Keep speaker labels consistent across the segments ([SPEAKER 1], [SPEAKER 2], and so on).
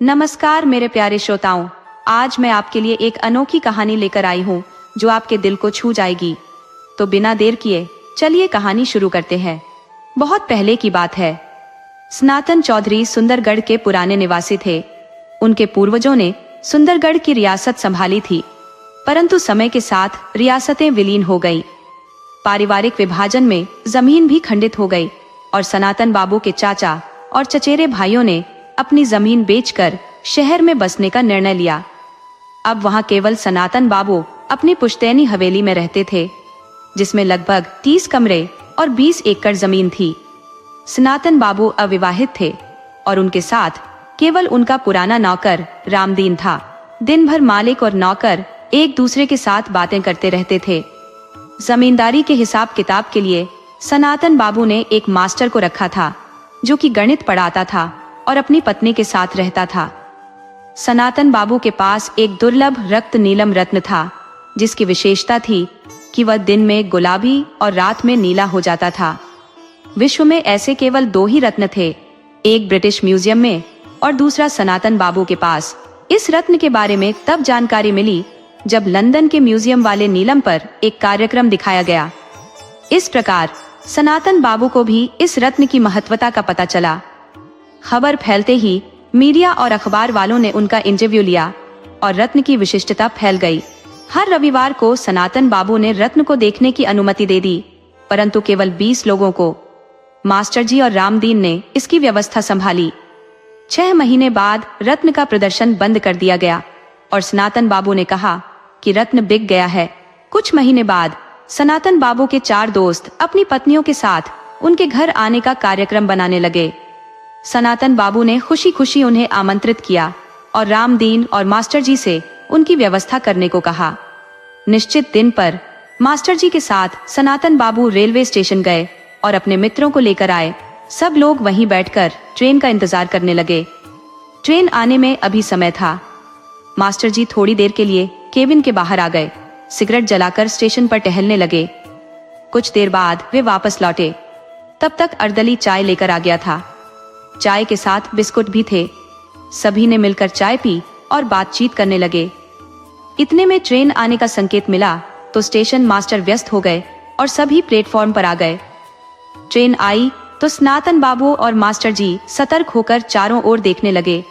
[SPEAKER 1] नमस्कार मेरे प्यारे श्रोताओं, आज मैं आपके लिए एक अनोखी कहानी लेकर आई हूँ जो आपके दिल को छू जाएगी। तो बिना देर किए चलिए कहानी शुरू करते हैं। बहुत पहले की बात है। सनातन चौधरी सुंदरगढ़ के पुराने निवासी थे। उनके पूर्वजों ने सुंदरगढ़ की रियासत संभाली थी, परंतु समय के साथ रियासतें विलीन हो गई। पारिवारिक विभाजन में जमीन भी खंडित हो गई और सनातन बाबू के चाचा और चचेरे भाइयों ने अपनी जमीन बेचकर शहर में बसने का निर्णय लिया। अब वहां केवल सनातन बाबू अपनी पुश्तैनी हवेली में रहते थे, जिसमें लगभग 30 कमरे और 20 एकड़ जमीन थी। सनातन बाबू अविवाहित थे और उनके साथ केवल उनका पुराना नौकर रामदीन था। दिन भर मालिक और नौकर एक दूसरे के साथ बातें करते रहते थे। जमींदारी के हिसाब किताब के लिए सनातन बाबू ने एक मास्टर को रखा था, जो कि गणित पढ़ाता था और अपनी पत्नी के साथ रहता था। सनातन बाबू के पास एक दुर्लभ रक्त नीलम रत्न था, जिसकी विशेषता थी कि वह दिन में गुलाबी और रात में नीला हो जाता था। विश्व में ऐसे केवल 2 ही रत्न थे, एक ब्रिटिश म्यूजियम में और दूसरा सनातन बाबू के पास। इस रत्न के बारे में तब जानकारी मिली जब लंदन के म्यूजियम वाले नीलम पर एक कार्यक्रम दिखाया गया। इस प्रकार सनातन बाबू को भी इस रत्न की महत्वता का पता चला। खबर फैलते ही मीडिया और अखबार वालों ने उनका इंटरव्यू लिया और रत्न की विशिष्टता फैल गई। हर रविवार को सनातन बाबू ने रत्न को देखने की अनुमति दे दी, परंतु केवल 20 लोगों को। मास्टर जी और रामदीन ने इसकी व्यवस्था संभाली। 6 महीने बाद रत्न का प्रदर्शन बंद कर दिया गया और सनातन बाबू ने कहा कि रत्न बिक गया है। कुछ महीने बाद सनातन बाबू के 4 दोस्त अपनी पत्नियों के साथ उनके घर आने का कार्यक्रम बनाने लगे। सनातन बाबू ने खुशी खुशी उन्हें आमंत्रित किया और रामदीन और मास्टर जी से उनकी व्यवस्था करने को कहा। निश्चित दिन पर मास्टर जी के साथ सनातन बाबू रेलवे स्टेशन गए और अपने मित्रों को लेकर आए। सब लोग वहीं बैठकर ट्रेन का इंतजार करने लगे। ट्रेन आने में अभी समय था। मास्टर जी थोड़ी देर के लिए केबिन के बाहर आ गए, सिगरेट जलाकर स्टेशन पर टहलने लगे। कुछ देर बाद वे वापस लौटे। तब तक अर्दली चाय लेकर आ गया था। चाय के साथ बिस्कुट भी थे। सभी ने मिलकर चाय पी और बातचीत करने लगे। इतने में ट्रेन आने का संकेत मिला तो स्टेशन मास्टर व्यस्त हो गए और सभी प्लेटफॉर्म पर आ गए। ट्रेन आई तो सनातन बाबू और मास्टर जी सतर्क होकर चारों ओर देखने लगे।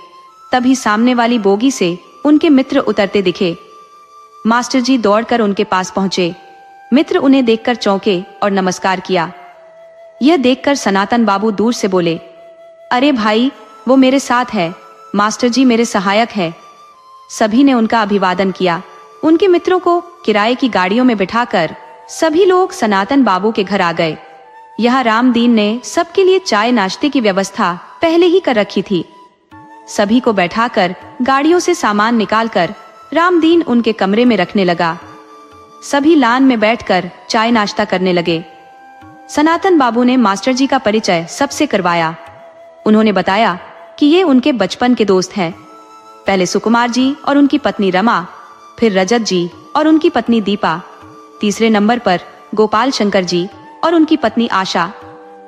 [SPEAKER 1] तभी सामने वाली बोगी से उनके मित्र उतरते दिखे। मास्टर जी दौड़कर उनके पास पहुंचे। मित्र उन्हें देखकर चौंके और नमस्कार किया। यह देखकर सनातन बाबू दूर से बोले, अरे भाई, वो मेरे साथ है। मास्टर जी मेरे सहायक है। सभी ने उनका अभिवादन किया। उनके मित्रों को किराए की गाड़ियों में बिठाकर सभी लोग सनातन बाबू के घर आ गए। यहाँ रामदीन ने सबके लिए चाय नाश्ते की व्यवस्था पहले ही कर रखी थी। सभी को बैठाकर गाड़ियों से सामान निकालकर रामदीन उनके कमरे में रखने लगा। सभी लान में बैठकर चाय नाश्ता करने लगे। सनातन बाबू ने मास्टर जी का परिचय सबसे करवाया। उन्होंने बताया कि ये उनके बचपन के दोस्त हैं। पहले सुकुमार जी और उनकी पत्नी रमा, फिर रजत जी और उनकी पत्नी दीपा, तीसरे नंबर पर गोपाल शंकर जी और उनकी पत्नी आशा,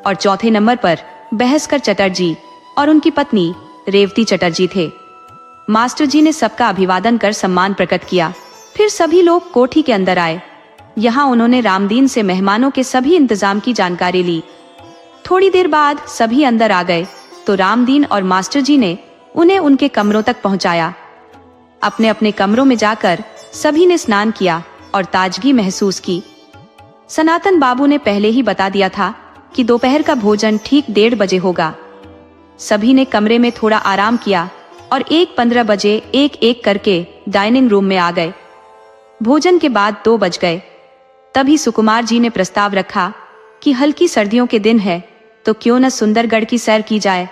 [SPEAKER 1] और चौथे नंबर पर बहसकर चटर्जी और उनकी पत्नी रेवती चटर्जी थे। मास्टर जी ने सबका अभिवादन कर सम्मान प्रकट किया। फिर सभी लोग कोठी के अंदर आए। यहाँ उन्होंने रामदीन से मेहमानों के सभी इंतजाम की जानकारी ली। थोड़ी देर बाद सभी अंदर आ गए तो रामदीन और मास्टर जी ने उन्हें उनके कमरों तक पहुंचाया। अपने अपने कमरों में जाकर सभी ने स्नान किया और ताजगी महसूस की। सनातन बाबू ने पहले ही बता दिया था कि दोपहर का भोजन ठीक 1:30 बजे होगा। सभी ने कमरे में थोड़ा आराम किया और 1:15 बजे एक एक करके डाइनिंग रूम में आ गए। भोजन के बाद 2 बज गए। तभी सुकुमार जी ने प्रस्ताव रखा कि हल्की सर्दियों के दिन है तो क्यों न सुंदरगढ़ की सैर की जाए।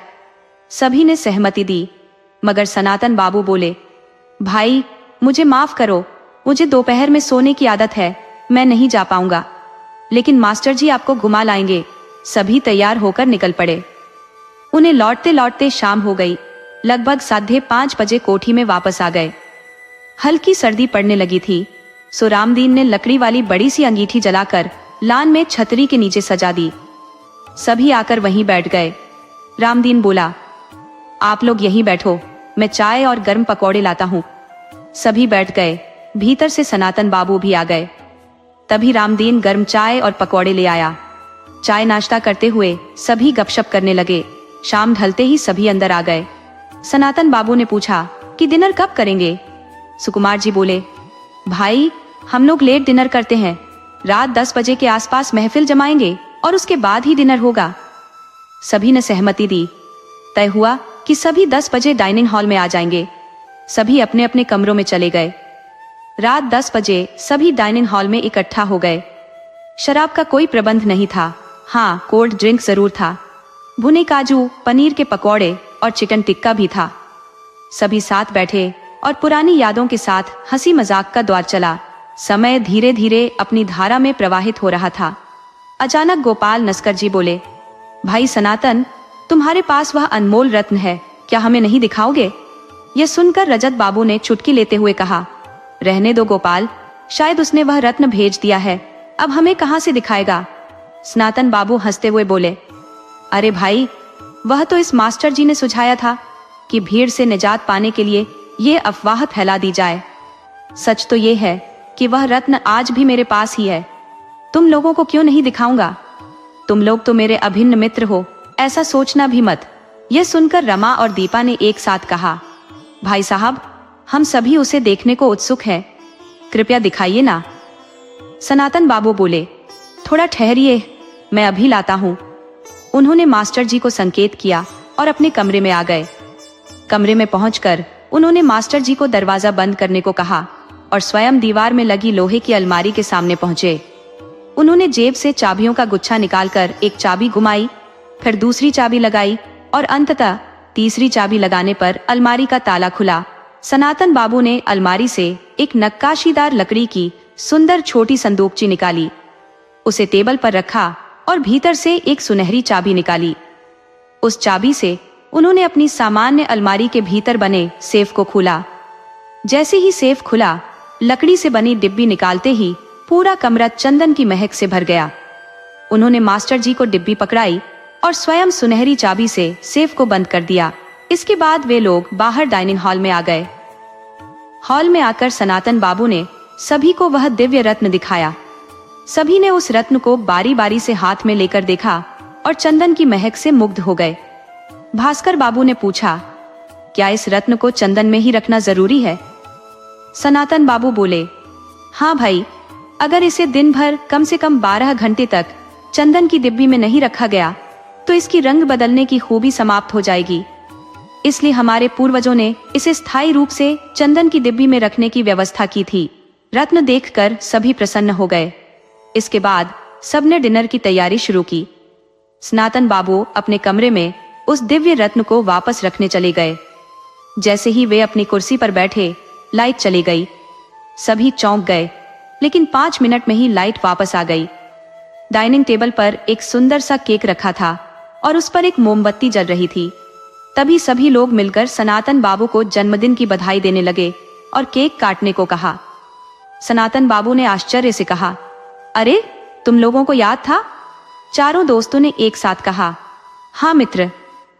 [SPEAKER 1] सभी ने सहमति दी, मगर सनातन बाबू बोले, भाई मुझे माफ करो, मुझे दोपहर में सोने की आदत है, मैं नहीं जा पाऊंगा। लेकिन मास्टर जी आपको घुमा लाएंगे। सभी तैयार होकर निकल पड़े। उन्हें लौटते लौटते शाम हो गई। लगभग 5:30 बजे कोठी में वापस आ गए। हल्की सर्दी पड़ने लगी थी, सो रामदीन ने लकड़ी वाली बड़ी सी अंगीठी जलाकर लान में छतरी के नीचे सजा दी। सभी आकर वहीं बैठ गए। रामदीन बोला, आप लोग यहीं बैठो, मैं चाय और गर्म पकौड़े लाता हूँ। सभी बैठ गए। भीतर से सनातन बाबू भी आ गए। तभी रामदीन गर्म चाय और पकौड़े ले आया। चाय नाश्ता करते हुए सभी गपशप करने लगे। शाम ढलते ही सभी अंदर आ गए। सनातन बाबू ने पूछा कि डिनर कब करेंगे। सुकुमार जी बोले, भाई हम लोग लेट डिनर करते हैं, रात 10 बजे के आसपास महफिल जमाएंगे और उसके बाद ही डिनर होगा। सभी ने सहमति दी। तय हुआ कि सभी 10 बजे डाइनिंग हॉल में आ जाएंगे। सभी अपने अपने कमरों में चले गए। रात 10 बजे सभी डाइनिंग हॉल में इकट्ठा हो गए। शराब का कोई प्रबंध नहीं था। हाँ, कोल्ड ड्रिंक जरूर था। भुने काजू, पनीर के पकौड़े और चिकन टिक्का भी था। सभी साथ बैठे और पुरानी यादों के साथ हंसी मजाक का दौर चला। समय धीरे धीरे अपनी धारा में प्रवाहित हो रहा था। अचानक गोपाल नस्कर जी बोले, भाई सनातन, तुम्हारे पास वह अनमोल रत्न है, क्या हमें नहीं दिखाओगे? यह सुनकर रजत बाबू ने चुटकी लेते हुए कहा, रहने दो गोपाल, शायद उसने वह रत्न भेज दिया है, अब हमें कहां से दिखाएगा। सनातन बाबू हंसते हुए बोले, अरे भाई, वह तो इस मास्टर जी ने सुझाया था कि भीड़ से निजात पाने के लिए ये अफवाह फैला दी जाए। सच तो ये है कि वह रत्न आज भी मेरे पास ही है। तुम लोगों को क्यों नहीं दिखाऊंगा? तुम लोग तो मेरे अभिन्न मित्र हो, ऐसा सोचना भी मत। यह सुनकर रमा और दीपा ने एक साथ कहा, भाई साहब, हम सभी उसे देखने को उत्सुक हैं, कृपया दिखाइए ना। सनातन बाबू बोले, थोड़ा ठहरिए, मैं अभी लाता हूँ। उन्होंने मास्टर जी को संकेत किया और अपने कमरे में आ गए। कमरे में पहुंचकर उन्होंने मास्टर जी को दरवाजा बंद करने को कहा और स्वयं दीवार में लगी लोहे की अलमारी के सामने पहुंचे। उन्होंने जेब से चाबियों का गुच्छा निकालकर एक चाबी घुमाई, फिर दूसरी चाबी लगाई और अंततः तीसरी चाबी लगाने पर अलमारी का ताला खुला। सनातन बाबू ने अलमारी से एक नक्काशीदार लकड़ी की सुंदर छोटी संदूकची निकाली, उसे टेबल पर रखा और भीतर से एक सुनहरी चाबी निकाली। उस चाबी से उन्होंने अपनी सामान्य अलमारी के भीतर बने सेफ को खोला। जैसे ही सेफ खुला, लकड़ी से बनी डिब्बी निकालते ही पूरा कमरा चंदन की महक से भर गया। उन्होंने मास्टर जी को डिब्बी पकड़ाई और स्वयं सुनहरी चाबी से सेफ को बंद कर दिया। इसके बाद वे लोग बाहर डाइनिंग हॉल में आ गए। हॉल में आकर सनातन बाबू ने सभी को वह दिव्य रत्न दिखाया। सभी ने उस रत्न को बारी बारी से हाथ में लेकर देखा और चंदन की महक से मुग्ध हो गए। भास्कर बाबू ने पूछा, क्या इस रत्न को चंदन में ही रखना जरूरी है? सनातन बाबू बोले, हाँ भाई, अगर इसे दिन भर कम से कम 12 घंटे तक चंदन की डिब्बी में नहीं रखा गया तो इसकी रंग बदलने की खूबी समाप्त हो जाएगी। इसलिए हमारे पूर्वजों ने इसे स्थायी रूप से चंदन की डिब्बी में रखने की व्यवस्था की थी। रत्न देखकर सभी प्रसन्न हो गए। इसके बाद सबने डिनर की तैयारी शुरू की। सनातन बाबू अपने कमरे में उस दिव्य रत्न को वापस रखने चले गए। जैसे ही वे अपनी कुर्सी पर बैठे, लाइट चली गई। सभी चौंक गए, लेकिन 5 मिनट में ही लाइट वापस आ गई। डाइनिंग टेबल पर एक सुंदर सा केक रखा था और उस पर एक मोमबत्ती जल रही थी। तभी सभी लोग मिलकर सनातन बाबू को जन्मदिन की बधाई देने लगे और केक काटने को कहा। सनातन बाबू ने आश्चर्य से कहा, अरे, तुम लोगों को याद था? चारों दोस्तों ने एक साथ कहा, हाँ मित्र,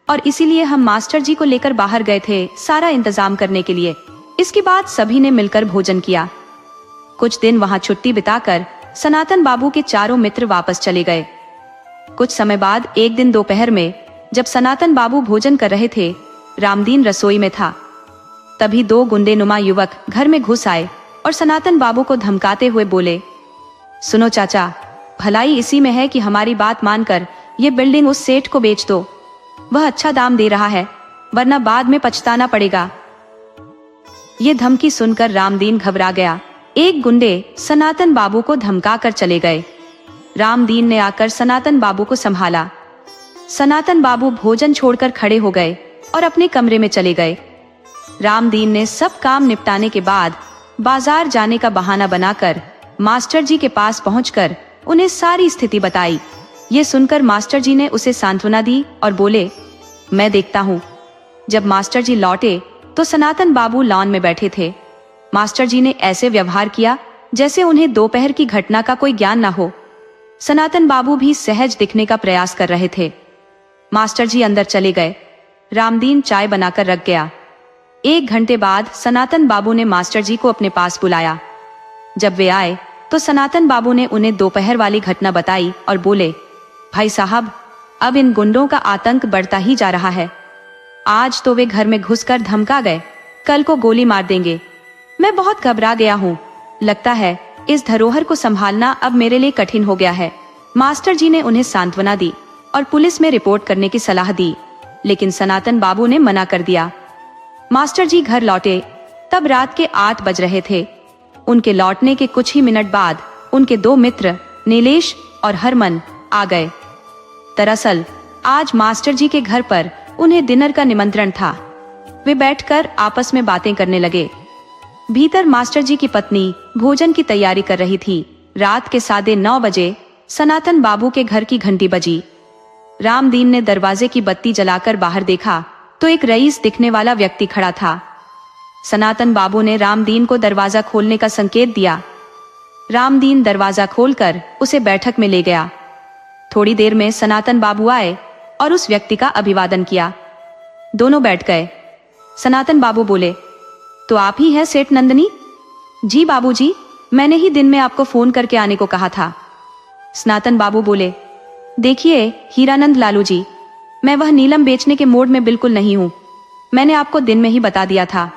[SPEAKER 1] और इसीलिए हम मास्टर जी को लेकर बाहर गए थे सारा इंतजाम करने के लिए। इसके बाद सभी ने मिलकर भोजन किया। कुछ दिन वहां छुट्टी बिताकर सनातन बाबू के चारों मित्र वापस चले गए। कुछ समय बाद एक दिन दोपहर में जब सनातन बाबू भोजन कर रहे थे, रामदीन रसोई में था। तभी 2 गुंडे नुमा युवक घर में घुस आए और सनातन बाबू को धमकाते हुए बोले, सुनो चाचा, भलाई इसी में है कि हमारी बात मानकर ये बिल्डिंग उस सेठ को बेच दो। वह अच्छा दाम दे रहा है, वरना बाद में पछताना पड़ेगा। ये धमकी सुनकर रामदीन घबरा गया। एक गुंडे सनातन बाबू को धमका कर चले गए। रामदीन ने आकर सनातन बाबू को संभाला। सनातन बाबू भोजन छोड़कर खड़े हो गए और अपने कमरे में चले गए। रामदीन ने सब काम निपटाने के बाद बाजार जाने का बहाना बनाकर मास्टर जी के पास पहुंचकर उन्हें सारी स्थिति बताई। ये सुनकर मास्टर जी ने उसे सांत्वना दी और बोले, मैं देखता हूँ। जब मास्टर जी लौटे तो सनातन बाबू लॉन में बैठे थे। मास्टर जी ने ऐसे व्यवहार किया जैसे उन्हें दोपहर की घटना का कोई ज्ञान न हो। सनातन बाबू भी सहज दिखने का प्रयास कर रहे थे। मास्टर जी अंदर चले गए। रामदीन चाय बनाकर रख गया। 1 घंटे बाद सनातन बाबू ने मास्टर जी को अपने पास बुलाया। जब वे आए तो सनातन बाबू ने उन्हें दोपहर वाली घटना बताई और बोले, भाई साहब, अब इन गुंडों का आतंक बढ़ता ही जा रहा है। आज तो वे घर में घुसकर धमका गए, कल को गोली मार देंगे। मैं बहुत घबरा गया हूँ। लगता है इस धरोहर को संभालना अब मेरे लिए कठिन हो गया है। मास्टर जी ने उन्हें सांत्वना दी और पुलिस में रिपोर्ट करने की सलाह दी, लेकिन सनातन बाबू ने मना कर दिया। मास्टर जी घर लौटे तब रात के 8 बज रहे थे। उनके लौटने के कुछ ही मिनट बाद उनके 2 मित्र नीलेश और हरमन आ गए। दरअसल आज मास्टर जी के घर पर उन्हें डिनर का निमंत्रण था। वे बैठकर आपस में बातें करने लगे। भीतर मास्टर जी की पत्नी भोजन की तैयारी कर रही थी। रात के 9:15 बजे सनातन बाबू के घर की घंटी बजी। रामदीन ने दरवाजे की बत्ती जलाकर बाहर देखा तो एक रईस दिखने वाला व्यक्ति खड़ा था। सनातन बाबू ने रामदीन को दरवाजा खोलने का संकेत दिया। रामदीन दरवाजा खोलकर उसे बैठक में ले गया। थोड़ी देर में सनातन बाबू आए और उस व्यक्ति का अभिवादन किया। दोनों बैठ गए। सनातन बाबू बोले, तो आप ही हैं सेठ नंदनी? जी बाबूजी, मैंने ही दिन में आपको फोन करके आने को कहा था। सनातन बाबू बोले, देखिए हीरानंद लालू जी, मैं वह नीलम बेचने के मूड में बिल्कुल नहीं हूँ। मैंने आपको दिन में ही बता दिया था।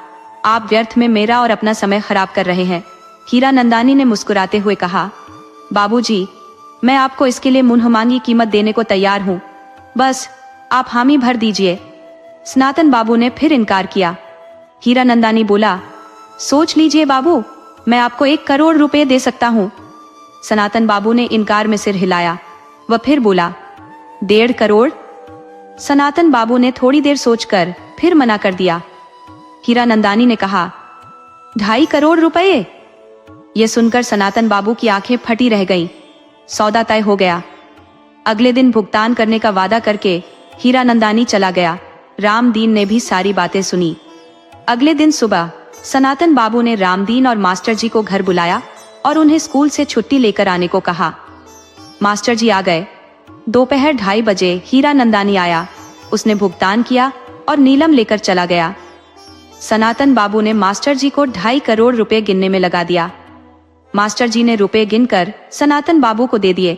[SPEAKER 1] आप व्यर्थ में मेरा और अपना समय खराब कर रहे हैं। हीरानंदानी ने मुस्कुराते हुए कहा, बाबूजी, मैं आपको इसके लिए मुंह मांगी कीमत देने को तैयार हूँ, बस आप हामी भर दीजिए। सनातन बाबू ने फिर इनकार किया। हीरानंदानी बोला, सोच लीजिए बाबू, मैं आपको 1 करोड़ रुपए दे सकता हूँ। सनातन बाबू ने इनकार में सिर हिलाया। वह फिर बोला, 1.5 करोड़? सनातन बाबू ने थोड़ी देर सोचकर फिर मना कर दिया। हीरानंदानी ने कहा, 2.5 करोड़ रुपए? यह सुनकर सनातन बाबू की आंखें फटी रह गईं। सौदा तय हो गया। अगले दिन भुगतान करने का वादा करके हीरानंदानी चला गया। रामदीन ने भी सारी बातें सुनी। अगले दिन सुबह सनातन बाबू ने रामदीन और मास्टर जी को घर बुलाया और उन्हें स्कूल से छुट्टी लेकर आने को कहा। मास्टर जी आ गए। दोपहर 2:30 बजे हीरानंदानी आया। उसने भुगतान किया और नीलम लेकर चला गया। सनातन बाबू ने मास्टर जी को 2.5 करोड़ रुपए गिनने में लगा दिया। मास्टर जी ने रुपए गिनकर सनातन बाबू को दे दिए,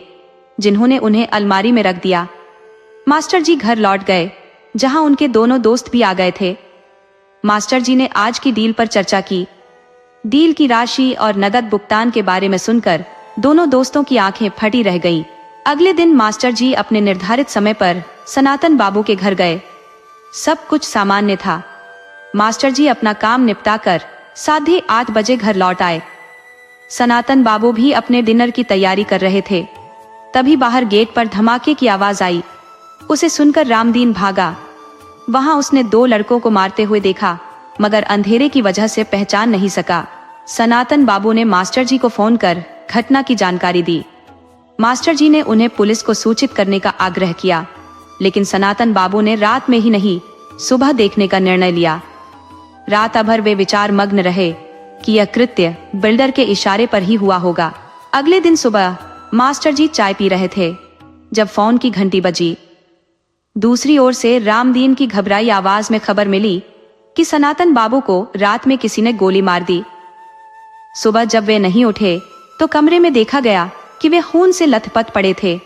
[SPEAKER 1] जिन्होंने उन्हें अलमारी में रख दिया। मास्टर जी घर लौट गए, जहां उनके दोनों दोस्त भी आ गए थे। मास्टर जी ने आज की डील पर चर्चा की। डील की राशि और नगद भुगतान के बारे में सुनकर दोनों दोस्तों की आंखें फटी रह गईं। अगले दिन मास्टर जी अपने निर्धारित समय पर सनातन बाबू के घर गए। सब कुछ सामान्य था। मास्टर जी अपना काम निपटाकर 8:30 बजे घर लौट आए। सनातन बाबू भी अपने डिनर की तैयारी कर रहे थे। तभी बाहर गेट पर धमाके की आवाज आई। उसे सुनकर रामदीन भागा। वहां उसने 2 लड़कों को मारते हुए देखा, मगर अंधेरे की वजह से पहचान नहीं सका। सनातन बाबू ने मास्टर जी को फोन कर घटना की जानकारी दी। मास्टर जी ने उन्हें पुलिस को सूचित करने का आग्रह किया, लेकिन सनातन बाबू ने रात में ही नहीं, सुबह देखने का निर्णय लिया। रात भर वे विचार मग्न रहे कि यह कृत्य बिल्डर के इशारे पर ही हुआ होगा। अगले दिन सुबह मास्टर जी चाय पी रहे थे जब फोन की घंटी बजी। दूसरी ओर से रामदीन की घबराई आवाज में खबर मिली कि सनातन बाबू को रात में किसी ने गोली मार दी। सुबह जब वे नहीं उठे तो कमरे में देखा गया कि वे खून से लथपथ पड़े थे।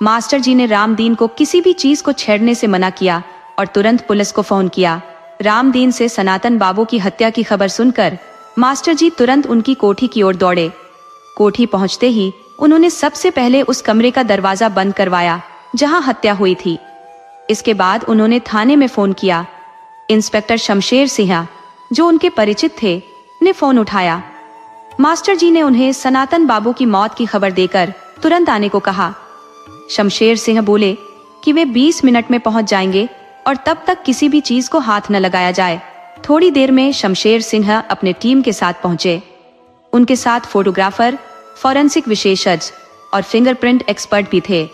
[SPEAKER 1] मास्टर जी ने रामदीन को किसी भी चीज को छेड़ने से मना किया और तुरंत पुलिस को फोन किया। रामदीन से सनातन बाबू की हत्या की खबर सुनकर मास्टर जी तुरंत उनकी कोठी की ओर दौड़े। कोठी पहुंचते ही उन्होंने सबसे पहले उस कमरे का दरवाजा बंद करवाया जहां हत्या हुई थी। इसके बाद उन्होंने थाने में फोन किया। इंस्पेक्टर शमशेर सिंह, जो उनके परिचित थे, ने फोन उठाया। मास्टर जी ने उन्हें सनातन बाबू की मौत की खबर देकर तुरंत आने को कहा। शमशेर सिंह बोले कि वे 20 मिनट में पहुंच जाएंगे और तब तक किसी भी चीज को हाथ न लगाया जाए। थोड़ी देर में शमशेर सिंह अपने टीम के साथ पहुंचे। उनके साथ फोटोग्राफर, फॉरेंसिक विशेषज्ञ और फिंगरप्रिंट एक्सपर्ट भी थे।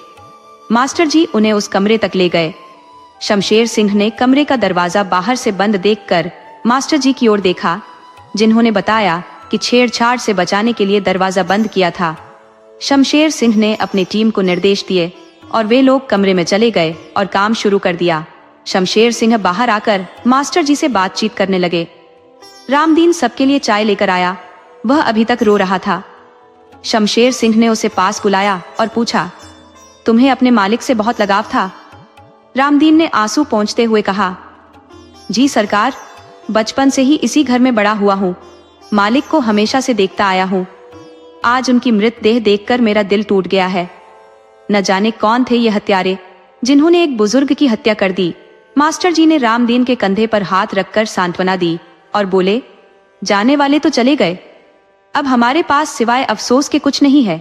[SPEAKER 1] मास्टर जी उन्हें उस कमरे तक ले गए। शमशेर सिंह ने कमरे का दरवाजा बाहर से बंद देखकर मास्टर जी की ओर देखा, जिन्होंने बताया कि छेड़छाड़ से बचाने के लिए दरवाजा बंद किया था। शमशेर सिंह ने अपनी टीम को निर्देश दिए और वे लोग कमरे में चले गए और काम शुरू कर दिया। शमशेर सिंह बाहर आकर मास्टर जी से बातचीत करने लगे। रामदीन सबके लिए चाय लेकर आया। वह अभी तक रो रहा था। शमशेर सिंह ने उसे पास बुलाया और पूछा, तुम्हें अपने मालिक से बहुत लगाव था? रामदीन ने आंसू पोंछते हुए कहा, जी सरकार, बचपन से ही इसी घर में बड़ा हुआ हूँ। मालिक को हमेशा से देखता आया हूँ। आज उनकी मृत देह देखकर मेरा दिल टूट गया है। न जाने कौन थे ये हत्यारे जिन्होंने एक बुजुर्ग की हत्या कर दी। मास्टर जी ने रामदीन के कंधे पर हाथ रखकर सांत्वना दी और बोले, जाने वाले तो चले गए, अब हमारे पास सिवाय अफसोस के कुछ नहीं है।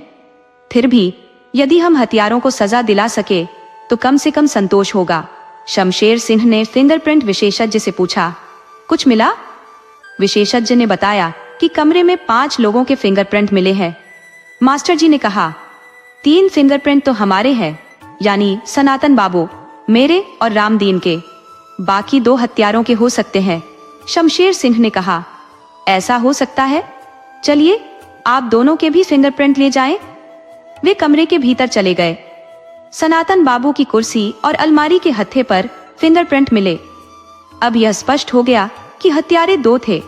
[SPEAKER 1] फिर भी यदि हम हत्यारों को सजा दिला सके तो कम से कम संतोष होगा। शमशेर सिंह ने फिंगरप्रिंट विशेषज्ञ से पूछा, कुछ मिला? विशेषज्ञ ने बताया कि कमरे में 5 लोगों के फिंगरप्रिंट मिले हैं। मास्टर जी ने कहा, 3 फिंगरप्रिंट तो हमारे हैं, यानी सनातन बाबू, मेरे और रामदीन के। बाकी 2 हत्यारों के हो सकते हैं। शमशेर सिंह ने कहा, ऐसा हो सकता है, चलिए आप दोनों के भी फिंगरप्रिंट ले जाएं। वे कमरे के भीतर चले गए। सनातन बाबू की कुर्सी और अलमारी के हत्थे पर फिंगरप्रिंट मिले। अब यह स्पष्ट हो गया कि हत्यारे 2 थे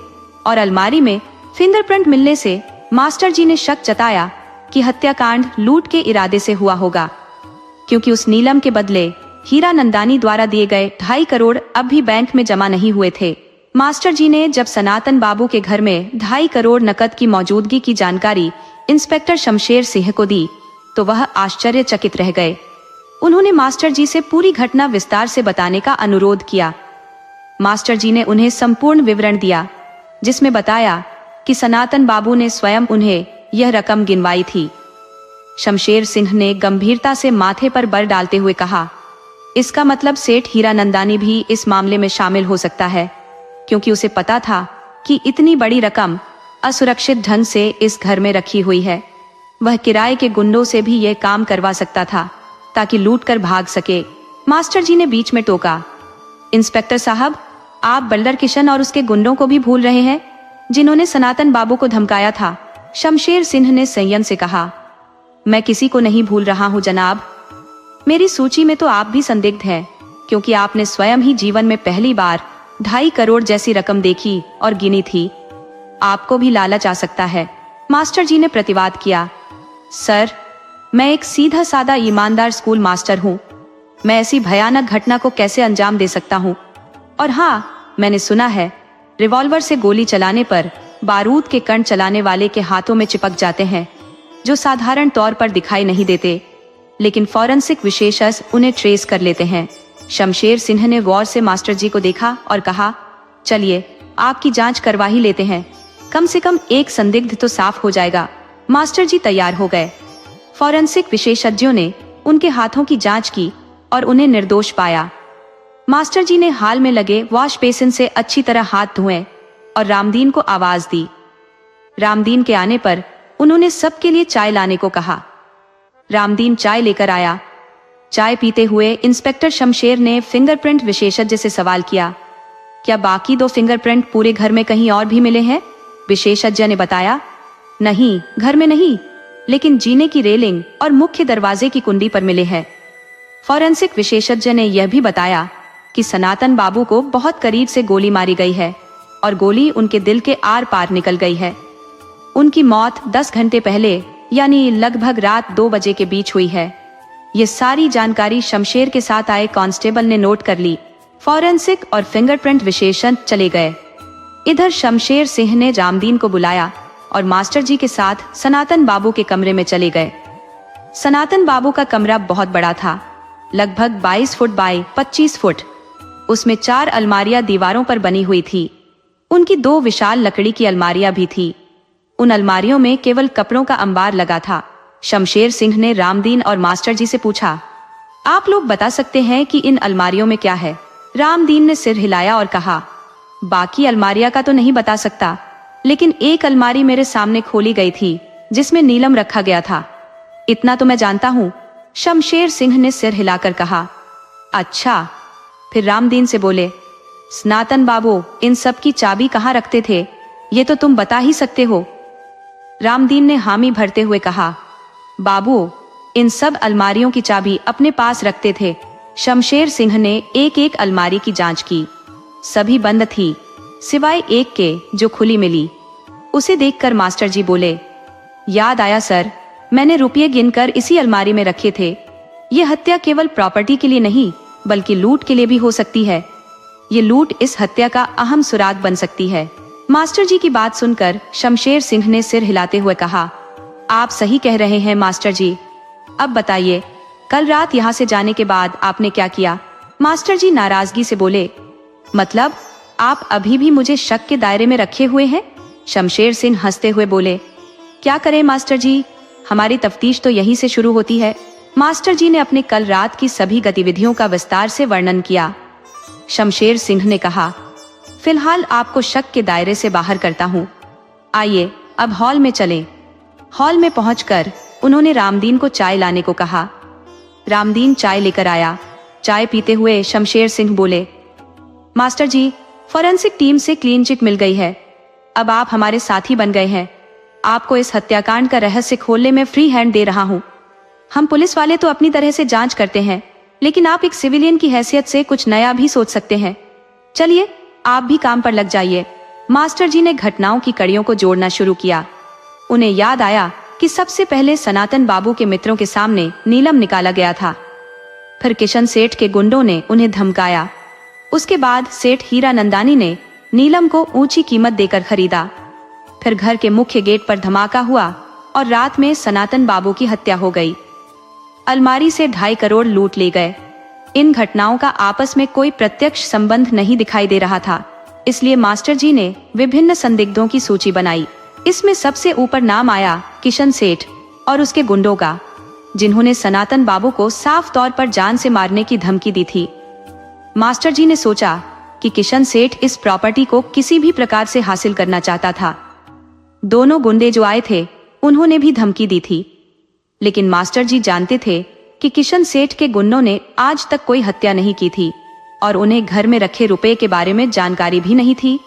[SPEAKER 1] और अलमारी में फिंगरप्रिंट मिलने से मास्टर जी ने शक जताया कि हत्याकांड लूट के इरादे से हुआ होगा, क्योंकि उस नीलम के बदले हीरा नंदानी द्वारा दिए गए 2.5 करोड़ अब भी बैंक में जमा नहीं हुए थे। मास्टर जी ने जब सनातन बाबू के घर में 2.5 करोड़ नकद की मौजूदगी की जानकारी इंस्पेक्टर शमशेर सिंह को दी तो वह आश्चर्यचकित रह गए। उन्होंने मास्टर जी से पूरी घटना विस्तार से बताने का अनुरोध किया। मास्टर जी ने उन्हें संपूर्ण विवरण दिया, जिसमें बताया कि सनातन बाबू ने स्वयं उन्हें यह रकम गिनवाई थी। शमशेर सिंह ने गंभीरता से माथे पर बल डालते हुए कहा, इसका मतलब सेठ हीरानंदानी भी इस मामले में शामिल हो सकता है, क्योंकि उसे पता था कि इतनी बड़ी रकम असुरक्षित ढंग से इस घर में रखी हुई है। वह किराए के गुंडों से भी यह काम करवा सकता था ताकि लूट कर भाग सके। मास्टर जी ने बीच में टोका, इंस्पेक्टर साहब, आप बल्लर किशन और उसके गुंडों को भी भूल रहे हैं, जिन्होंने सनातन बाबू को धमकाया था। शमशेर सिंह ने संयम से कहा, मैं किसी को नहीं भूल रहा हूं जनाब। मेरी सूची में तो आप भी संदिग्ध हैं, क्योंकि आपने स्वयं ही जीवन में पहली बार 2.5 करोड़ जैसी रकम देखी और गिनी थी। आपको भी लालच आ सकता है। मास्टर जी ने प्रतिवाद किया, सर, मैं एक सीधा सादा ईमानदार स्कूल मास्टर हूँ। मैं ऐसी भयानक घटना को कैसे अंजाम दे सकता हूँ? और हाँ, मैंने सुना है रिवॉल्वर से गोली चलाने पर बारूद के कण चलाने वाले के हाथों में चिपक जाते हैं, जो साधारण तौर पर दिखाई नहीं देते, लेकिन फॉरेंसिक विशेषज्ञ उन्हें ट्रेस कर लेते हैं। शमशेर सिंह ने गौर से मास्टर जी को देखा और कहा, चलिए आपकी जांच करवा ही लेते हैं, कम से कम एक संदिग्ध तो साफ हो जाएगा। मास्टर जी तैयार हो गए। फॉरेंसिक विशेषज्ञों ने उनके हाथों की जांच की और उन्हें निर्दोष पाया। मास्टर जी ने हाल में लगे वॉश बेसिन से अच्छी तरह हाथ धोए और रामदीन को आवाज दी। रामदीन के आने पर उन्होंने सबके लिए चाय लाने को कहा। रामदीन चाय लेकर आया। चाय पीते हुए इंस्पेक्टर शमशेर ने फिंगरप्रिंट विशेषज्ञ से सवाल किया, क्या बाकी 2 फिंगरप्रिंट पूरे घर में कहीं और भी मिले हैं? विशेषज्ञ ने बताया, नहीं, घर में नहीं, लेकिन जीने की रेलिंग और मुख्य दरवाजे की कुंडी पर मिले हैं। फॉरेंसिक विशेषज्ञ ने यह भी बताया कि सनातन बाबू को बहुत करीब से गोली मारी गई है और गोली उनके दिल के आर पार निकल गई है। उनकी मौत 10 घंटे पहले, यानी लगभग रात 2 बजे के बीच हुई है। ये सारी जानकारी शमशेर के साथ आए कांस्टेबल ने नोट कर ली। फॉरेंसिक और फिंगरप्रिंट विशेषज्ञ चले गए। इधर शमशेर सिंह ने रामदीन को बुलाया और मास्टर जी के साथ सनातन बाबू के कमरे में चले गए। सनातन बाबू का कमरा बहुत बड़ा था, लगभग 22 फुट बाय 25 फुट। उसमें 4 अलमारियां दीवारों पर बनी हुई थी। उनकी 2 विशाल लकड़ी की अलमारियां भी थी। उन अलमारियों में केवल कपड़ों का अंबार लगा था। शमशेर सिंह ने रामदीन और मास्टर जी से पूछा, आप लोग बता सकते हैं कि इन अलमारियों में क्या है? रामदीन ने सिर हिलाया और कहा, बाकी अलमारियां का तो नहीं बता सकता, लेकिन एक अलमारी मेरे सामने खोली गई थी जिसमें नीलम रखा गया था, इतना तो मैं जानता हूँ। शमशेर सिंह ने सिर हिलाकर कहा, अच्छा। फिर रामदीन से बोले, सनातन बाबू इन सब की चाबी कहाँ रखते थे, ये तो तुम बता ही सकते हो। रामदीन ने हामी भरते हुए कहा, बाबू इन सब अलमारियों की चाबी अपने पास रखते थे। शमशेर सिंह ने एक एक अलमारी की जांच की। सभी बंद थी, सिवाय एक के जो खुली मिली। उसे देखकर मास्टर जी बोले, याद आया सर, मैंने रुपये गिनकर इसी अलमारी में रखे थे। ये हत्या केवल प्रॉपर्टी के लिए नहीं बल्कि लूट के लिए भी हो सकती है। ये लूट इस हत्या का अहम सुराग बन सकती है। मास्टर जी की बात सुनकर शमशेर सिंह ने सिर हिलाते हुए कहा, आप सही कह रहे हैं मास्टर जी। अब बताइए, कल रात यहाँ से जाने के बाद आपने क्या किया? मास्टर जी नाराजगी से बोले, मतलब आप अभी भी मुझे शक के दायरे में रखे हुए हैं? शमशेर सिंह हंसते हुए बोले, क्या करें मास्टर जी, हमारी तफ्तीश तो यहीं से शुरू होती है। मास्टर जी ने अपने कल रात की सभी गतिविधियों का विस्तार से वर्णन किया। शमशेर सिंह ने कहा, फिलहाल आपको शक के दायरे से बाहर करता हूँ। आइए अब हॉल में चलें। हॉल में पहुंचकर उन्होंने रामदीन को चाय लाने को कहा। रामदीन चाय लेकर आया। चाय पीते हुए शमशेर सिंह बोले, मास्टर जी, फॉरेंसिक टीम से क्लीन चिट मिल गई है। अब आप हमारे साथी बन गए हैं। आपको इस हत्याकांड का रहस्य खोलने में फ्री हैंड दे रहा हूँ। हम पुलिस वाले तो अपनी तरह से जांच करते हैं, लेकिन आप एक सिविलियन की हैसियत से कुछ नया भी सोच सकते हैं। चलिए आप भी काम पर लग जाइए। मास्टर जी ने घटनाओं की कड़ियों को जोड़ना शुरू किया। उन्हें याद आया कि सबसे पहले सनातन बाबू के मित्रों के सामने नीलम निकाला गया था। फिर किशन सेठ के गुंडों ने उन्हें धमकाया। उसके बाद सेठ हीरा नंदानी ने नीलम को ऊंची कीमत देकर खरीदा। फिर घर के मुख्य गेट पर धमाका हुआ और रात में सनातन बाबू की हत्या हो गई। अलमारी से 2.5 करोड़ लूट ले गए। इन घटनाओं का आपस में कोई प्रत्यक्ष संबंध नहीं दिखाई दे रहा था, इसलिए मास्टर जी ने विभिन्न संदिग्धों की सूची बनाई। इसमें सबसे ऊपर नाम आया किशन सेठ और उसके गुंडों का, जिन्होंने सनातन बाबू को साफ तौर पर जान से मारने की धमकी दी थी। मास्टर जी ने सोचा कि किशन सेठ इस प्रॉपर्टी को किसी भी प्रकार से हासिल करना चाहता था। दोनों गुंडे जो आए थे उन्होंने भी धमकी दी थी, लेकिन मास्टर जी जानते थे कि किशन सेठ के गुंडों ने आज तक कोई हत्या नहीं की थी और उन्हें घर में रखे रुपए के बारे में जानकारी भी नहीं थी।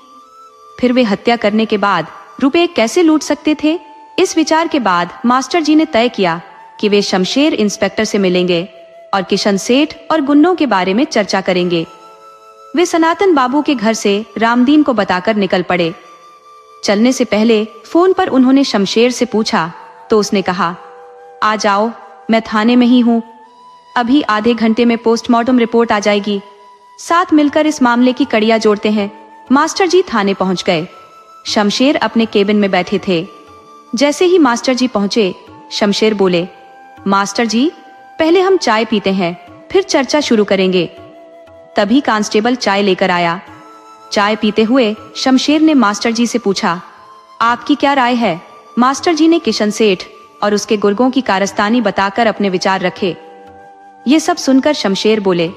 [SPEAKER 1] फिर वे हत्या करने के बाद रुपए कैसे लूट सकते थे? इस विचार के बाद मास्टर जी ने तय किया कि वे शमशेर इंस्पेक्टर से मिलेंगे और किशन सेठ और गुंडों के बारे में चर्चा करेंगे। वे सनातन बाबू के घर से रामदीन को बताकर निकल पड़े। चलने से पहले फोन पर उन्होंने शमशेर से पूछा तो उसने कहा, आ जाओ, मैं थाने में ही हूँ। अभी आधे घंटे में पोस्टमार्टम रिपोर्ट आ जाएगी। साथ मिलकर इस मामले की कड़ियां जोड़ते हैं। मास्टर जी थाने पहुंच गए। शमशेर अपने केबिन में बैठे थे। जैसे ही मास्टर जी पहुंचे, शमशेर बोले, मास्टर जी, पहले हम चाय पीते हैं, फिर चर्चा शुरू करेंगे। तभी कांस्टेबल चाय लेकर आया। चाय पीते हुए शमशेर ने मास्टर जी से पूछा, आपकी क्या राय है? मास्टर जी ने किशन सेठ और उसके गुर्गों की कारस्तानी बताकर अपने विचार रखे। ये सब सुनकर शमशेर बोले,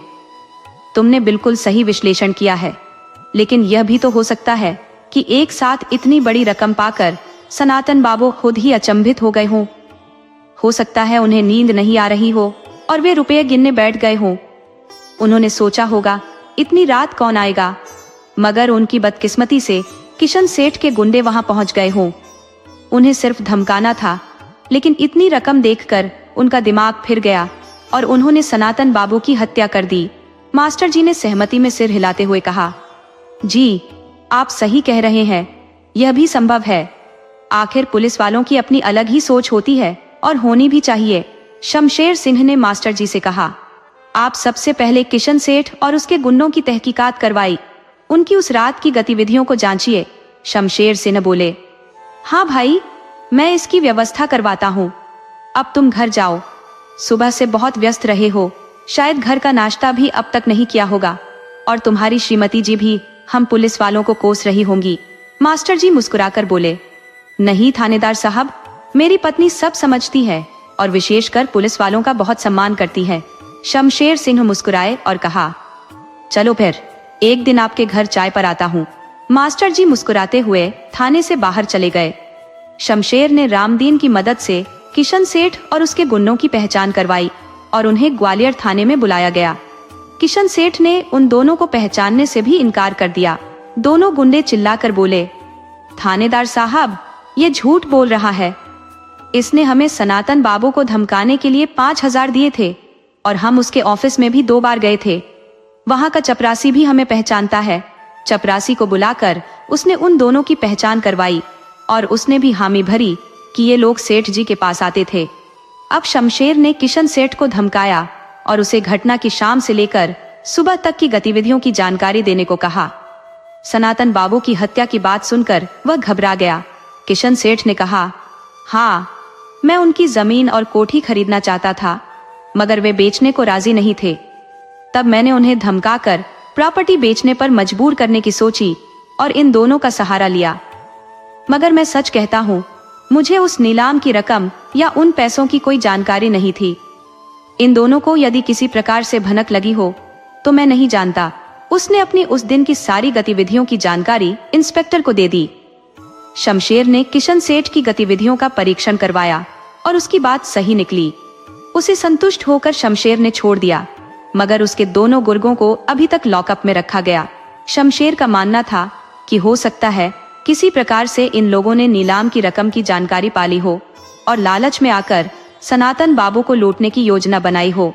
[SPEAKER 1] तुमने बिल्कुल सही विश्लेषण किया है, लेकिन यह भी तो हो सकता है कि एक साथ इतनी बड़ी रकम पाकर सनातन बाबू खुद ही अचंभित हो गए हों। हो सकता है उन्हें नींद नहीं आ रही हो और वे रुपये गिनने बैठ गए हों। उन्होंने सोचा होगा, इतनी रात कौन आएगा, मगर उनकी बदकिस्मती से किशन सेठ के गुंडे वहां पहुंच गए हों। उन्हें सिर्फ धमकाना था, लेकिन इतनी रकम देखकर उनका दिमाग फिर गया और उन्होंने सनातन बाबू की हत्या कर दी। मास्टर जी ने सहमति में सिर हिलाते हुए कहा, जी आप सही कह रहे हैं, यह भी संभव है। आखिर पुलिस वालों की अपनी अलग ही सोच होती है और होनी भी चाहिए। शमशेर सिंह ने मास्टर जी से कहा, आप सबसे पहले किशन सेठ और उसके गुंडों की तहकीकात करवाई, उनकी उस रात की गतिविधियों को जांचिए। शमशेर सिंह बोले, हाँ भाई, मैं इसकी व्यवस्था करवाता हूँ। अब तुम घर जाओ, सुबह से बहुत व्यस्त रहे हो, शायद घर का नाश्ता भी अब तक नहीं किया होगा, और तुम्हारी श्रीमती जी भी हम पुलिस वालों को कोस रही होंगी। मास्टर जी मुस्कुराकर बोले, नहीं थानेदार साहब, मेरी पत्नी सब समझती है और विशेषकर पुलिस वालों का बहुत सम्मान करती है। शमशेर सिंह मुस्कुराए और कहा, चलो फिर एक दिन आपके घर चाय पर आता हूँ। मास्टर जी मुस्कुराते हुए थाने से बाहर चले गए। शमशेर ने रामदीन की मदद से किशन सेठ और उसके गुंडों की पहचान करवाई और उन्हें ग्वालियर थाने में बुलाया गया। किशन सेठ ने उन दोनों को पहचानने से भी इनकार कर दिया। दोनों गुंडे चिल्लाकर बोले, थानेदार साहब, ये झूठ बोल रहा है। इसने हमें सनातन बाबू को धमकाने के लिए 5,000 दिए थे। और हम उसके ऑफिस में भी 2 बार गए थे। वहां का चपरासी भी हमें पहचानता है। चपरासी को बुलाकर उसने उन दोनों की पहचान करवाई और उसने भी हामी भरी कि ये लोग सेठ जी के पास आते थे। अब शमशेर ने किशन सेठ को धमकाया और उसे घटना की शाम से लेकर सुबह तक की गतिविधियों की जानकारी देने को कहा। सनातन बाबू की हत्या की बात सुनकर वह घबरा गया। किशन सेठ ने कहा, हाँ, मैं उनकी जमीन और कोठी खरीदना चाहता था, मगर वे बेचने को राजी नहीं थे। तब मैंने उन्हें धमकाकर प्रॉपर्टी बेचने पर मजबूर करने की सोची और इन दोनों का सहारा लिया। मगर मैं सच कहता हूँ, मुझे उस नीलाम की रकम या उन पैसों की कोई जानकारी नहीं थी। इन दोनों को यदि किसी प्रकार से भनक लगी हो तो मैं नहीं जानता। उसने अपनी उस दिन की सारी गतिविधियों की जानकारी इंस्पेक्टर को दे दी। शमशेर ने किशन सेठ की गतिविधियों का परीक्षण करवाया और उसकी बात सही निकली। उसे संतुष्ट होकर शमशेर ने छोड़ दिया, मगर उसके दोनों गुर्गों को अभी तक लॉकअप में रखा गया। शमशेर का मानना था कि हो सकता है किसी प्रकार से इन लोगों ने नीलाम की रकम की जानकारी पाली हो और लालच में आकर सनातन बाबू को लूटने की योजना बनाई हो।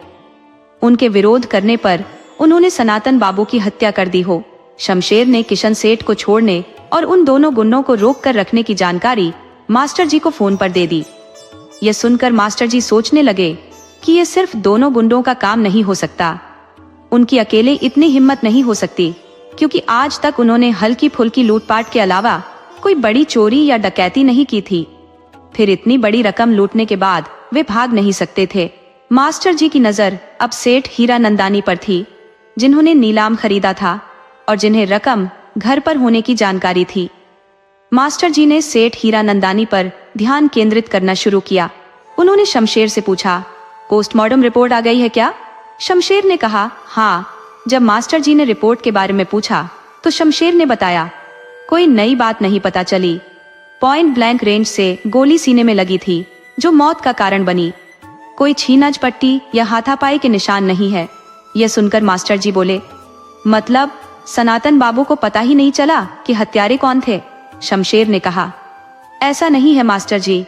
[SPEAKER 1] उनके विरोध करने पर उन्होंने सनातन बाबू की हत्या कर दी हो। शमशेर ने किशन सेठ को छोड़ने और उन दोनों गुंडों को रोक कर रखने की जानकारी मास्टर जी को फोन पर दे दी। यह सुनकर मास्टर जी सोचने लगे कि ये सिर्फ दोनों गुंडों का काम नहीं हो सकता। उनकी अकेले इतनी हिम्मत नहीं हो सकती, क्योंकि आज तक उन्होंने हल्की फुल्की लूटपाट के अलावा कोई बड़ी चोरी या डकैती नहीं की थी। फिर इतनी बड़ी रकम लूटने के बाद वे भाग नहीं सकते थे। मास्टर जी की नजर अब सेठ हीरानंदानी पर थी, जिन्होंने नीलाम खरीदा था और जिन्हें रकम घर पर होने की जानकारी थी। मास्टर जी ने सेठ हीरानंदानी पर ध्यान केंद्रित करना शुरू किया। उन्होंने शमशेर से पूछा, पोस्टमार्टम रिपोर्ट आ गई है क्या? शमशेर ने कहा, हाँ। जब मास्टर जी ने रिपोर्ट के बारे में पूछा तो शमशेर ने बताया, कोई नई बात नहीं पता चली। पॉइंट ब्लैंक रेंज से गोली सीने में लगी थी, जो मौत का कारण बनी। कोई छीनाज पट्टी या हाथापाई के निशान नहीं है। यह सुनकर मास्टर जी बोले, मतलब सनातन बाबू को पता ही नहीं चला कि हत्यारे कौन थे? शमशेर ने कहा, ऐसा नहीं है मास्टर जी।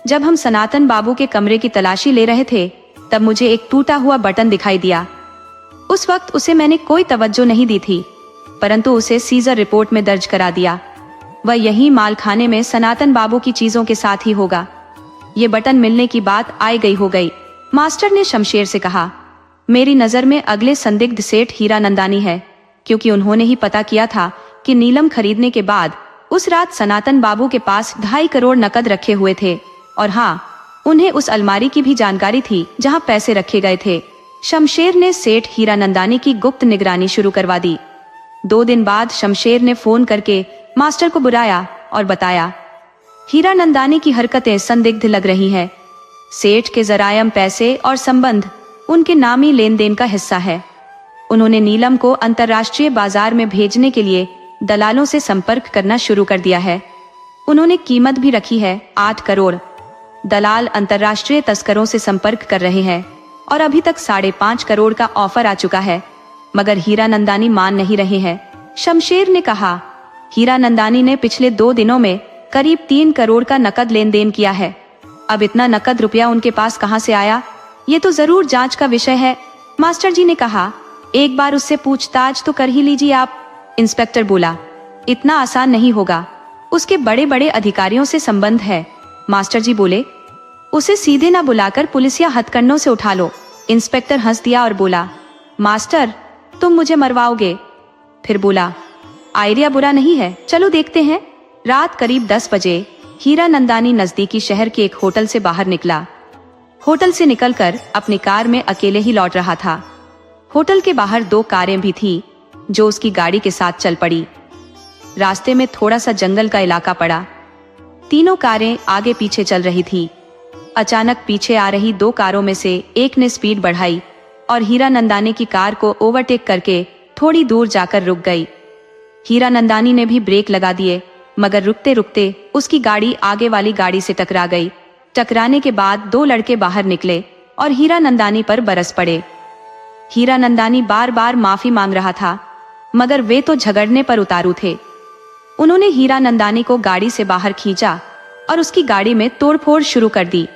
[SPEAKER 1] जब हम सनातन बाबू के कमरे की तलाशी ले रहे थे तब मुझे एक टूटा हुआ बटन दिखाई दिया। उस वक्त उसे मैंने कोई तवज्जो नहीं दी थी, परंतु उसे सीजर रिपोर्ट में दर्ज करा दिया। वह यही मालखाने में सनातन बाबू की चीजों के साथ ही होगा। ये बटन मिलने की बात आई गई हो गई। मास्टर ने शमशेर से कहा, मेरी नजर में अगले संदिग्ध सेठ हीरानंदानी है, क्योंकि उन्होंने ही पता किया था कि नीलम खरीदने के बाद उस रात सनातन बाबू के पास 2.5 करोड़ नकद रखे हुए थे, और हाँ, उन्हें उस अलमारी की भी जानकारी थी जहां पैसे रखे गए थे। शमशेर ने सेठ हीरानंदानी की गुप्त निगरानी शुरू करवा दी। 2 दिन बाद शमशेर ने फोन करके मास्टर को बुलाया और बताया, हीरानंदानी की हरकतें संदिग्ध लग रही हैं। सेठ के जरायम पैसे और संबंध उनके नामी लेन देन का हिस्सा है। उन्होंने नीलम को अंतर्राष्ट्रीय बाजार में भेजने के लिए दलालों से संपर्क करना शुरू कर दिया है। उन्होंने कीमत भी रखी है 8 करोड़। दलाल अंतर्राष्ट्रीय तस्करों से संपर्क कर रहे हैं और अभी तक 5.5 करोड़ का ऑफर आ चुका है, मगर हीरानंदानी मान नहीं रहे हैं। शमशेर ने कहा, हीरानंदानी ने पिछले 2 दिनों में करीब 3 करोड़ का नकद लेन देन किया है। अब इतना नकद रुपया उनके पास कहां से आया, ये तो जरूर जांच का विषय है। मास्टर जी ने कहा, एक बार उससे पूछताछ तो कर ही लीजिए आप। इंस्पेक्टर बोला, इतना आसान नहीं होगा, उसके बड़े बड़े अधिकारियों से संबंध है। मास्टर जी बोले, उसे सीधे ना बुलाकर पुलिसिया हथकंडों से उठा लो। इंस्पेक्टर हंस दिया और बोला, मास्टर तुम मुझे मरवाओगे? फिर बोला, आइडिया बुरा नहीं है, चलो देखते हैं। रात करीब 10 बजे हीरानंदानी नजदीकी शहर के एक होटल से बाहर निकला। होटल से निकलकर अपनी कार में अकेले ही लौट रहा था। होटल के बाहर 2 कारें भी थी जो उसकी गाड़ी के साथ चल पड़ी। रास्ते में थोड़ा सा जंगल का इलाका पड़ा। तीनों कारें आगे पीछे चल रही थी। अचानक पीछे आ रही 2 कारों में से एक ने स्पीड बढ़ाई और हीरानंदानी की कार को ओवरटेक करके थोड़ी दूर जाकर रुक गई। हीरानंदानी ने भी ब्रेक लगा दिए, मगर रुकते रुकते उसकी गाड़ी आगे वाली गाड़ी से टकरा गई। टकराने के बाद 2 लड़के बाहर निकले और हीरानंदानी पर बरस पड़े। हीरानंदानी बार बार माफी मांग रहा था, मगर वे तो झगड़ने पर उतारू थे। उन्होंने हीरानंदानी को गाड़ी से बाहर खींचा और उसकी गाड़ी में तोड़फोड़ शुरू कर दी।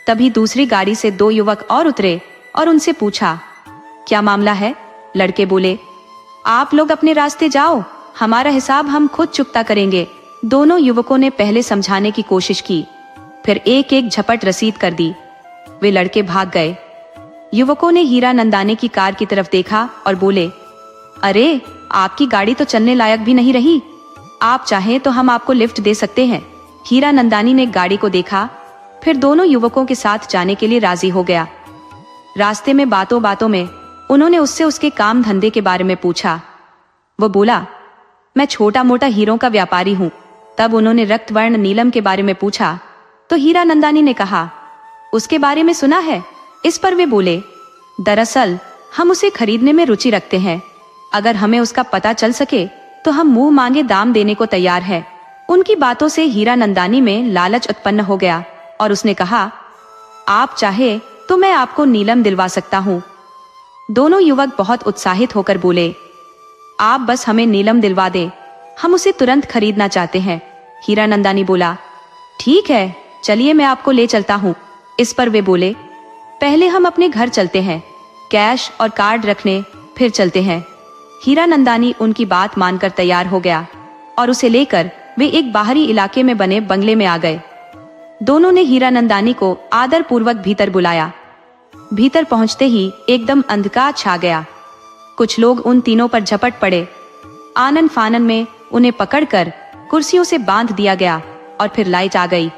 [SPEAKER 1] तभी दूसरी गाड़ी से 2 युवक और उतरे और उनसे पूछा, क्या मामला है? लड़के बोले, आप लोग अपने रास्ते जाओ, हमारा हिसाब हम खुद चुकता करेंगे। दोनों युवकों ने पहले समझाने की कोशिश की, फिर एक एक झपट रसीद कर दी। वे लड़के भाग गए। युवकों ने हीरा नंदानी की कार की तरफ देखा और बोले, अरे आपकी गाड़ी तो चलने लायक भी नहीं रही, आप चाहें तो हम आपको लिफ्ट दे सकते हैं। हीरा नंदानी ने गाड़ी को देखा, फिर दोनों युवकों के साथ जाने के लिए राजी हो गया। रास्ते में बातों बातों में उन्होंने उससे उसके काम धंधे के बारे में पूछा। वो बोला, मैं छोटा मोटा हीरों का व्यापारी हूँ। तब उन्होंने रक्तवर्ण नीलम के बारे में पूछा तो हीरा नंदानी ने कहा, उसके बारे में सुना है। इस पर वे बोले, दरअसल हम उसे खरीदने में रुचि रखते हैं, अगर हमें उसका पता चल सके तो हम मुंह मांगे दाम देने को तैयार हैं। उनकी बातों से हीरा नंदानी में लालच उत्पन्न हो गया और उसने कहा, आप चाहे तो मैं आपको नीलम दिलवा सकता हूँ। दोनों युवक बहुत उत्साहित होकर बोले, आप बस हमें नीलम दिलवा दे, हम उसे तुरंत खरीदना चाहते हैं। हीरा नंदानी बोला, ठीक है, चलिए मैं आपको ले चलता हूँ। इस पर वे बोले, पहले हम अपने घर चलते हैं, कैश और कार्ड रखने, फिर चलते हैं। हीरा नंदानी उनकी बात मानकर तैयार हो गया और उसे लेकर वे एक बाहरी इलाके में बने बंगले में आ गए। दोनों ने हीरा नंदानी को आदर पूर्वक भीतर बुलाया। भीतर पहुंचते ही एकदम अंधकार छा गया। कुछ लोग उन तीनों पर झपट पड़े। आनन फानन में उन्हें पकड़कर कुर्सियों से बांध दिया गया और फिर लाइट आ गई।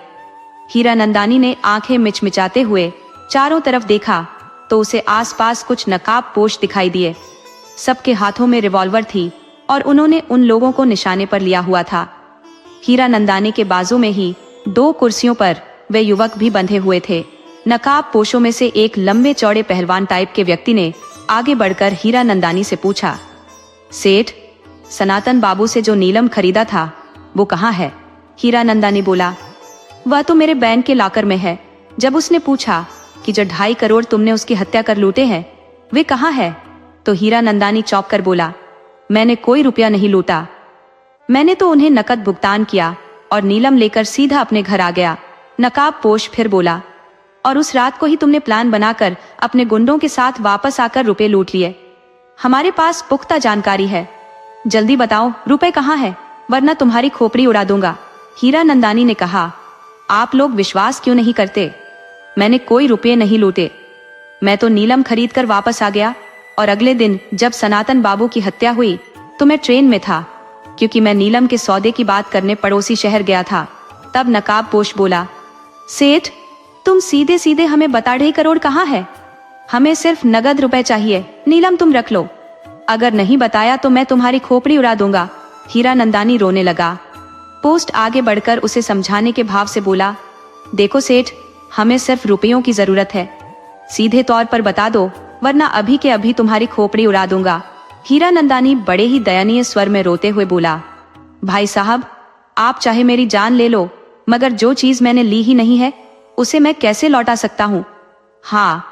[SPEAKER 1] हीरा नंदानी ने आंखें मिचमिचाते हुए चारों तरफ देखा तो उसे आसपास कुछ नकाबपोश दिखाई दिए। सबके हाथों में रिवॉल्वर थी और उन्होंने उन लोगों को निशाने पर लिया हुआ था। हीरा नंदानी के बाजू में ही 2 कुर्सियों पर वे युवक भी बंधे हुए थे। नकाबपोशों में से एक लंबे चौड़े पहलवान टाइप के व्यक्ति ने आगे बढ़कर हीरा नंदानी से पूछा, सेठ, सनातन बाबू से जो नीलम खरीदा था वो कहाँ है? हीरा नंदानी बोला, वह तो मेरे बैंक के लॉकर में है। जब उसने पूछा कि जो 2.5 करोड़ तुमने उसकी हत्या कर लूटे हैं वे कहाँ है, तो हीरा नंदानी चौंक कर बोला, मैंने कोई रुपया नहीं लूटा, मैंने तो उन्हें नकद भुगतान किया और नीलम लेकर सीधा अपने घर आ गया। नकाबपोश फिर बोला, और उस रात को ही तुमने प्लान बनाकर अपने गुंडों के साथ वापस आकर रुपए लूट लिए। हमारे पास पुख्ता जानकारी है, जल्दी बताओ रुपए कहाँ है, वरना तुम्हारी खोपड़ी उड़ा दूंगा। हीरा नंदानी ने कहा, आप लोग विश्वास क्यों नहीं करते? मैंने कोई रुपये नहीं लूटे, मैं तो नीलम खरीद कर वापस आ गया और अगले दिन जब सनातन बाबू की हत्या हुई तो मैं ट्रेन में था, क्योंकि मैं नीलम के सौदे की बात करने पड़ोसी शहर गया था। तब नकाबपोश बोला, सेठ, तुम सीधे सीधे हमें बता 2.5 करोड़ कहाँ है? हमें सिर्फ नगद रुपए चाहिए, नीलम तुम रख लो, अगर नहीं बताया तो मैं तुम्हारी खोपड़ी उड़ा दूंगा। हीरा नंदानी रोने लगा। पोस्ट आगे बढ़कर उसे समझाने के भाव से बोला, देखो सेठ, हमें सिर्फ रुपयों की जरूरत है, सीधे तौर पर बता दो, वरना अभी के अभी तुम्हारी खोपड़ी उड़ा दूंगा। हीरा नंदानी बड़े ही दयनीय स्वर में रोते हुए बोला, भाई साहब, आप चाहे मेरी जान ले लो, मगर जो चीज मैंने ली ही नहीं है उसे मैं कैसे लौटा सकता हूँ? हाँ,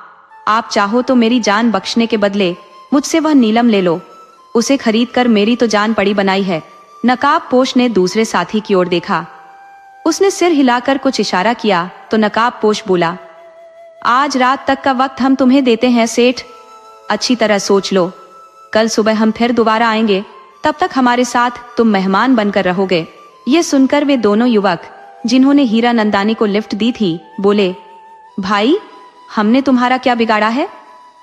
[SPEAKER 1] आप चाहो तो मेरी जान बख्शने के बदले मुझसे वह नीलम ले लो, उसे खरीद कर मेरी तो जान पड़ी बनाई है। नकाबपोश ने दूसरे साथी की ओर देखा। उसने सिर हिलाकर कुछ इशारा किया तो नकाबपोश बोला, आज रात तक का वक्त हम तुम्हें देते हैं सेठ, अच्छी तरह सोच लो, कल सुबह हम फिर दोबारा आएंगे, तब तक हमारे साथ तुम मेहमान बनकर रहोगे। ये सुनकर वे दोनों युवक जिन्होंने हीरा नंदानी को लिफ्ट दी थी बोले, भाई, हमने तुम्हारा क्या बिगाड़ा है?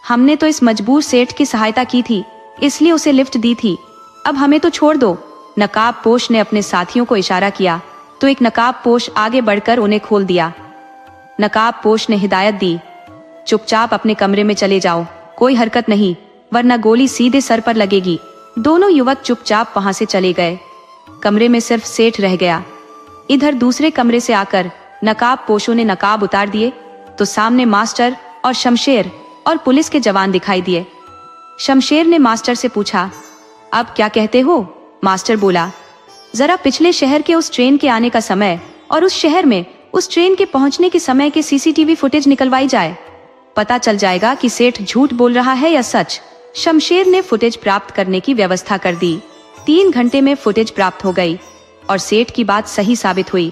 [SPEAKER 1] हमने तो इस मजबूर सेठ की सहायता की थी, इसलिए उसे लिफ्ट दी थी, अब हमें तो छोड़ दो। नकाबपोश ने अपने साथियों को इशारा किया तो एक नकाबपोश आगे बढ़कर उन्हें खोल दिया। नकाबपोश ने हिदायत दी, चुपचाप अपने कमरे में चले जाओ, कोई हरकत नहीं, वरना गोली सीधे सर पर लगेगी। दोनों युवक चुपचाप वहां से चले गए। कमरे में सिर्फ सेठ रह गया। इधर दूसरे कमरे से आकर नकाबपोशों ने नकाब उतार दिए तो सामने मास्टर और शमशेर और पुलिस के जवान दिखाई दिए। शमशेर ने मास्टर से पूछा, अब क्या कहते हो? मास्टर बोला, जरा पिछले शहर के उस ट्रेन के आने का समय और उस शहर में उस ट्रेन के पहुंचने के समय के सीसीटीवी फुटेज निकलवाई जाए, पता चल जाएगा कि सेठ झूठ बोल रहा है या सच। शमशेर ने फुटेज प्राप्त करने की व्यवस्था कर दी। 3 घंटे में फुटेज प्राप्त हो गई और सेठ की बात सही साबित हुई,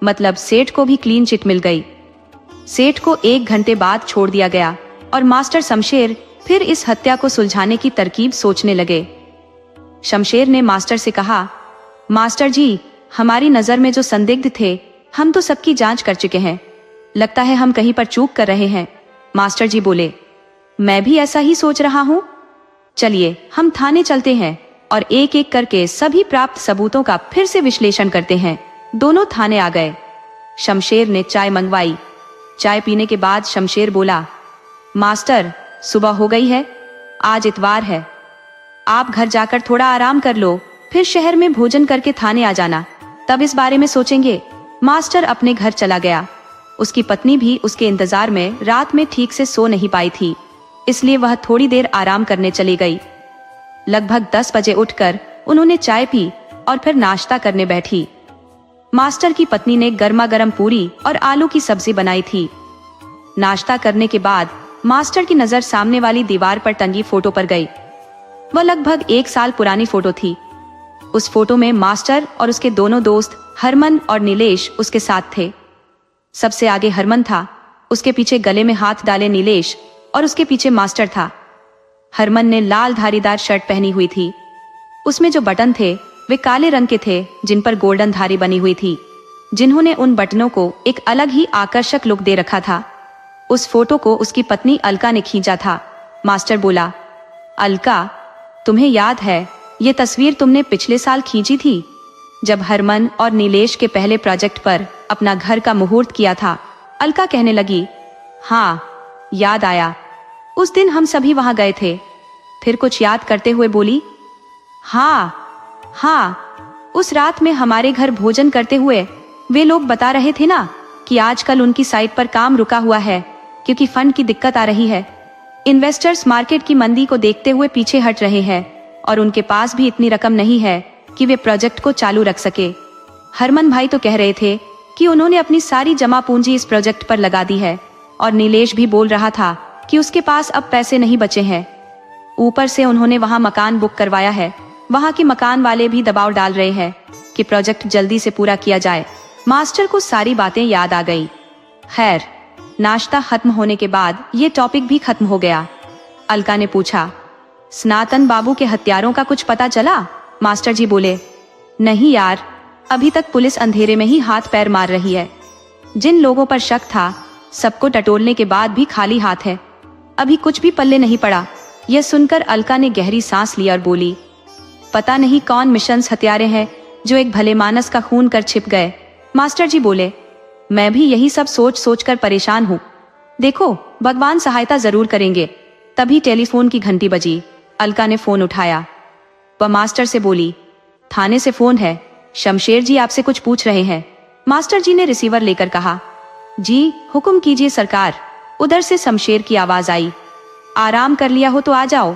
[SPEAKER 1] मतलब सेठ को भी क्लीन चिट मिल गई। सेठ को 1 घंटे बाद छोड़ दिया गया। और मास्टर शमशेर फिर इस हत्या को सुलझाने की तरकीब सोचने लगे। शमशेर ने मास्टर से कहा, मास्टर जी, हमारी नजर में जो संदिग्ध थे हम तो सबकी जांच कर चुके हैं, लगता है हम कहीं पर चूक कर रहे हैं। मास्टर जी बोले, मैं भी ऐसा ही सोच रहा हूँ। चलिए हम थाने चलते हैं और एक एक करके सभी प्राप्त सबूतों का फिर से विश्लेषण करते हैं। दोनों थाने आ गए। शमशेर ने चाय मंगवाई। चाय पीने के बाद शमशेर बोला, मास्टर, सुबह हो गई है, आज इतवार है, आप घर जाकर थोड़ा आराम कर लो, फिर शहर में भोजन करके थाने आ जाना, तब इस बारे में सोचेंगे। मास्टर अपने घर चला गया। उसकी पत्नी भी उसके इंतजार में रात में ठीक से सो नहीं पाई थी, इसलिए वह थोड़ी देर आराम करने चली गई। लगभग 10 बजे उठकर उन्होंने चाय पी और फिर नाश्ता करने बैठी। मास्टर की पत्नी ने गर्मा गर्म पूरी और आलू की सब्जी बनाई थी। नाश्ता करने के बाद मास्टर की नजर सामने वाली दीवार पर टंगी फोटो पर गई। वह लगभग 1 साल पुरानी फोटो थी। उस फोटो में मास्टर और उसके दोनों दोस्त हरमन और नीलेश उसके साथ थे। सबसे आगे हरमन था, उसके पीछे गले में हाथ डाले नीलेश और उसके पीछे मास्टर था। हरमन ने लाल धारीदार शर्ट पहनी हुई थी। उसमें जो बटन थे वे काले रंग के थे, जिन पर गोल्डन धारी बनी हुई थी, जिन्होंने उन बटनों को एक अलग ही आकर्षक लुक दे रखा था। उस फोटो को उसकी पत्नी अलका ने खींचा था। मास्टर बोला, अलका, तुम्हें याद है ये तस्वीर तुमने पिछले साल खींची थी, जब हरमन और नीलेश के पहले प्रोजेक्ट पर अपना घर का मुहूर्त किया था। अलका कहने लगी, हाँ याद आया, उस दिन हम सभी वहां गए थे। फिर कुछ याद करते हुए बोली, हाँ, उस रात में हमारे घर भोजन करते हुए वे लोग बता रहे थे ना कि आजकल उनकी साइट पर काम रुका हुआ है क्योंकि फंड की दिक्कत आ रही है। इन्वेस्टर्स मार्केट की मंदी को देखते हुए पीछे हट रहे हैं और उनके पास भी इतनी रकम नहीं है कि वे प्रोजेक्ट को चालू रख सके। हरमन भाई तो कह रहे थे कि उन्होंने अपनी सारी जमा पूंजी इस प्रोजेक्ट पर लगा दी है, और नीलेश भी बोल रहा था कि उसके पास अब पैसे नहीं बचे हैं। ऊपर से उन्होंने वहां मकान बुक करवाया है। वहां के मकान वाले भी दबाव डाल रहे हैं कि प्रोजेक्ट जल्दी से पूरा किया जाए। मास्टर को सारी बातें याद आ गई। खैर, नाश्ता खत्म होने के बाद ये टॉपिक भी खत्म हो गया। अलका ने पूछा, सनातन बाबू के हत्यारों का कुछ पता चला? मास्टर जी बोले, नहीं यार, अभी तक पुलिस अंधेरे में ही हाथ पैर मार रही है। जिन लोगों पर शक था सबको टटोलने के बाद भी खाली हाथ है, अभी कुछ भी पल्ले नहीं पड़ा। यह सुनकर अलका ने गहरी सांस ली और बोली, पता नहीं कौन मिशंस हत्यारे हैं जो एक भले मानस का खून कर छिप गए। मास्टर जी बोले, मैं भी यही सब सोच सोच कर परेशान हूँ। देखो, भगवान सहायता जरूर करेंगे। तभी टेलीफोन की घंटी बजी। अलका ने फोन उठाया। वह मास्टर से बोली, थाने से फोन है, शमशेर जी आपसे कुछ पूछ रहे हैं। मास्टर जी ने रिसीवर लेकर कहा, जी हुक्म कीजिए सरकार। उधर से शमशेर की आवाज आई, आराम कर लिया हो तो आ जाओ।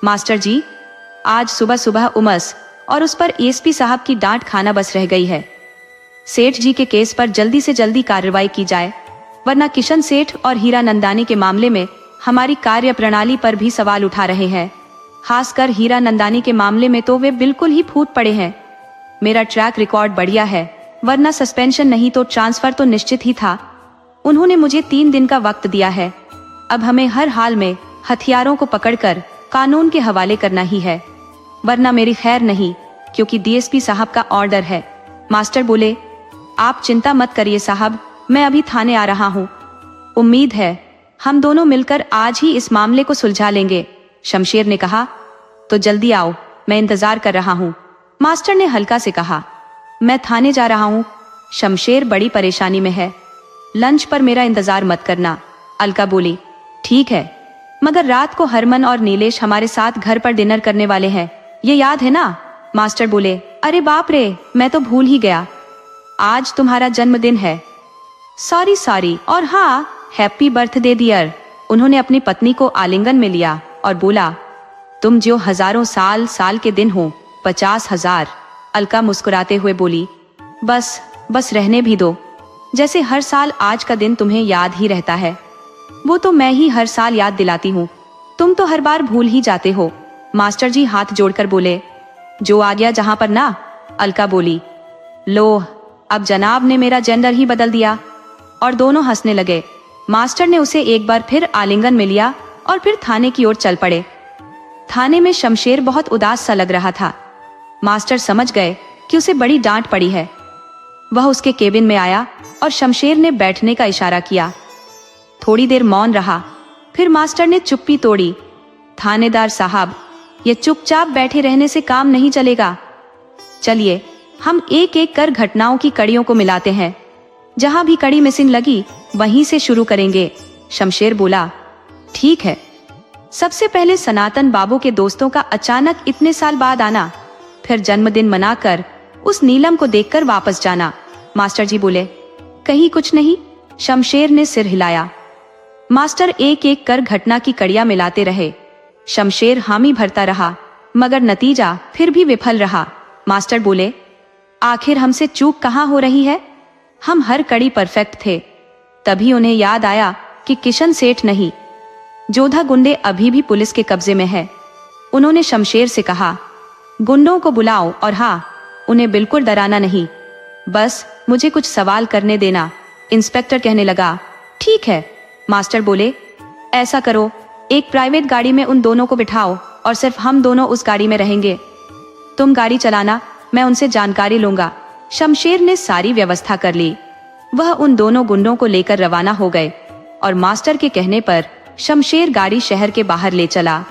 [SPEAKER 1] मास्टर जी, आज सुबह सुबह उमस और उस पर एसपी साहब की डांट खाना बस रह गई है। सेठ जी के केस पर जल्दी से जल्दी कार्रवाई की जाए, वरना किशन सेठ और हीरा नंदानी के मामले में हमारी कार्य प्रणाली पर भी सवाल उठा रहे हैं। खासकर हीरा नंदानी के मामले में तो वे बिल्कुल ही फूट पड़े हैं। मेरा ट्रैक रिकॉर्ड बढ़िया है, वरना सस्पेंशन नहीं तो ट्रांसफर तो निश्चित ही था। उन्होंने मुझे 3 दिन का वक्त दिया है। अब हमें हर हाल में हथियारों को पकड़कर कानून के हवाले करना ही है, वरना मेरी खैर नहीं, क्योंकि डीएसपी साहब का ऑर्डर है। मास्टर बोले, आप चिंता मत करिए साहब, मैं अभी थाने आ रहा हूँ। उम्मीद है हम दोनों मिलकर आज ही इस मामले को सुलझा लेंगे। शमशेर ने कहा, तो जल्दी आओ, मैं इंतजार कर रहा हूँ। मास्टर ने हल्का से कहा, मैं थाने जा रहा हूँ। शमशेर बड़ी परेशानी में है, लंच पर मेरा इंतजार मत करना। अलका बोली, ठीक है, मगर रात को हरमन और नीलेश हमारे साथ घर पर डिनर करने वाले हैं, ये याद है ना? मास्टर बोले, अरे बाप रे, मैं तो भूल ही गया, आज तुम्हारा जन्मदिन है। सॉरी, और हाँ, हैप्पी बर्थडे डियर। उन्होंने अपनी पत्नी को आलिंगन में लिया और बोला, तुम जो हजारों साल के दिन हो, 50,000। अलका मुस्कुराते हुए बोली, बस रहने भी दो, जैसे हर साल आज का दिन तुम्हें याद ही रहता है। वो तो मैं ही हर साल याद दिलाती हूँ, तुम तो हर बार भूल ही जाते हो। मास्टर जी हाथ जोड़कर बोले, जो आ गया जहां पर ना। अलका बोली, लो, अब जनाब ने मेरा जेंडर ही बदल दिया। और दोनों हंसने लगे। मास्टर ने उसे एक बार फिर आलिंगन में लिया और फिर थाने की ओर चल पड़े। थाने में शमशेर बहुत उदास सा लग रहा था। मास्टर समझ गए कि उसे बड़ी डांट पड़ी है। वह उसके केबिन में आया और शमशेर ने बैठने का इशारा किया। थोड़ी देर मौन रहा, फिर मास्टर ने चुप्पी तोड़ी। थानेदार साहब, ये चुपचाप बैठे रहने से काम नहीं चलेगा। चलिए हम एक एक कर घटनाओं की कड़ियों को मिलाते हैं। जहां भी कड़ी मिसिंग लगी वहीं से शुरू करेंगे। शमशेर बोला, ठीक है। सबसे पहले सनातन बाबू के दोस्तों का अचानक इतने साल बाद आना, फिर जन्मदिन मनाकर उस नीलम को देखकर वापस जाना। मास्टर जी बोले, कहीं कुछ नहीं? शमशेर ने सिर हिलाया। मास्टर एक एक कर घटना की कड़ियां मिलाते रहे। शमशेर हामी भरता रहा, मगर नतीजा फिर भी विफल रहा। मास्टर बोले, आखिर हमसे चूक कहाँ हो रही है? हम हर कड़ी परफेक्ट थे। तभी उन्हें याद आया कि किशन सेठ नहीं, जोधा गुंडे अभी भी पुलिस के कब्जे में है। उन्होंने शमशेर से कहा, गुंडों को बुलाओ और हाँ, उन्हें बिल्कुल डराना नहीं, बस मुझे कुछ सवाल करने देना। इंस्पेक्टर कहने लगा, ठीक है। मास्टर बोले, ऐसा करो, एक प्राइवेट गाड़ी में उन दोनों को बिठाओ और सिर्फ हम दोनों उस गाड़ी में रहेंगे। तुम गाड़ी चलाना, मैं उनसे जानकारी लूंगा। शमशेर ने सारी व्यवस्था कर ली। वह उन दोनों गुंडों को लेकर रवाना हो गए और मास्टर के कहने पर शमशेर गाड़ी शहर के बाहर ले चला।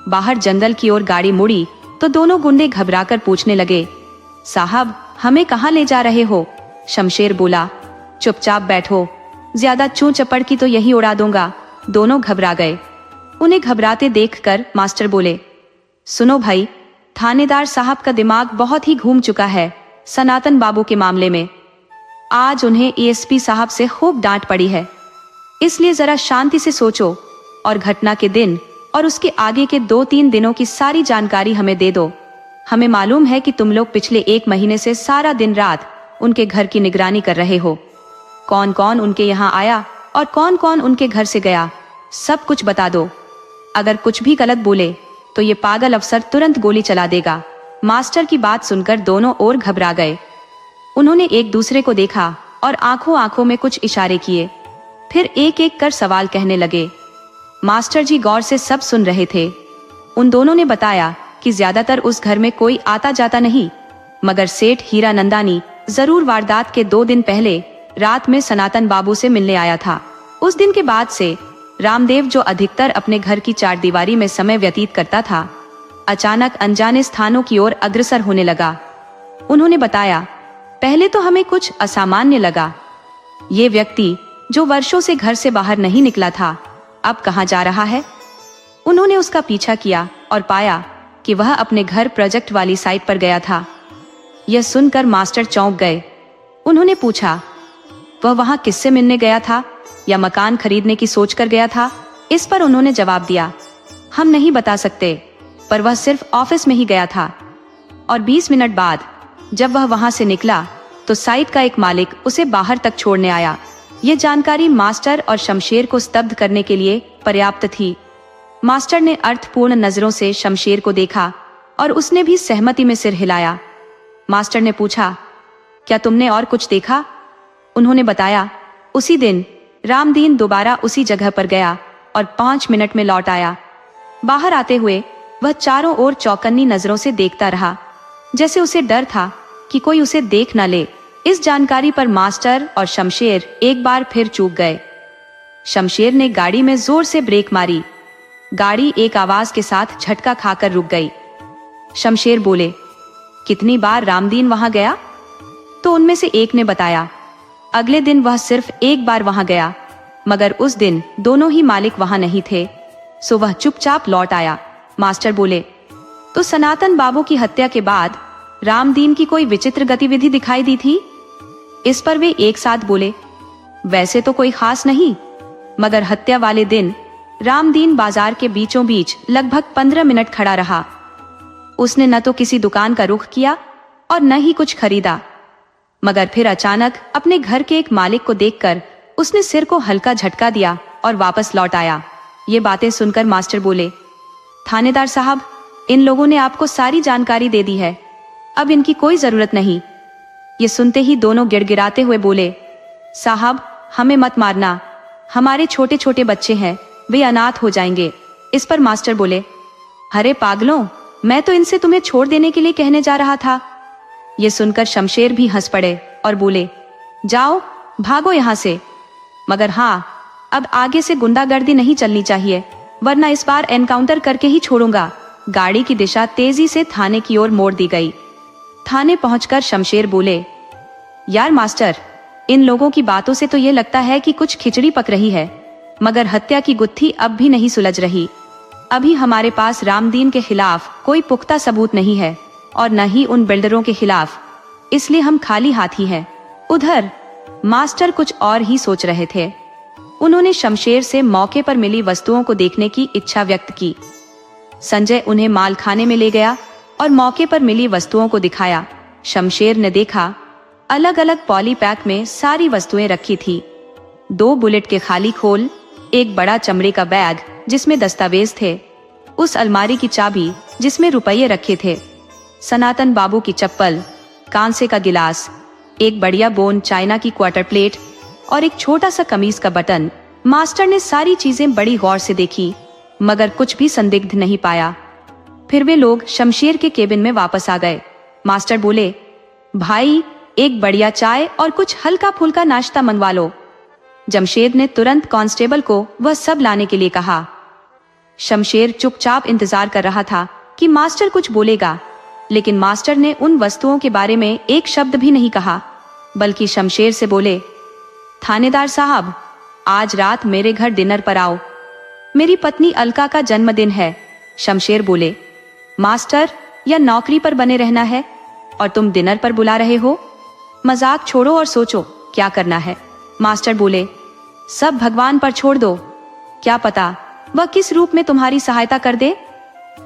[SPEAKER 1] बाहर जंगल की ओर गाड़ी मुड़ी तो दोनों गुंडे घबराकर पूछने लगे, साहब हमें कहाँ ले जा रहे हो? शमशेर बोला, चुपचाप बैठो, ज्यादा चूं चपड़ की तो यही उड़ा दूंगा। दोनों घबरा गए। उन्हें घबराते देखकर मास्टर बोले, सुनो भाई, थानेदार साहब का दिमाग बहुत ही घूम चुका है सनातन बाबू के मामले में। आज उन्हें एएसपी साहब से खूब डांट पड़ी है, इसलिए जरा शांति से सोचो और घटना के दिन और उसके आगे के 2-3 दिनों की सारी जानकारी हमें दे दो। हमें मालूम है कि तुम लोग पिछले 1 महीने से सारा दिन रात उनके घर की निगरानी कर रहे हो। कौन कौन उनके यहाँ आया और कौन कौन उनके घर से गया, सब कुछ बता दो। अगर कुछ भी गलत बोले तो ये पागल अफसर तुरंत गोली चला देगा। मास्टर की बात सुनकर दोनों और घबरा गए। उन्होंने एक दूसरे को देखा और आंखों आंखों में कुछ इशारे किए, फिर एक एक कर सवाल कहने लगे। मास्टर जी गौर से सब सुन रहे थे। उन दोनों ने बताया कि ज्यादातर उस घर में कोई आता जाता नहीं, मगर सेठ हीरा नंदानी जरूर वारदात के 2 दिन पहले रात में सनातन बाबू से मिलने आया था। उस दिन के बाद से रामदेव, जो अधिकतर अपने घर की चारदीवारी में समय व्यतीत करता था, अचानक अनजाने स्थानों की ओर अग्रसर होने लगा। उन्होंने बताया, पहले तो हमें कुछ असामान्य लगा। ये व्यक्ति जो वर्षों से घर से बाहर नहीं निकला था, अब कहाँ जा रहा है? उन्होंने उसका पीछा किया और पाया कि वह अपने घर प्रोजेक्ट वाली साइट पर गया था। यह सुनकर मास्टर चौंक गए। उन्होंने पूछा, वह वहां किससे मिलने गया था या मकान खरीदने की सोच कर गया था? इस पर उन्होंने जवाब दिया, हम नहीं बता सकते, पर वह सिर्फ ऑफिस में ही गया था। और 20 मिनट बाद जब वह वहां से निकला तो साइट का एक मालिक उसे बाहर तक छोड़ने आया। ये जानकारी मास्टर और शमशेर को स्तब्ध करने के लिए पर्याप्त थी। मास्टर ने अर्थपूर्ण नजरों से शमशेर को देखा और उसने भी सहमति में सिर हिलाया। मास्टर ने पूछा, क्या तुमने और कुछ देखा? उन्होंने बताया, उसी दिन रामदीन दोबारा उसी जगह पर गया और 5 मिनट में लौट आया। बाहर आते हुए वह चारों ओर चौकन्नी नजरों से देखता रहा, जैसे उसे डर था कि कोई उसे देख न ले। इस जानकारी पर मास्टर और शमशेर एक बार फिर चूक गए। शमशेर ने गाड़ी में जोर से ब्रेक मारी। गाड़ी एक आवाज के साथ झटका खाकर रुक गई। शमशेर बोले, कितनी बार रामदीन वहां गया? तो उनमें से एक ने बताया, अगले दिन वह सिर्फ एक बार वहां गया, मगर उस दिन दोनों ही मालिक वहां नहीं थे, सो वह चुपचाप लौट आया। मास्टर बोले, तो सनातन बाबू की हत्या के बाद रामदीन की कोई विचित्र गतिविधि दिखाई दी थी? इस पर वे एक साथ बोले, वैसे तो कोई खास नहीं, मगर हत्या वाले दिन रामदीन बाजार के बीचों बीच लगभग 15 मिनट खड़ा रहा। उसने न तो किसी दुकान का रुख किया और न ही कुछ खरीदा, मगर फिर अचानक अपने घर के एक मालिक को देखकर उसने सिर को हल्का झटका दिया और वापस लौट आया। ये बातें सुनकर मास्टर बोले, थानेदार साहब, इन लोगों ने आपको सारी जानकारी दे दी है, अब इनकी कोई जरूरत नहीं। ये सुनते ही दोनों गिड़गिड़ाते हुए बोले, साहब हमें मत मारना, हमारे छोटे छोटे बच्चे हैं, वे अनाथ हो जाएंगे। इस पर मास्टर बोले, अरे पागलों, मैं तो इनसे तुम्हें छोड़ देने के लिए कहने जा रहा था। ये सुनकर शमशेर भी हंस पड़े और बोले, जाओ भागो यहाँ से, मगर हाँ, अब आगे से गुंडागर्दी नहीं चलनी चाहिए, वरना इस बार एनकाउंटर करके ही छोड़ूंगा। गाड़ी की दिशा तेजी से थाने की ओर मोड़ दी गई। थाने पहुंचकर शमशेर बोले, यार मास्टर, इन लोगों की बातों से तो ये लगता है कि कुछ खिचड़ी पक रही है, मगर हत्या की गुत्थी अब भी नहीं सुलझ रही। अभी हमारे पास रामदीन के खिलाफ कोई पुख्ता सबूत नहीं है और न ही उन बिल्डरों के खिलाफ, इसलिए हम खाली हाथ ही हैं। उधर मास्टर कुछ और ही सोच रहे थे। उन्होंने शमशेर से मौके पर मिली वस्तुओं को देखने की इच्छा व्यक्त की। संजय उन्हें मालखाने में ले गया और मौके पर मिली वस्तुओं को दिखाया। शमशेर ने देखा, अलग अलग पॉलीपैक में सारी वस्तुएं रखी थी। 2 बुलेट के खाली खोल, एक बड़ा चमड़े का बैग जिसमें दस्तावेज थे, उस अलमारी की चाबी जिसमें रुपये रखे थे, सनातन बाबू की चप्पल, कांसे का गिलास, एक बढ़िया बोन चाइना की क्वार्टर प्लेट और एक छोटा सा कमीज का बटन। मास्टर ने सारी चीजें बड़ी गौर से देखी, मगर कुछ भी संदिग्ध नहीं पाया। फिर वे लोग शमशेर के केबिन में वापस आ गए। मास्टर बोले, भाई, एक बढ़िया चाय और कुछ हल्का फुल्का नाश्ता मंगवा लो। जमशेद ने तुरंत कांस्टेबल को वह सब लाने के लिए कहा। शमशेर चुपचाप इंतजार कर रहा था कि मास्टर कुछ बोलेगा, लेकिन मास्टर ने उन वस्तुओं के बारे में एक शब्द भी नहीं कहा, बल्कि शमशेर से बोले, थानेदार साहब, आज रात मेरे घर डिनर पर आओ, मेरी पत्नी अलका का जन्मदिन है। शमशेर बोले, मास्टर, या नौकरी पर बने रहना है और तुम डिनर पर बुला रहे हो? मजाक छोड़ो और सोचो क्या करना है। मास्टर बोले, सब भगवान पर छोड़ दो, क्या पता वह किस रूप में तुम्हारी सहायता कर दे।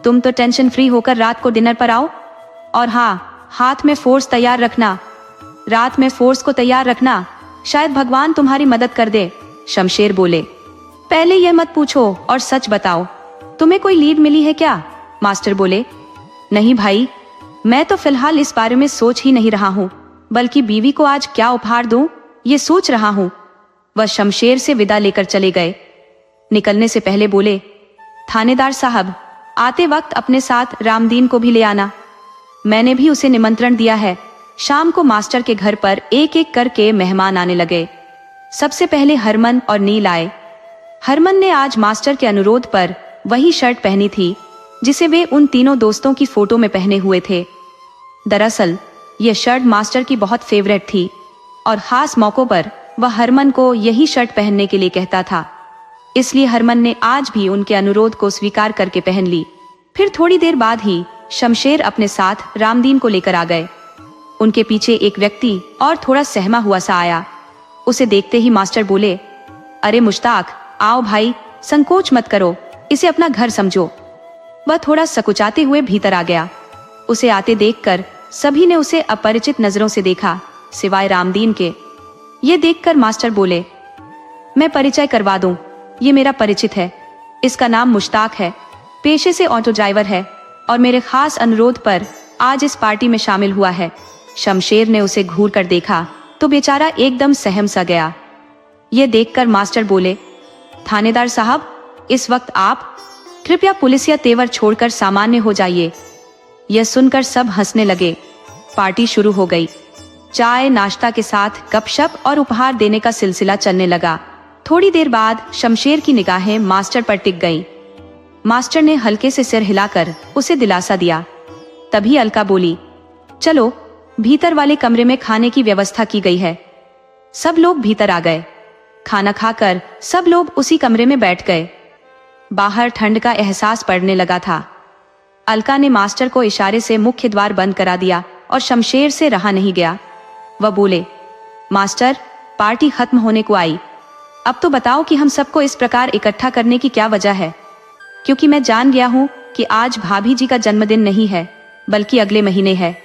[SPEAKER 1] तुम तो टेंशन फ्री होकर रात को डिनर पर आओ, और हाँ, हाथ में फोर्स तैयार रखना, रात में फोर्स को तैयार रखना, शायद भगवान तुम्हारी मदद कर दे। शमशेर बोले, पहले यह मत पूछो और सच बताओ, तुम्हें कोई लीड मिली है क्या? मास्टर बोले, नहीं भाई, मैं तो फिलहाल इस बारे में सोच ही नहीं रहा हूँ, बल्कि बीवी को आज क्या उपहार दूं ये सोच रहा हूँ। वह शमशेर से विदा लेकर चले गए। निकलने से पहले बोले, थानेदार साहब, आते वक्त अपने साथ रामदीन को भी ले आना, मैंने भी उसे निमंत्रण दिया है। शाम को मास्टर के घर पर एक एक करके मेहमान आने लगे। सबसे पहले हरमन और नील आए। हरमन ने आज मास्टर के अनुरोध पर वही शर्ट पहनी थी जिसे वे उन तीनों दोस्तों की फोटो में पहने हुए थे। दरअसल यह शर्ट मास्टर की बहुत फेवरेट थी और खास मौकों पर वह हरमन को यही शर्ट पहनने के लिए कहता था, इसलिए हरमन ने आज भी उनके अनुरोध को स्वीकार करके पहन ली। फिर थोड़ी देर बाद ही शमशेर अपने साथ रामदीन को लेकर आ गए। उनके पीछे एक व्यक्ति और थोड़ा सहमा हुआ सा आया। उसे देखते ही मास्टर बोले, अरे मुश्ताक, आओ भाई, संकोच मत करो, इसे अपना घर समझो। वह थोड़ा सकुचाते हुए भीतर आ गया। उसे आते देखकर सभी ने उसे अपरिचित नजरों से देखा, सिवाय रामदीन के। ये देखकर मास्टर बोले, मैं परिचय करवा दूं, ये मेरा परिचित है, इसका नाम मुश्ताक है, पेशे से ऑटो ड्राइवर है और मेरे खास अनुरोध पर आज इस पार्टी में शामिल हुआ है। शमशेर ने उसे घूर कर देखा तो बेचारा एकदम सहम सा गया। ये देखकर मास्टर बोले, थानेदार साहब, इस वक्त आप कृपया पुलिसिया तेवर छोड़कर सामान्य हो जाइए। यह सुनकर सब हंसने लगे। पार्टी शुरू हो गई। चाय नाश्ता के साथ गपशप और उपहार देने का सिलसिला चलने लगा। थोड़ी देर बाद शमशेर की निगाहें मास्टर पर टिक गईं। मास्टर ने हल्के से सिर हिलाकर उसे दिलासा दिया। तभी अलका बोली, चलो, भीतर वाले कमरे में खाने की व्यवस्था की गई है। सब लोग भीतर आ गए। खाना खाकर सब लोग उसी कमरे में बैठ गए। बाहर ठंड का एहसास पड़ने लगा था। अलका ने मास्टर को इशारे से मुख्य द्वार बंद करा दिया और शमशेर से रहा नहीं गया। वह बोले, मास्टर, पार्टी खत्म होने को आई, अब तो बताओ कि हम सबको इस प्रकार इकट्ठा करने की क्या वजह है? क्योंकि मैं जान गया हूं कि आज भाभी जी का जन्मदिन नहीं है, बल्कि अगले महीने है।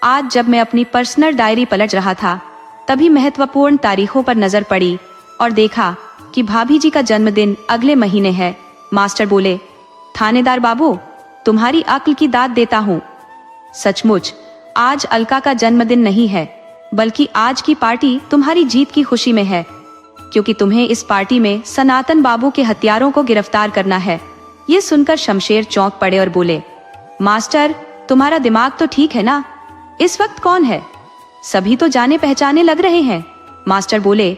[SPEAKER 1] आज जब मैं अपनी पर्सनल डायरी पलट रहा था, तभी महत्वपूर्ण तारीखों पर नजर पड़ी और देखा कि भाभी जी का जन्मदिन अगले महीने है। मास्टर बोले, थानेदार बाबू, तुम्हारी अक्ल की दाद देता हूँ। सचमुच आज अलका का जन्मदिन नहीं है, बल्कि आज की पार्टी तुम्हारी जीत की खुशी में है। क्योंकि तुम्हें इस पार्टी में सनातन बाबू के हत्यारों को गिरफ्तार करना है। ये सुनकर शमशेर चौंक पड़े और बोले, मास्टर, तुम्हारा दिमाग तो ठीक है ना? इस वक्त कौन है? सभी तो जाने पहचाने लग रहे हैं। मास्टर बोले,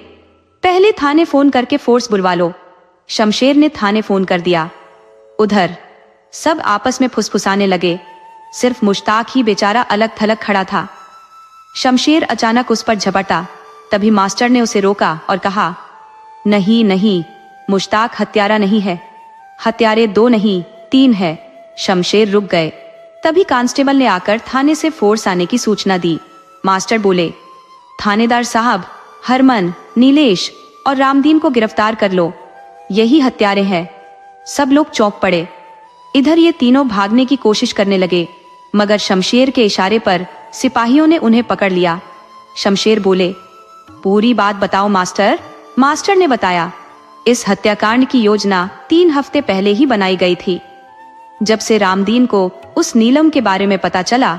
[SPEAKER 1] पहले थाने फोन करके फोर्स बुलवा लो। शमशेर ने थाने फोन कर दिया। उधर सब आपस में फुसफुसाने लगे। सिर्फ मुश्ताक ही बेचारा अलग थलग खड़ा था। शमशेर अचानक उस पर झपटा। तभी मास्टर ने उसे रोका और कहा, नहीं नहीं, मुश्ताक हत्यारा नहीं है। हत्यारे 2 नहीं 3 है। शमशेर रुक गए। तभी कांस्टेबल ने आकर थाने से फोर्स आने की सूचना दी। मास्टर बोले, थानेदार साहब, हरमन, नीलेश और रामदीन को गिरफ्तार कर लो, यही हत्यारे हैं। सब लोग चौंक पड़े। इधर ये तीनों भागने की कोशिश करने लगे, मगर शमशेर के इशारे पर सिपाहियों ने उन्हें पकड़ लिया। शमशेर बोले, पूरी बात बताओ मास्टर। मास्टर ने बताया, इस हत्याकांड की योजना 3 हफ्ते पहले ही बनाई गई थी। जब से रामदीन को उस नीलम के बारे में पता चला,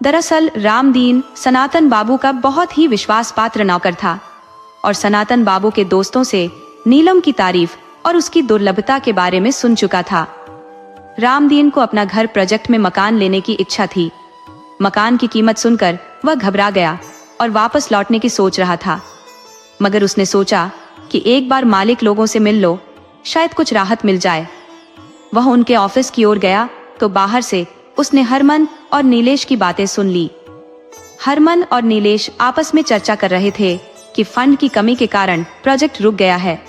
[SPEAKER 1] दरअसल रामदीन सनातन बाबू का बहुत ही विश्वास पात्र नौकर था और सनातन बाबू के दोस्तों से नीलम की तारीफ और उसकी दुर्लभता के बारे में सुन चुका था। रामदीन को अपना घर प्रोजेक्ट में मकान लेने की इच्छा थी। मकान की कीमत सुनकर वह घबरा गया और वापस लौटने की सोच रहा था, मगर उसने सोचा कि एक बार मालिक लोगों से मिल लो, शायद कुछ राहत मिल जाए। वह उनके ऑफिस की ओर गया तो बाहर से उसने हरमन और नीलेश की बातें सुन ली। हरमन और नीलेश आपस में चर्चा कर रहे थे कि फंड की कमी के कारण प्रोजेक्ट रुक गया है।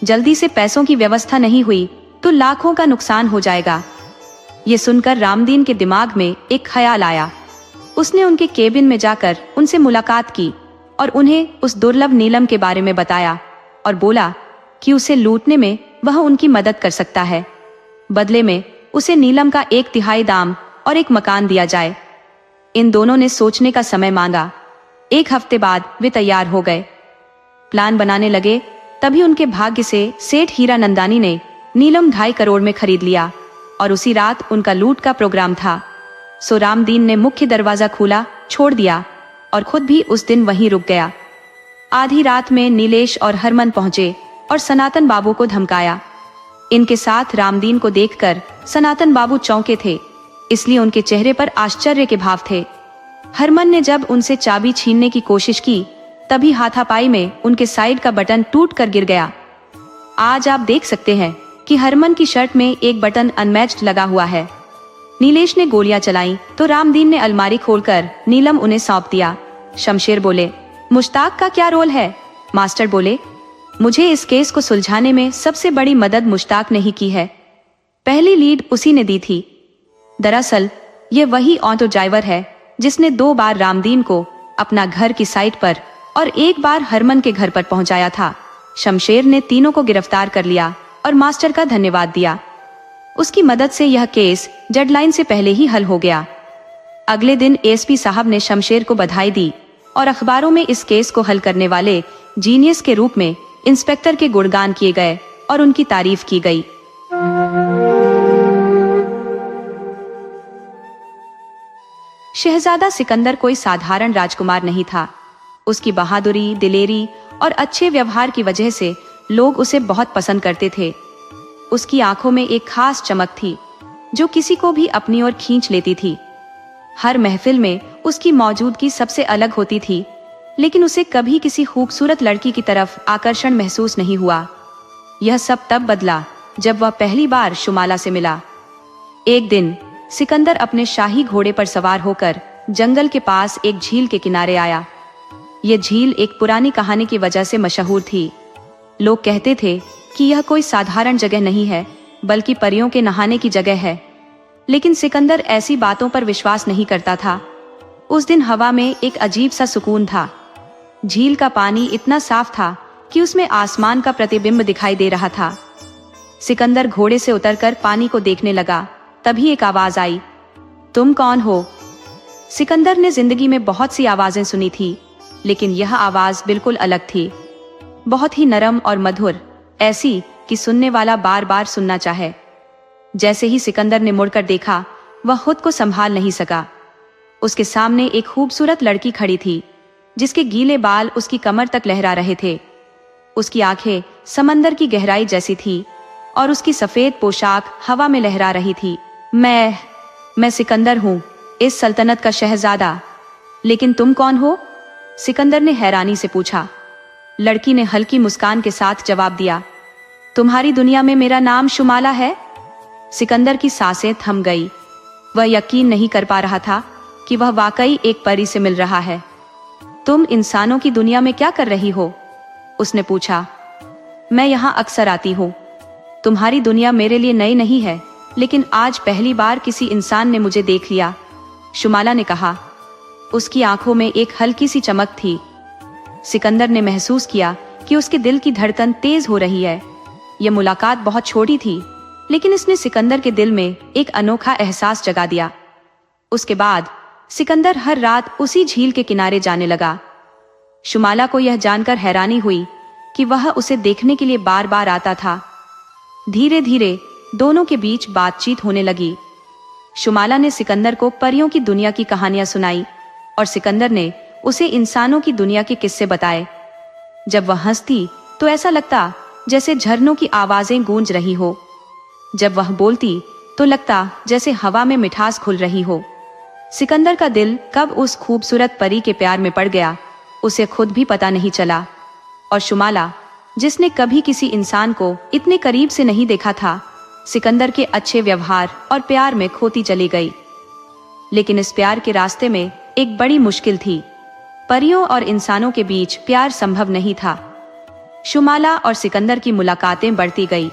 [SPEAKER 1] जल्दी से पैसों की व्यवस्था नहीं हुई तो लाखों का नुकसान हो जाएगा। ये सुनकर रामदीन के दिमाग में एक ख्याल आया। उसने उनके केबिन में जाकर उनसे मुलाकात की और उन्हें उस दुर्लभ नीलम के बारे में बताया और बोला कि उसे लूटने में वह उनकी मदद कर सकता है। बदले में उसे नीलम का 1/3 दाम और एक मकान दिया जाए। इन दोनों ने सोचने का समय मांगा। 1 हफ्ते बाद वे तैयार हो गए, प्लान बनाने लगे। तभी उनके भाग्य से सेठ हीरा नंदानी ने नीलम 2.5 करोड़ में खरीद लिया और उसी रात उनका लूट का प्रोग्राम था। सो रामदीन ने मुख्य दरवाजा खुला छोड़ दिया और खुद भी उस दिन वहीं रुक गया। आधी रात में नीलेश और हरमन पहुंचे और सनातन बाबू को धमकाया। इनके साथ रामदीन को देखकर सनातन बाबू चौंके थे, इसलिए उनके चेहरे पर आश्चर्य के भाव थे। हरमन ने जब उनसे चाबी छीनने की कोशिश की, तभी हाथापाई में उनके साइड का बटन टूट कर गिर गया। आज आप देख सकते हैं कि हरमन की शर्ट में एक बटन अनमैच्ड लगा हुआ है। नीलेश ने गोलियां चलाई तो रामदीन ने अलमारी खोलकर नीलम उन्हें सौंप दिया। शमशेर बोले, मुश्ताक का क्या रोल है? मास्टर बोले, मुझे इस केस को सुलझाने में सबसे बड़ी मदद मुश्ताक ने ही की है। पहली लीड उसी ने दी थी। दरअसल ये वही ऑटो ड्राइवर है जिसने 2 बार रामदीन को अपना घर की साइट पर और 1 बार हरमन के घर पर पहुंचाया था। शमशेर ने तीनों को गिरफ्तार कर लिया और मास्टर का धन्यवाद दिया। उसकी मदद से यह केस डेडलाइन से पहले ही हल हो गया। अगले दिन एसपी साहब ने शमशेर को बधाई दी और अखबारों में इस केस को हल करने वाले जीनियस के रूप में इंस्पेक्टर के गुणगान किए गए और उनकी तारीफ की गई। शहजादा सिकंदर कोई साधारण राजकुमार नहीं था। उसकी बहादुरी, दिलेरी और अच्छे व्यवहार की वजह से लोग उसे बहुत पसंद करते थे। उसकी आंखों में एक खास चमक थी जो किसी को भी अपनी ओर खींच लेती थी। हर महफिल में उसकी मौजूदगी सबसे अलग होती थी, लेकिन उसे कभी किसी खूबसूरत लड़की की तरफ आकर्षण महसूस नहीं हुआ। यह सब तब बदला जब वह पहली बार शुमाला से मिला। एक दिन सिकंदर अपने शाही घोड़े पर सवार होकर जंगल के पास एक झील के किनारे आया। यह झील एक पुरानी कहानी की वजह से मशहूर थी। लोग कहते थे कि यह कोई साधारण जगह नहीं है, बल्कि परियों के नहाने की जगह है। लेकिन सिकंदर ऐसी बातों पर विश्वास नहीं करता था। उस दिन हवा में एक अजीब सा सुकून था। झील का पानी इतना साफ था कि उसमें आसमान का प्रतिबिंब दिखाई दे रहा था। सिकंदर घोड़े से उतरकर पानी को देखने लगा। तभी एक आवाज आई, तुम कौन हो? सिकंदर ने जिंदगी में बहुत सी आवाजें सुनी थी, लेकिन यह आवाज बिल्कुल अलग थी। बहुत ही नरम और मधुर, ऐसी कि सुनने वाला बार बार सुनना चाहे। जैसे ही सिकंदर ने मुड़कर देखा, वह खुद को संभाल नहीं सका। उसके सामने एक खूबसूरत लड़की खड़ी थी, जिसके गीले बाल उसकी कमर तक लहरा रहे थे। उसकी आंखें समंदर की गहराई जैसी थी और उसकी सफेद पोशाक हवा में लहरा रही थी। मैं सिकंदर हूँ, इस सल्तनत का शहजादा। लेकिन तुम कौन हो? सिकंदर ने हैरानी से पूछा। लड़की ने हल्की मुस्कान के साथ जवाब दिया, तुम्हारी दुनिया में मेरा नाम शुमाला है। सिकंदर की सांसें थम गई। वह यकीन नहीं कर पा रहा था कि वह वाकई एक परी से मिल रहा है। तुम इंसानों की दुनिया में क्या कर रही हो? उसने पूछा। मैं यहाँ अक्सर आती हूँ। तुम्हारी दुनिया मेरे लिए नई नहीं है, लेकिन आज पहली बार किसी इंसान ने मुझे देख लिया, शुमाला ने कहा। उसकी आंखों में एक हल्की सी चमक थी। सिकंदर ने महसूस किया कि उसके दिल की धड़कन तेज हो रही है। यह मुलाकात बहुत छोटी थी, लेकिन इसने सिकंदर के दिल में एक अनोखा एहसास जगा दिया। उसके बाद सिकंदर हर रात उसी झील के किनारे जाने लगा। शुमाला को यह जानकर हैरानी हुई कि वह उसे देखने के लिए बार बार आता था। धीरे धीरे दोनों के बीच बातचीत होने लगी। शुमाला ने सिकंदर को परियों की दुनिया की कहानियां सुनाई और सिकंदर ने उसे इंसानों की दुनिया के किस्से बताए। जब वह हंसती तो ऐसा लगता जैसे झरनों की आवाजें गूंज रही हो। जब वह बोलती तो लगता जैसे हवा में मिठास घुल रही हो। सिकंदर का दिल कब उस खूबसूरत परी के प्यार में पड़ गया, उसे खुद भी पता नहीं चला। और शुमाला, जिसने कभी किसी इंसान को इतने करीब से नहीं देखा था, सिकंदर के अच्छे व्यवहार और प्यार में खोती चली गई। लेकिन इस प्यार के रास्ते में एक बड़ी मुश्किल थी। परियों और इंसानों के बीच प्यार संभव नहीं था। शुमाला और सिकंदर की मुलाकातें बढ़ती गई।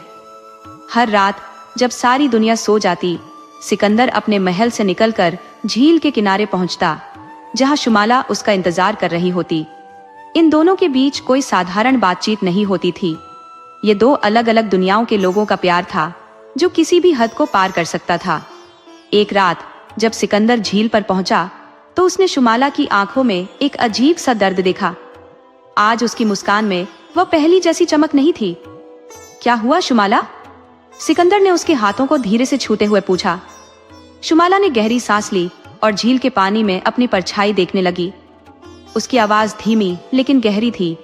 [SPEAKER 1] हर रात जब सारी दुनिया सो जाती, सिकंदर अपने महल से निकलकर झील के किनारे पहुंचता, जहां शुमाला उसका इंतजार कर रही होती। इन दोनों के बीच कोई साधारण बातचीत नहीं होती थी। ये दो अलग अलग दुनियाओं के लोगों का प्यार था, जो किसी भी हद को पार कर सकता था। एक रात जब सिकंदर झील पर पहुंचा, तो उसने शुमाला की आंखों में एक अजीब सा दर्द देखा। आज उसकी मुस्कान में वह पहली जैसी चमक नहीं थी। क्या हुआ शुमाला? सिकंदर ने उसके हाथों को धीरे से छूते हुए पूछा। शुमाला ने गहरी सांस ली और झील के पानी में अपनी परछाई देखने लगी। उसकी आवाज धीमी लेकिन गहरी थी।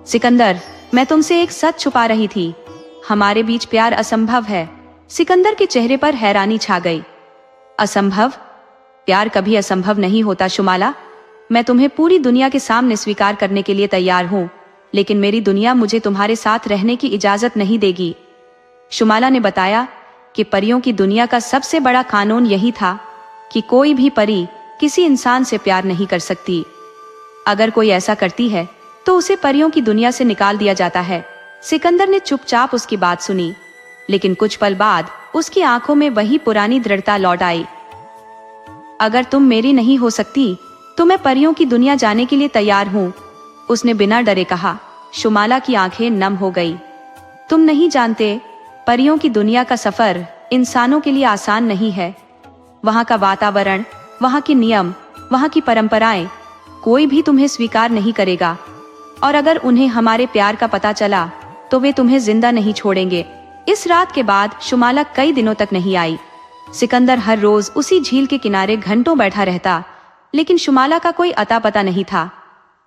[SPEAKER 1] सिकंदर, मैं तुमसे एक सच छुपा रही थी। हमारे बीच प्यार असंभव है। सिकंदर के चेहरे पर हैरानी छा गई। असंभव? प्यार कभी असंभव नहीं होता शुमाला। मैं तुम्हें पूरी दुनिया के सामने स्वीकार करने के लिए तैयार हूँ, लेकिन मेरी दुनिया मुझे तुम्हारे साथ रहने की इजाजत नहीं देगी। शुमाला ने बताया कि परियों की दुनिया का सबसे बड़ा कानून यही था कि कोई भी परी किसी इंसान से प्यार नहीं कर सकती। अगर कोई ऐसा करती है तो उसे परियों की दुनिया से निकाल दिया जाता है। सिकंदर ने चुपचाप उसकी बात सुनी, लेकिन कुछ पल बाद उसकी आंखों में वही पुरानी दृढ़ता लौट आई। अगर तुम मेरी नहीं हो सकती तो मैं परियों की दुनिया जाने के लिए तैयार हूँ, उसने बिना डरे कहा। शुमाला की आंखें नम हो गई। तुम नहीं जानते, परियों की दुनिया का सफर इंसानों के लिए आसान नहीं है। वहाँ का वातावरण, वहाँ के नियम, वहाँ की परंपराएं, कोई भी तुम्हें स्वीकार नहीं करेगा। और अगर उन्हें हमारे प्यार का पता चला तो वे तुम्हें जिंदा नहीं छोड़ेंगे। इस रात के बाद शुमाला कई दिनों तक नहीं आई। सिकंदर हर रोज उसी झील के किनारे घंटों बैठा रहता, लेकिन शुमाला का कोई अता पता नहीं था।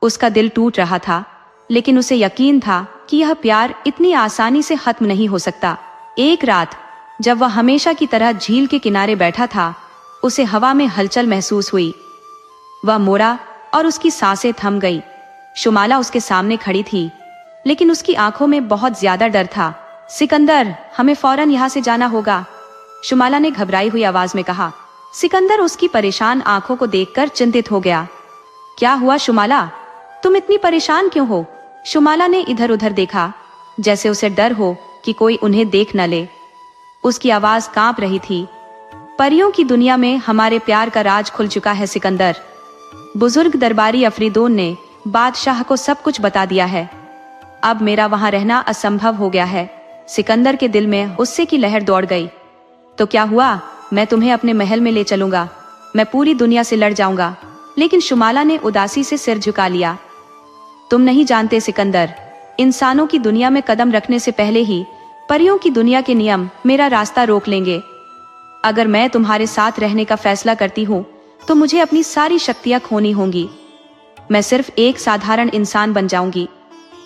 [SPEAKER 1] उसका दिल टूट रहा था, लेकिन उसे यकीन था कि यह प्यार इतनी आसानी से खत्म नहीं हो सकता। एक रात जब वह हमेशा की तरह झील के किनारे बैठा था, उसे हवा में हलचल महसूस हुई। वह मुड़ा और उसकी सांसें थम गई। शुमाला उसके सामने खड़ी थी, लेकिन उसकी आंखों में बहुत ज्यादा डर था। सिकंदर, हमें फौरन यहाँ से जाना होगा, शुमाला ने घबराई हुई आवाज में कहा। सिकंदर उसकी परेशान आंखों को देखकर चिंतित हो गया। क्या हुआ शुमाला, तुम इतनी परेशान क्यों हो? शुमाला ने इधर उधर देखा, जैसे उसे डर हो कि कोई उन्हें देख न ले। उसकी आवाज कांप रही थी। परियों की दुनिया में हमारे प्यार का राज खुल चुका है सिकंदर। बुजुर्ग दरबारी अफरीदोन ने बादशाह को सब कुछ बता दिया है। अब मेरा वहां रहना असंभव हो गया है। सिकंदर के दिल में गुस्से की लहर दौड़ गई। तो क्या हुआ? मैं तुम्हें अपने महल में ले चलूंगा, मैं पूरी दुनिया से लड़ जाऊंगा। लेकिन शुमाला ने उदासी से सिर झुका लिया। तुम नहीं जानते सिकंदर, इंसानों की दुनिया में कदम रखने से पहले ही परियों की दुनिया के नियम मेरा रास्ता रोक लेंगे। अगर मैं तुम्हारे साथ रहने का फैसला करती हूँ तो मुझे अपनी सारी शक्तियां खोनी होंगी। मैं सिर्फ एक साधारण इंसान बन जाऊंगी।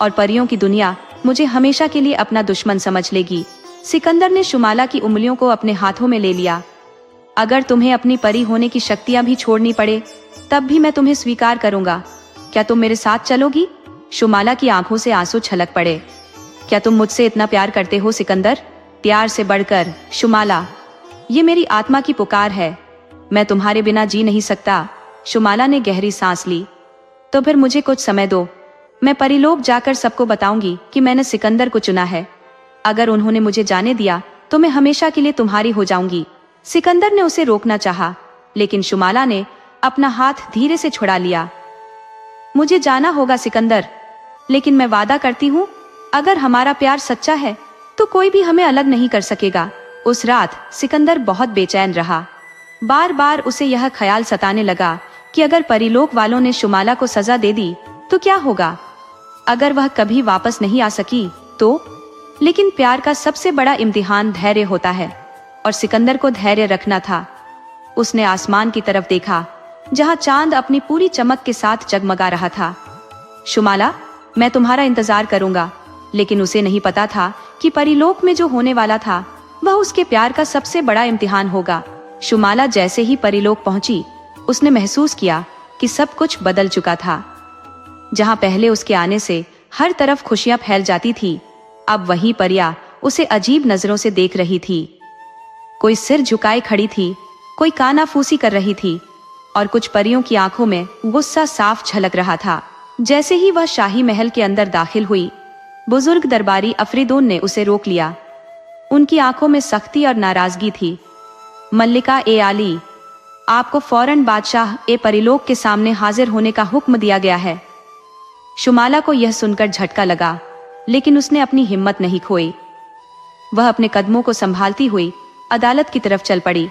[SPEAKER 1] और परियों की दुनिया मुझे हमेशा के लिए अपना दुश्मन समझ लेगी। सिकंदर ने शुमाला की उंगलियों को अपने हाथों में ले लिया। अगर तुम्हें अपनी परी होने की शक्तियां भी छोड़नी पड़े तब भी मैं तुम्हें स्वीकार करूंगा। क्या तुम मेरे साथ चलोगी? शुमाला की आंखों से आंसू छलक पड़े। क्या तुम मुझसे इतना प्यार करते हो सिकंदर? प्यार से बढ़कर शुमाला, ये मेरी आत्मा की पुकार है। मैं तुम्हारे बिना जी नहीं सकता। शुमाला ने गहरी सांस ली। तो फिर मुझे कुछ समय दो। मैं परीलोक जाकर सबको बताऊंगी कि मैंने सिकंदर को चुना है। अगर उन्होंने मुझे जाने दिया तो मैं हमेशा के लिए तुम्हारी हो जाऊंगी। सिकंदर ने उसे रोकना चाहा, लेकिन शुमाला ने अपना हाथ धीरे से छुड़ा लिया। मुझे जाना होगा सिकंदर, लेकिन मैं वादा करती हूँ, अगर हमारा प्यार सच्चा है तो कोई भी हमें अलग नहीं कर सकेगा। उस रात सिकंदर बहुत बेचैन रहा। बार बार उसे यह ख्याल सताने लगा कि अगर परीलोक वालों ने शुमाला को सजा दे दी तो क्या होगा? अगर वह कभी वापस नहीं आ सकी तो? लेकिन प्यार का सबसे बड़ा इम्तिहान धैर्य होता है, और सिकंदर को धैर्य रखना था। उसने आसमान की तरफ देखा, जहां चांद अपनी पूरी चमक के साथ जगमगा रहा था। शुमाला, मैं तुम्हारा इंतजार करूंगा। लेकिन उसे नहीं पता था कि परीलोक में जो होने वाला था वह उसके प्यार का सबसे बड़ा इम्तिहान होगा। शुमाला जैसे ही परीलोक पहुंची, उसने महसूस किया कि सब कुछ बदल चुका था। जहां पहले उसके आने से हर तरफ खुशियां फैल जाती थी, अब वही परियां उसे अजीब नजरों से देख रही थी। कोई सिर झुकाए खड़ी थी, कोई कानाफूसी कर रही थी, और कुछ परियों की आंखों में गुस्सा साफ झलक रहा था। जैसे ही वह शाही महल के अंदर दाखिल हुई, बुजुर्ग दरबारी अफरीदून ने उसे रोक लिया। उनकी आंखों में सख्ती और नाराजगी थी। मल्लिका ए आली, आपको फौरन बादशाह ए परीलोक के सामने हाजिर होने का हुक्म दिया गया है। शुमाला को यह सुनकर झटका लगा, लेकिन उसने अपनी हिम्मत नहीं खोई। वह अपने कदमों को संभालती हुई अदालत की तरफ चल पड़ी।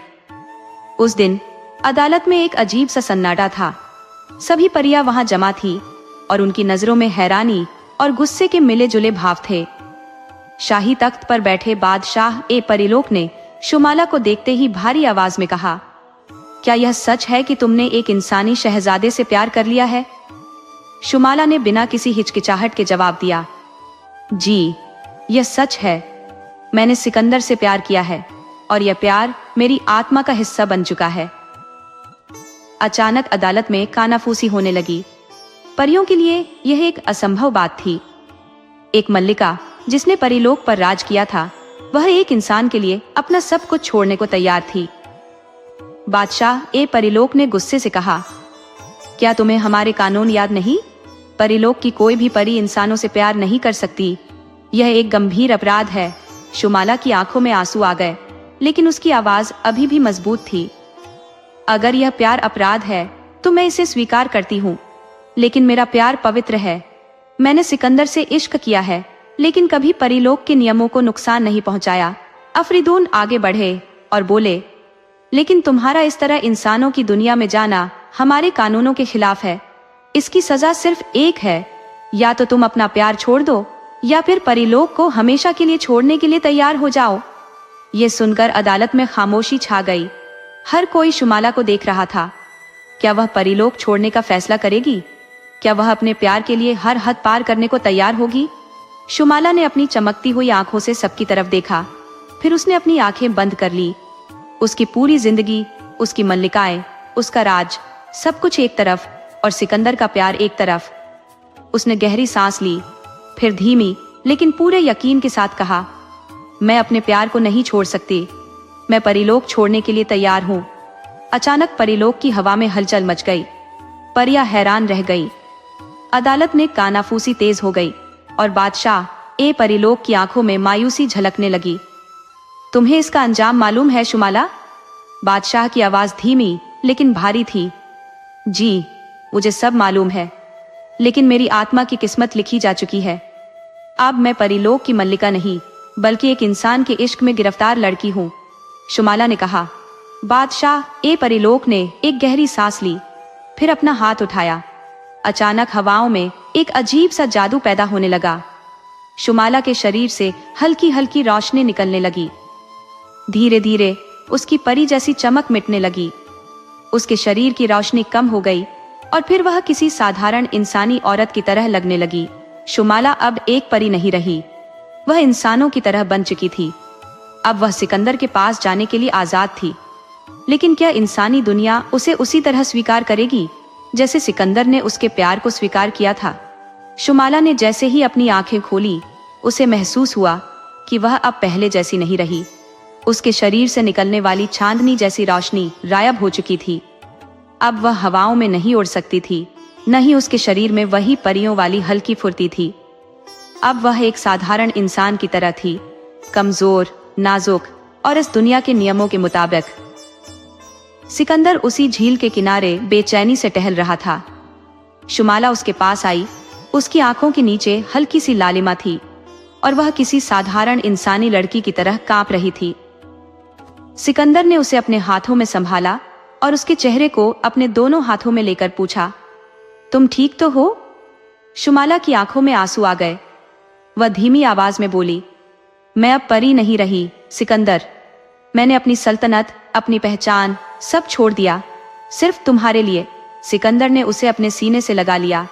[SPEAKER 1] उस दिन अदालत में एक अजीब सा सन्नाटा था। सभी परियां वहां जमा थी और उनकी नजरों में हैरानी और गुस्से के मिले जुले भाव थे। शाही तख्त पर बैठे बादशाह ए परीलोक ने शुमाला को देखते ही भारी आवाज में कहा, क्या यह सच है कि तुमने एक इंसानी शहजादे से प्यार कर लिया है? शुमाला ने बिना किसी हिचकिचाहट के जवाब दिया, जी, यह सच है। मैंने सिकंदर से प्यार किया है और यह प्यार मेरी आत्मा का हिस्सा बन चुका है। अचानक अदालत में कानाफूसी होने लगी। परियों के लिए यह एक असंभव बात थी। एक मल्लिका जिसने परीलोक पर राज किया था, वह एक इंसान के लिए अपना सब कुछ छोड़ने को तैयार थी। बादशाह ए परीलोक ने गुस्से से कहा, क्या तुम्हें हमारे कानून याद नहीं? परीलोक की कोई भी परी इंसानों से प्यार नहीं कर सकती। यह एक गंभीर अपराध है। शुमाला की आंखों में आंसू आ गए, लेकिन उसकी आवाज अभी भी मजबूत थी। अगर यह प्यार अपराध है तो मैं इसे स्वीकार करती हूँ, लेकिन मेरा प्यार पवित्र है। मैंने सिकंदर से इश्क किया है, लेकिन कभी परीलोक के नियमों को नुकसान नहीं पहुंचाया। अफरीदून आगे बढ़े और बोले, लेकिन तुम्हारा इस तरह इंसानों की दुनिया में जाना हमारे कानूनों के खिलाफ है। इसकी सजा सिर्फ एक है, या तो तुम अपना प्यार छोड़ दो या फिर परीलोक को हमेशा के लिए छोड़ने के लिए तैयार हो जाओ। ये सुनकर अदालत में खामोशी छा गई। हर कोई शुमाला को देख रहा था। क्या वह परीलोक छोड़ने का फैसला करेगी? क्या वह अपने प्यार के लिए हर हद पार करने को तैयार होगी? शुमाला ने अपनी चमकती हुई आंखों से सबकी तरफ देखा, फिर उसने अपनी आंखें बंद कर ली। उसकी पूरी जिंदगी, उसकी मल्लिकाएं, उसका राज, सब कुछ एक तरफ और सिकंदर का प्यार एक तरफ। उसने गहरी सांस ली, फिर धीमी लेकिन पूरे यकीन के साथ कहा, मैं अपने प्यार को नहीं छोड़ सकती। मैं परीलोक छोड़ने के लिए तैयार हूँ। अचानक परीलोक की हवा में हलचल मच गई। परियां हैरान रह गई। अदालत में कानाफूसी तेज हो गई और बादशाह ए परीलोक की आंखों में मायूसी झलकने लगी। तुम्हें इसका अंजाम मालूम है शुमाला? बादशाह की आवाज धीमी लेकिन भारी थी। जी, मुझे सब मालूम है, लेकिन मेरी आत्मा की किस्मत लिखी जा चुकी है। अब मैं परीलोक की मल्लिका नहीं, बल्कि एक इंसान के इश्क में गिरफ्तार लड़की हूँ, शुमाला ने कहा। बादशाह ए परीलोक ने एक गहरी सांस ली, फिर अपना हाथ उठाया। अचानक हवाओं में एक अजीब सा जादू पैदा होने लगा। शुमाला के शरीर से हल्की हल्की रोशनी निकलने लगी। धीरे धीरे उसकी परी जैसी चमक मिटने लगी। उसके शरीर की रोशनी कम हो गई और फिर वह किसी साधारण इंसानी औरत की तरह लगने लगी। शुमाला अब एक परी नहीं रही, वह इंसानों की तरह बन चुकी थी। अब वह सिकंदर के पास जाने के लिए आजाद थी, लेकिन क्या इंसानी दुनिया उसे उसी तरह स्वीकार करेगी जैसे सिकंदर ने उसके प्यार को स्वीकार किया था? शुमाला ने जैसे ही अपनी आंखें खोली, उसे महसूस हुआ कि वह अब पहले जैसी नहीं रही। उसके शरीर से निकलने वाली चांदनी जैसी रोशनी गायब हो चुकी थी। अब वह हवाओं में नहीं उड़ सकती थी, न ही उसके शरीर में वही परियों वाली हल्की फुर्ती थी। अब वह एक साधारण इंसान की तरह थी, कमजोर, नाजुक और इस दुनिया के नियमों के मुताबिक। सिकंदर उसी झील के किनारे बेचैनी से टहल रहा था। शुमाला उसके पास आई। उसकी आंखों के नीचे हल्की सी लालिमा थी और वह किसी साधारण इंसानी लड़की की तरह कांप रही थी। सिकंदर ने उसे अपने हाथों में संभाला और उसके चेहरे को अपने दोनों हाथों में लेकर पूछा, तुम ठीक तो हो? शुमाला की आंखों में आंसू आ गए। वह धीमी आवाज में बोली, मैं अब परी नहीं रही सिकंदर। मैंने अपनी सल्तनत, अपनी पहचान सब छोड़ दिया, सिर्फ तुम्हारे लिए। सिकंदर ने उसे अपने सीने से लगा लिया।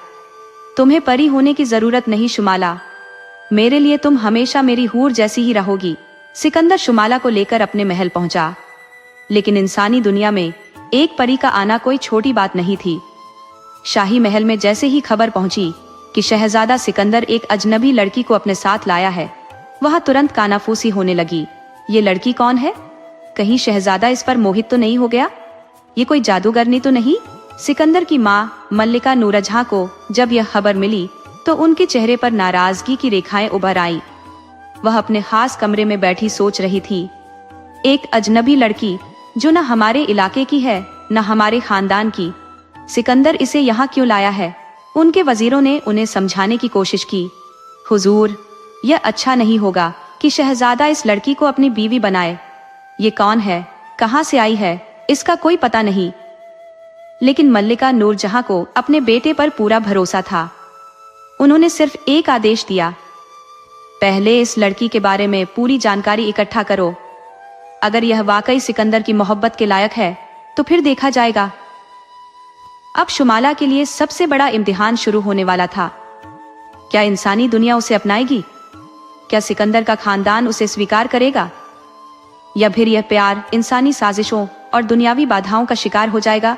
[SPEAKER 1] तुम्हें परी होने की जरूरत नहीं शुमाला, मेरे लिए तुम हमेशा मेरी हूर जैसी ही रहोगी। सिकंदर शुमाला को लेकर अपने महल पहुंचा, लेकिन इंसानी दुनिया में एक परी का आना कोई छोटी बात नहीं थी। शाही महल में जैसे ही खबर पहुंची कि शहजादा सिकंदर एक अजनबी लड़की को अपने साथ लाया है, वहां तुरंत कानाफूसी होने लगी। ये लड़की कौन है? कहीं शहजादा इस पर मोहित तो नहीं हो गया? ये कोई जादूगरनी तो नहीं? सिकंदर की माँ मल्लिका नूरजहां को जब यह खबर मिली तो उनके चेहरे पर नाराजगी की रेखाएं उभर आईं। वह अपने खास कमरे में बैठी सोच रही थी, एक अजनबी लड़की जो न हमारे इलाके की है न हमारे खानदान की, सिकंदर इसे यहाँ क्यों लाया है? उनके वजीरों ने उन्हें समझाने की कोशिश की, हुजूर, यह अच्छा नहीं होगा कि शहजादा इस लड़की को अपनी बीवी बनाए। ये कौन है, कहाँ से आई है, इसका कोई पता नहीं। लेकिन मल्लिका नूरजहां को अपने बेटे पर पूरा भरोसा था। उन्होंने सिर्फ एक आदेश दिया, पहले इस लड़की के बारे में पूरी जानकारी इकट्ठा करो। अगर यह वाकई सिकंदर की मोहब्बत के लायक है तो फिर देखा जाएगा। अब शुमाला के लिए सबसे बड़ा इम्तिहान शुरू होने वाला था। क्या इंसानी दुनिया उसे अपनाएगी? क्या सिकंदर का खानदान उसे स्वीकार करेगा? या फिर यह प्यार इंसानी साजिशों और दुनियावी बाधाओं का शिकार हो जाएगा?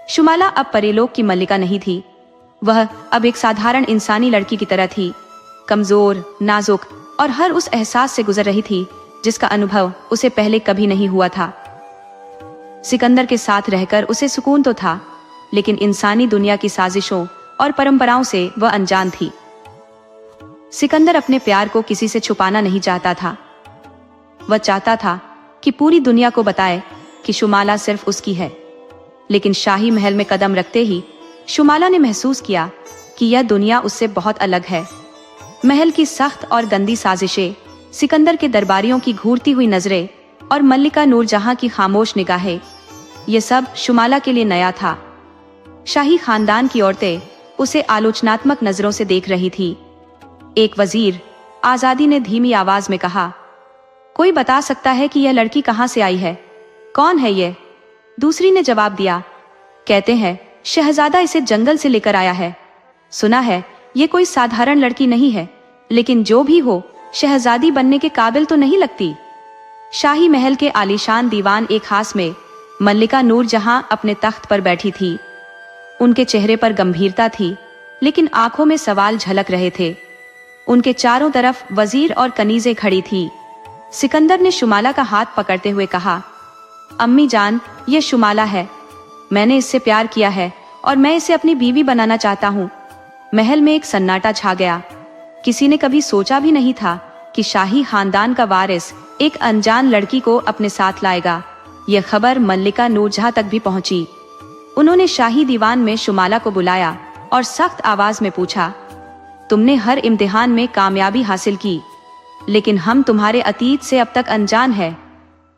[SPEAKER 1] शुमाला अब परेलोक की मल्लिका नहीं थी। वह अब एक साधारण इंसानी लड़की की तरह थी, कमजोर, नाजुक और हर उस एहसास से गुजर रही थी जिसका अनुभव उसे पहले कभी नहीं हुआ था। सिकंदर के साथ रहकर उसे सुकून तो था, लेकिन इंसानी दुनिया की साजिशों और परंपराओं से वह अनजान थी। सिकंदर अपने प्यार को किसी से छुपाना नहीं चाहता था। वह चाहता था कि पूरी दुनिया को बताए कि शुमाला सिर्फ उसकी है। लेकिन शाही महल में कदम रखते ही शुमाला ने महसूस किया कि यह दुनिया उससे बहुत अलग है। महल की सख्त और गंदी साजिशें, सिकंदर के दरबारियों की घूरती हुई नजरें और मल्लिका नूरजहां की खामोश निगाहें, ये सब शुमाला के लिए नया था। शाही खानदान की औरतें उसे आलोचनात्मक नजरों से देख रही थी। एक वजीर, आजादी ने धीमी आवाज में कहा, कोई बता सकता है कि यह लड़की कहाँ से आई है? कौन है ये? दूसरी ने जवाब दिया, कहते हैं शहजादा इसे जंगल से लेकर आया है। सुना है ये कोई साधारण लड़की नहीं है, लेकिन जो भी हो, शहजादी बनने के काबिल तो नहीं लगती। शाही महल के आलीशान दीवान एक खास में मल्लिका नूरजहां अपने तख्त पर बैठी थी। उनके चेहरे पर गंभीरता थी, लेकिन आंखों में सवाल झलक रहे थे। उनके चारों तरफ वजीर और कनीजें खड़ी थी। सिकंदर ने शुमाला का हाथ पकड़ते हुए कहा, अम्मी जान, ये शुमाला है। मैंने इससे प्यार किया है और मैं इसे अपनी बीवी बनाना चाहता हूँ। महल में एक सन्नाटा छा गया। किसी ने कभी सोचा भी नहीं था कि शाही खानदान का वारिस एक अनजान लड़की को अपने साथ लाएगा। यह खबर मल्लिका नूरजहां तक भी पहुंची। उन्होंने शाही दीवान में शुमाला को बुलाया और सख्त आवाज में पूछा, तुमने हर इम्तिहान में कामयाबी हासिल की, लेकिन हम तुम्हारे अतीत से अब तक अनजान है।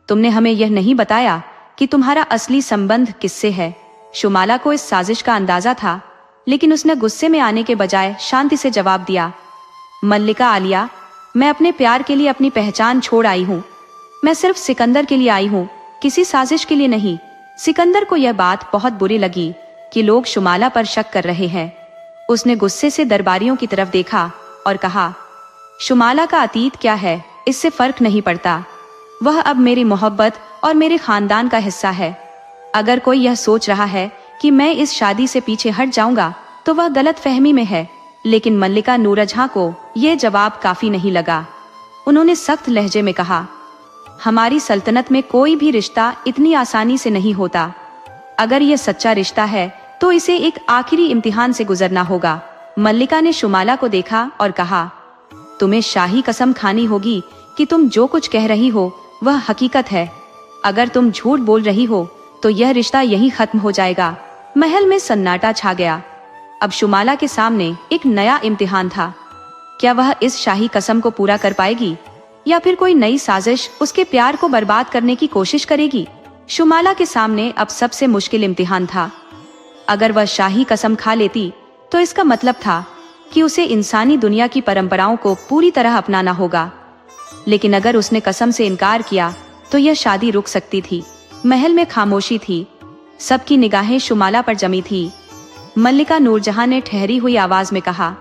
[SPEAKER 1] तुमने हमें यह नहीं बताया कि तुम्हारा असली संबंध किससे है। शुमाला को इस साजिश का अंदाजा था, लेकिन उसने गुस्से में आने के बजाय शांति से जवाब दिया, मल्लिका आलिया, मैं अपने प्यार के लिए अपनी पहचान छोड़ आई हूँ। मैं सिर्फ सिकंदर के लिए आई हूँ, किसी साजिश के लिए नहीं। सिकंदर को यह बात बहुत बुरी लगी कि लोग शुमाला पर शक कर रहे हैं। उसने गुस्से से दरबारियों की तरफ देखा और कहा, शुमाला का अतीत क्या है, इससे फर्क नहीं पड़ता। वह अब मेरी मोहब्बत और मेरे खानदान का हिस्सा है। अगर कोई यह सोच रहा है कि मैं इस शादी से पीछे हट जाऊंगा तो वह गलत फहमी में है। लेकिन मल्लिका नूरजहां को यह जवाब काफी नहीं लगा। उन्होंने सख्त लहजे में कहा, हमारी सल्तनत में कोई भी रिश्ता इतनी आसानी से नहीं होता। अगर यह सच्चा रिश्ता है तो इसे एक आखिरी इम्तिहान से गुजरना होगा। मल्लिका ने शुमाला को देखा और कहा, तुम्हें शाही कसम खानी होगी कि तुम जो कुछ कह रही हो वह हकीकत है। अगर तुम झूठ बोल रही हो तो यह रिश्ता यहीं खत्म हो जाएगा। महल में सन्नाटा छा गया। अब शुमाला के सामने एक नया इम्तिहान था। क्या वह इस शाही कसम को पूरा कर पाएगी या फिर कोई नई साजिश उसके प्यार को बर्बाद करने की कोशिश करेगी? शुमाला के सामने अब सबसे मुश्किल इम्तिहान था। अगर वह शाही कसम खा लेती तो इसका मतलब था कि उसे इंसानी दुनिया की परंपराओं को पूरी तरह अपनाना होगा। लेकिन अगर उसने कसम से इनकार किया तो यह शादी रुक सकती थी। महल में खामोशी थी। सबकी निगाहें शुमाला पर जमी थी। मल्लिका नूरजहां ने ठहरी हुई आवाज में कहा,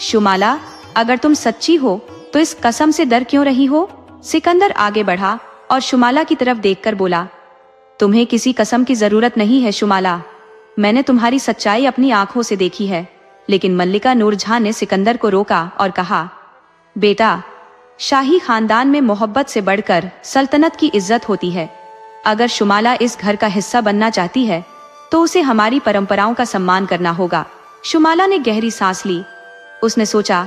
[SPEAKER 1] शुमाला, अगर तुम सच्ची हो तो इस कसम से डर क्यों रही हो? सिकंदर आगे बढ़ा और शुमाला की तरफ देखकर बोला, तुम्हें किसी कसम की जरूरत नहीं है शुमाला। मैंने तुम्हारी सच्चाई अपनी आंखों से देखी है। लेकिन मल्लिका नूरजहां ने सिकंदर को रोका और कहा, बेटा, शाही खानदान में मोहब्बत से बढ़कर सल्तनत की इज्जत होती है। अगर शुमाला इस घर का हिस्सा बनना चाहती है तो उसे हमारी परंपराओं का सम्मान करना होगा। शुमाला ने गहरी सांस ली। उसने सोचा,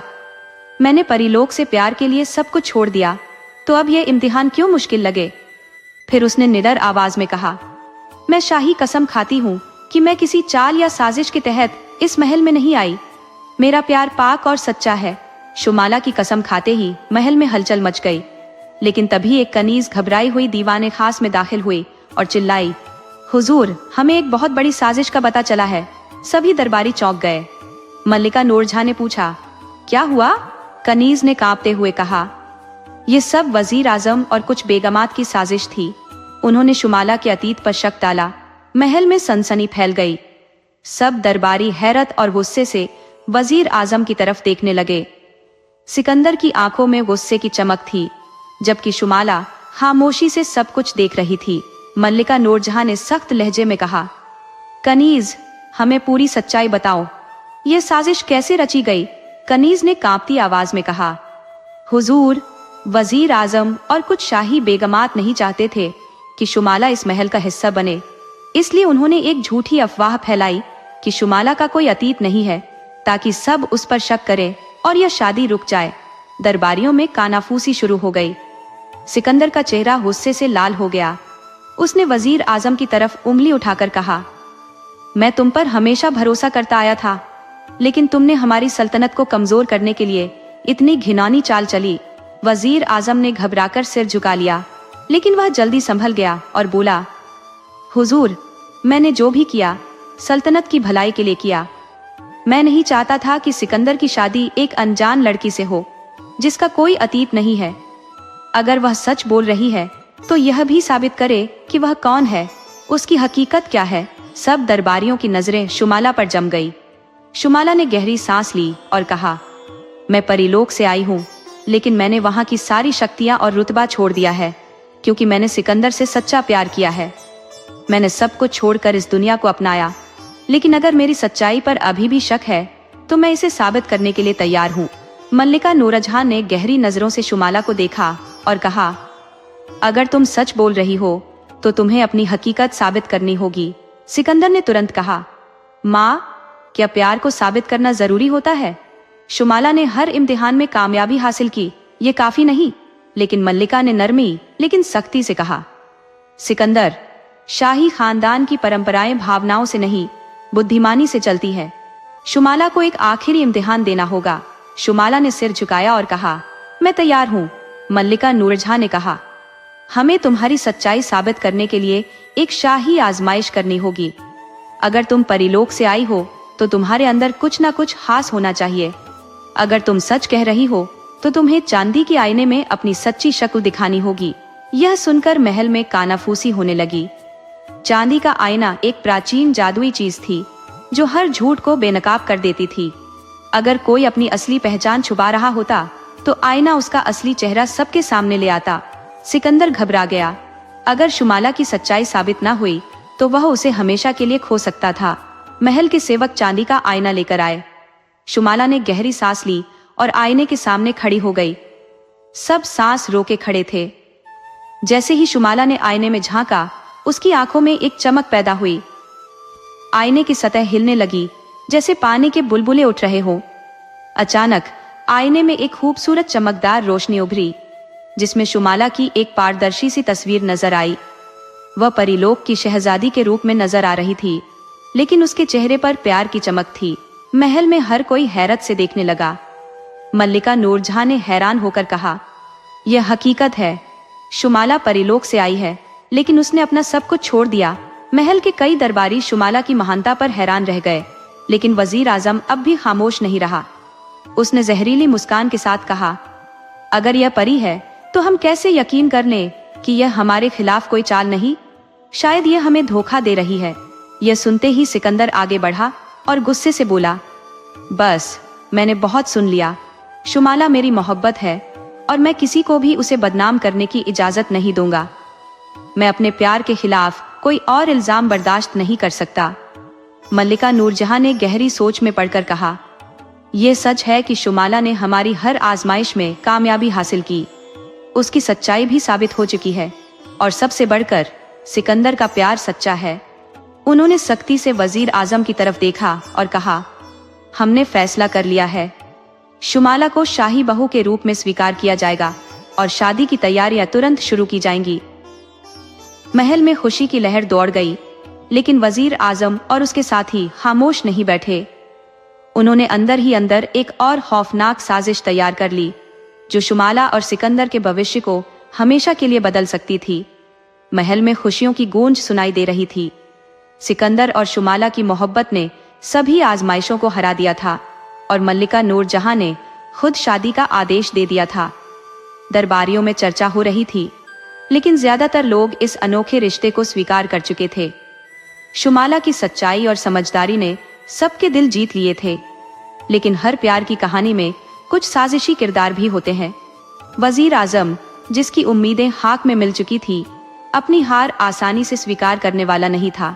[SPEAKER 1] मैंने परिलोक से प्यार के लिए सब कुछ छोड़ दिया, तो अब यह इम्तिहान क्यों मुश्किल लगे? फिर उसने निडर आवाज में कहा, मैं शाही कसम खाती हूँ कि मैं किसी चाल या साजिश के तहत इस महल में नहीं आई। मेरा प्यार पाक और सच्चा है। शुमाला की कसम खाते ही महल में हलचल मच गई। लेकिन तभी एक कनीज घबराई हुई दीवाने खास में दाखिल हुई और चिल्लाई, हुजूर, हमें एक बहुत बड़ी साजिश का पता चला है। सभी दरबारी चौंक गए। मल्लिका नूरजहां ने पूछा, क्या हुआ? कनीज ने कांपते हुए कहा, ये सब वजीर आजम और कुछ बेगमात की साजिश थी। उन्होंने शुमाला के अतीत पर शक डाला। महल में सनसनी फैल गई। सब दरबारी हैरत और गुस्से से वजीर आजम की तरफ देखने लगे। सिकंदर की आंखों में गुस्से की चमक थी, जबकि शुमाला खामोशी से सब कुछ देख रही थी। मल्लिका नूरजहां ने सख्त लहजे में कहा, कनीज, हमें पूरी सच्चाई बताओ। ये साजिश कैसे रची गई? कनीज ने कांपती आवाज में कहा, हुजूर, वजीर आजम और कुछ शाही बेगमात नहीं चाहते थे कि शुमाला इस महल का हिस्सा बने। इसलिए उन्होंने एक झूठी अफवाह फैलाई कि शुमाला का कोई अतीत नहीं है, ताकि सब उस पर शक करें और यह शादी रुक जाए। दरबारियों में कानाफूसी शुरू हो गई। सिकंदर का चेहरा गुस्से से लाल हो गया। उसने वजीर आजम की तरफ उंगली उठाकर कहा, मैं तुम पर हमेशा भरोसा करता आया था, लेकिन तुमने हमारी सल्तनत को कमजोर करने के लिए इतनी घिनौनी चाल चली। वजीर आजम ने घबराकर सिर झुका लिया, लेकिन वह जल्दी संभल गया और बोला, हुजूर, मैंने जो भी किया सल्तनत की भलाई के लिए किया। मैं नहीं चाहता था कि सिकंदर की शादी एक अनजान लड़की से हो जिसका कोई अतीत नहीं है। अगर वह सच बोल रही है तो यह भी साबित करे कि वह कौन है, उसकी हकीकत क्या है। सब दरबारियों की नजरें शुमाला पर जम गई। शुमाला ने गहरी सांस ली और कहा, मैं परिलोक से आई हूँ, लेकिन मैंने वहाँ की सारी शक्तियाँ और रुतबा छोड़ दिया है, क्योंकि मैंने सिकंदर से सच्चा प्यार किया है। मैंने सब कुछ छोड़कर इस दुनिया को अपनाया। लेकिन अगर मेरी सच्चाई पर अभी भी शक है तो मैं इसे साबित करने के लिए तैयार हूँ। मल्लिका नूरजहां ने गहरी नजरों से शुमाला को देखा और कहा, अगर तुम सच बोल रही हो तो तुम्हें अपनी हकीकत साबित करनी होगी। सिकंदर ने तुरंत कहा, माँ, क्या प्यार को साबित करना जरूरी होता है? शुमाला ने हर इम्तिहान में कामयाबी हासिल की, ये काफी नहीं। लेकिन मल्लिका ने नरमी लेकिन सख्ती से कहा, सिकंदर, शाही खानदान की परंपराएं भावनाओं से नहीं, बुद्धिमानी से चलती है। शुमाला को एक आखिरी इम्तिहान देना होगा। शुमाला ने सिर झुकाया और कहा, मैं तैयार हूँ। मल्लिका नूरजहां ने कहा, हमें तुम्हारी सच्चाई साबित करने के लिए एक शाही आजमाइश करनी होगी। अगर तुम परिलोक से आई हो तो तुम्हारे अंदर कुछ ना कुछ खास होना चाहिए। अगर तुम सच कह रही हो तो तुम्हें चांदी के आईने में अपनी सच्ची शक्ल दिखानी होगी। यह सुनकर महल में कानाफूसी होने लगी। चांदी का आईना एक प्राचीन जादुई चीज थी। जो हर झूठ को बेनकाब कर देती थी। अगर कोई अपनी असली पहचान छुपा रहा होता तो आईना उसका असली चेहरा सबके सामने ले आता। सिकंदर घबरा गया। अगर शुमाला की सच्चाई साबित न हुई तो वह उसे हमेशा के लिए खो सकता था। महल के सेवक चांदी का आईना लेकर आए। शुमाला ने गहरी सांस ली और आईने के सामने खड़ी हो गई। सब सांस रोके खड़े थे। जैसे ही शुमाला ने आईने में झांका, उसकी आंखों में एक चमक पैदा हुई। आईने की सतह हिलने लगी जैसे पानी के बुलबुले उठ रहे हो। अचानक आईने में एक खूबसूरत चमकदार रोशनी उभरी, जिसमें शुमाला की एक पारदर्शी सी तस्वीर नजर आई। वह परीलोक की शहजादी के रूप में नजर आ रही थी, लेकिन उसके चेहरे पर प्यार की चमक थी। महल में हर कोई हैरत से देखने लगा। मल्लिका नूरजहां ने हैरान होकर कहा, यह हकीकत है, शुमाला परीलोक से आई है, लेकिन उसने अपना सब कुछ छोड़ दिया। महल के कई दरबारी शुमाला की महानता पर हैरान रह गए, लेकिन वजीर आजम अब भी खामोश नहीं रहा। उसने जहरीली मुस्कान के साथ कहा, अगर यह परी है तो हम कैसे यकीन कर लें कि यह हमारे खिलाफ कोई चाल नहीं? शायद यह हमें धोखा दे रही है। यह सुनते ही सिकंदर आगे बढ़ा और गुस्से से बोला, बस, मैंने बहुत सुन लिया। शुमाला मेरी मोहब्बत है और मैं किसी को भी उसे बदनाम करने की इजाजत नहीं दूंगा। मैं अपने प्यार के खिलाफ कोई और इल्जाम बर्दाश्त नहीं कर सकता। मल्लिका नूरजहां ने गहरी सोच में पड़कर कहा, यह सच है कि शुमाला ने हमारी हर आजमाइश में कामयाबी हासिल की। उसकी सच्चाई भी साबित हो चुकी है, और सबसे बढ़कर सिकंदर का प्यार सच्चा है। उन्होंने सख्ती से वजीर आजम की तरफ देखा और कहा, हमने फैसला कर लिया है। शुमाला को शाही बहू के रूप में स्वीकार किया जाएगा और शादी की तैयारियां तुरंत शुरू की जाएंगी। महल में खुशी की लहर दौड़ गई, लेकिन वजीर आजम और उसके साथी खामोश नहीं बैठे। उन्होंने अंदर ही अंदर एक और खौफनाक साजिश तैयार कर ली, जो शुमाला और सिकंदर के भविष्य को हमेशा के लिए बदल सकती थी। महल में खुशियों की गूंज सुनाई दे रही थी। सिकंदर और शुमाला की मोहब्बत ने सभी आजमाइशों को हरा दिया था और मल्लिका नूरजहां ने खुद शादी का आदेश दे दिया था। दरबारियों में चर्चा हो रही थी, लेकिन ज्यादातर लोग इस अनोखे रिश्ते को स्वीकार कर चुके थे। शुमाला की सच्चाई और समझदारी ने सबके दिल जीत लिए थे, लेकिन हर प्यार की कहानी में कुछ साजिशी किरदार भी होते हैं। वजीर आजम, जिसकी उम्मीदें खाक में मिल चुकी थी, अपनी हार आसानी से स्वीकार करने वाला नहीं था।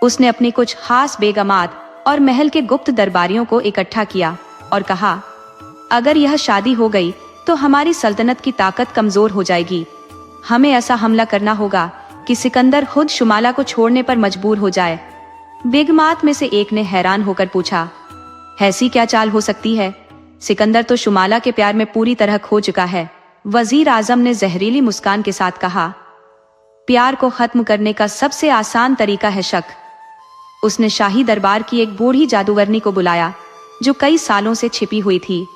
[SPEAKER 1] उसने अपनी कुछ खास बेगमात और महल के गुप्त दरबारियों को इकट्ठा किया और कहा, अगर यह शादी हो गई तो हमारी सल्तनत की ताकत कमजोर हो जाएगी। हमें ऐसा हमला करना होगा कि सिकंदर खुद शुमाला को छोड़ने पर मजबूर हो जाए। बेगमात में से एक ने हैरान होकर पूछा, ऐसी क्या चाल हो सकती है? सिकंदर तो शुमाला के प्यार में पूरी तरह खो चुका है। वजीर आजम ने जहरीली मुस्कान के साथ कहा, प्यार को खत्म करने का सबसे आसान तरीका है शक। उसने शाही दरबार की एक बूढ़ी जादूगरनी को बुलाया, जो कई सालों से छिपी हुई थी।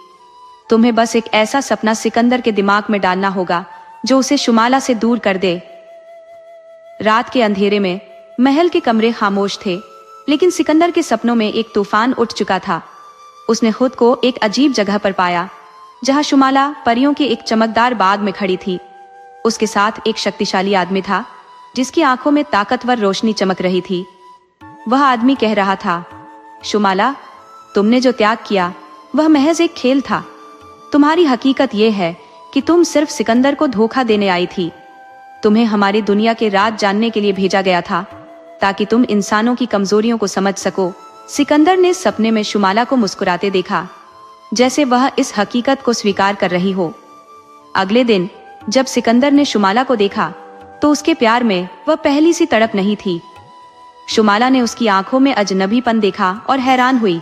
[SPEAKER 1] तुम्हें बस एक ऐसा सपना सिकंदर के दिमाग में डालना होगा जो उसे शुमाला से दूर कर दे। रात के अंधेरे में महल के कमरे खामोश थे, लेकिन सिकंदर के सपनों में एक तूफान उठ चुका था। उसने खुद को एक अजीब जगह पर पाया, जहां शुमाला परियों के एक चमकदार बाग में खड़ी थी। उसके साथ एक शक्तिशाली आदमी था, जिसकी आंखों में ताकतवर रोशनी चमक रही थी। वह आदमी कह रहा था, शुमाला, तुमने जो त्याग किया वह महज एक खेल था। तुम्हारी हकीकत यह है कि तुम सिर्फ सिकंदर को धोखा देने आई थी। तुम्हें हमारी दुनिया के राज जानने के लिए भेजा गया था, ताकि तुम इंसानों की कमजोरियों को समझ सको। सिकंदर ने सपने में शुमाला को मुस्कुराते देखा, जैसे वह इस हकीकत को स्वीकार कर रही हो। अगले दिन जब सिकंदर ने शुमाला को देखा, तो उसके प्यार में वह पहली सी तड़प नहीं थी। शुमाला ने उसकी आंखों में अजनबीपन देखा और हैरान हुई।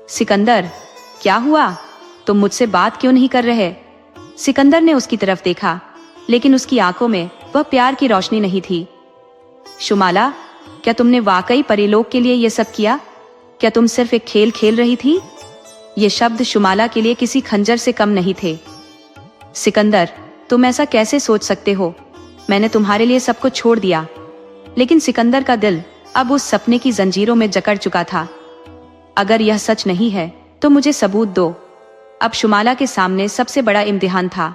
[SPEAKER 1] सिकंदर, क्या हुआ? तुम मुझसे बात क्यों नहीं कर रहे? सिकंदर ने उसकी तरफ देखा, लेकिन उसकी आंखों में वह प्यार की रोशनी नहीं थी। शुमाला, क्या तुमने वाकई परीलोक के लिए यह सब किया? क्या तुम सिर्फ एक खेल खेल रही थी? ये शब्द शुमाला के लिए किसी खंजर से कम नहीं थे। सिकंदर, तुम ऐसा कैसे सोच सकते हो? मैंने तुम्हारे लिए सब कुछ छोड़ दिया। लेकिन सिकंदर का दिल अब उस सपने की जंजीरों में जकड़ चुका था। अगर यह सच नहीं है तो मुझे सबूत दो। अब शुमाला के सामने सबसे बड़ा इम्तिहान था।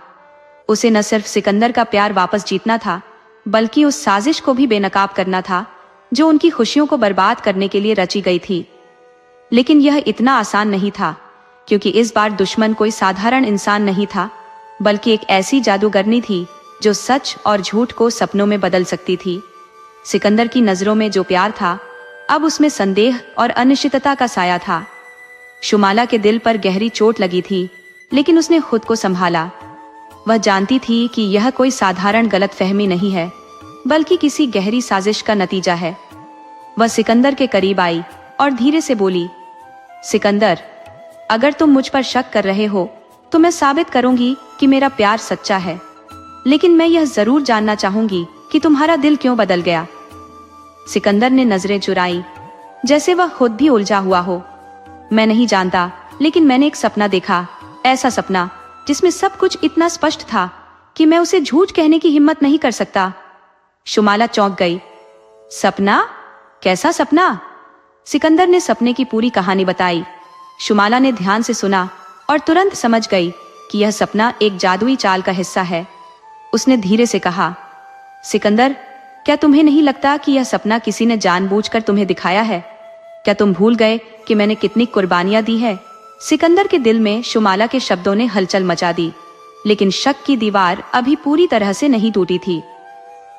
[SPEAKER 1] उसे न सिर्फ सिकंदर का प्यार वापस जीतना था, बल्कि उस साजिश को भी बेनकाब करना था जो उनकी खुशियों को बर्बाद करने के लिए रची गई थी। लेकिन यह इतना आसान नहीं था, क्योंकि इस बार दुश्मन कोई साधारण इंसान नहीं था, बल्कि एक ऐसी जादूगरनी थी जो सच और झूठ को सपनों में बदल सकती थी। सिकंदर की नजरों में जो प्यार था, अब उसमें संदेह और अनिश्चितता का साया था। शुमाला के दिल पर गहरी चोट लगी थी, लेकिन उसने खुद को संभाला। वह जानती थी कि यह कोई साधारण गलतफहमी नहीं है, बल्कि किसी गहरी साजिश का नतीजा है। वह सिकंदर के करीब आई और धीरे से बोली, सिकंदर, अगर तुम मुझ पर शक कर रहे हो तो मैं साबित करूंगी कि मेरा प्यार सच्चा है। लेकिन मैं यह जरूर जानना चाहूंगी कि तुम्हारा दिल क्यों बदल गया। सिकंदर ने नजरें चुराई, जैसे वह खुद भी उलझा हुआ हो। मैं नहीं जानता, लेकिन मैंने एक सपना देखा, ऐसा सपना जिसमें सब कुछ इतना स्पष्ट था कि मैं उसे झूठ कहने की हिम्मत नहीं कर सकता। शुमाला चौंक गई। सपना? कैसा सपना? सिकंदर ने सपने की पूरी कहानी बताई। शुमाला ने ध्यान से सुना और तुरंत समझ गई कि यह सपना एक जादुई चाल का हिस्सा है। उसने धीरे से कहा, सिकंदर, क्या तुम्हें नहीं लगता कि यह सपना किसी ने जानबूझकर तुम्हें दिखाया है? क्या तुम भूल गए कि मैंने कितनी कुर्बानियां दी है? सिकंदर के दिल में शुमाला के शब्दों ने हलचल मचा दी, लेकिन शक की दीवार अभी पूरी तरह से नहीं टूटी थी।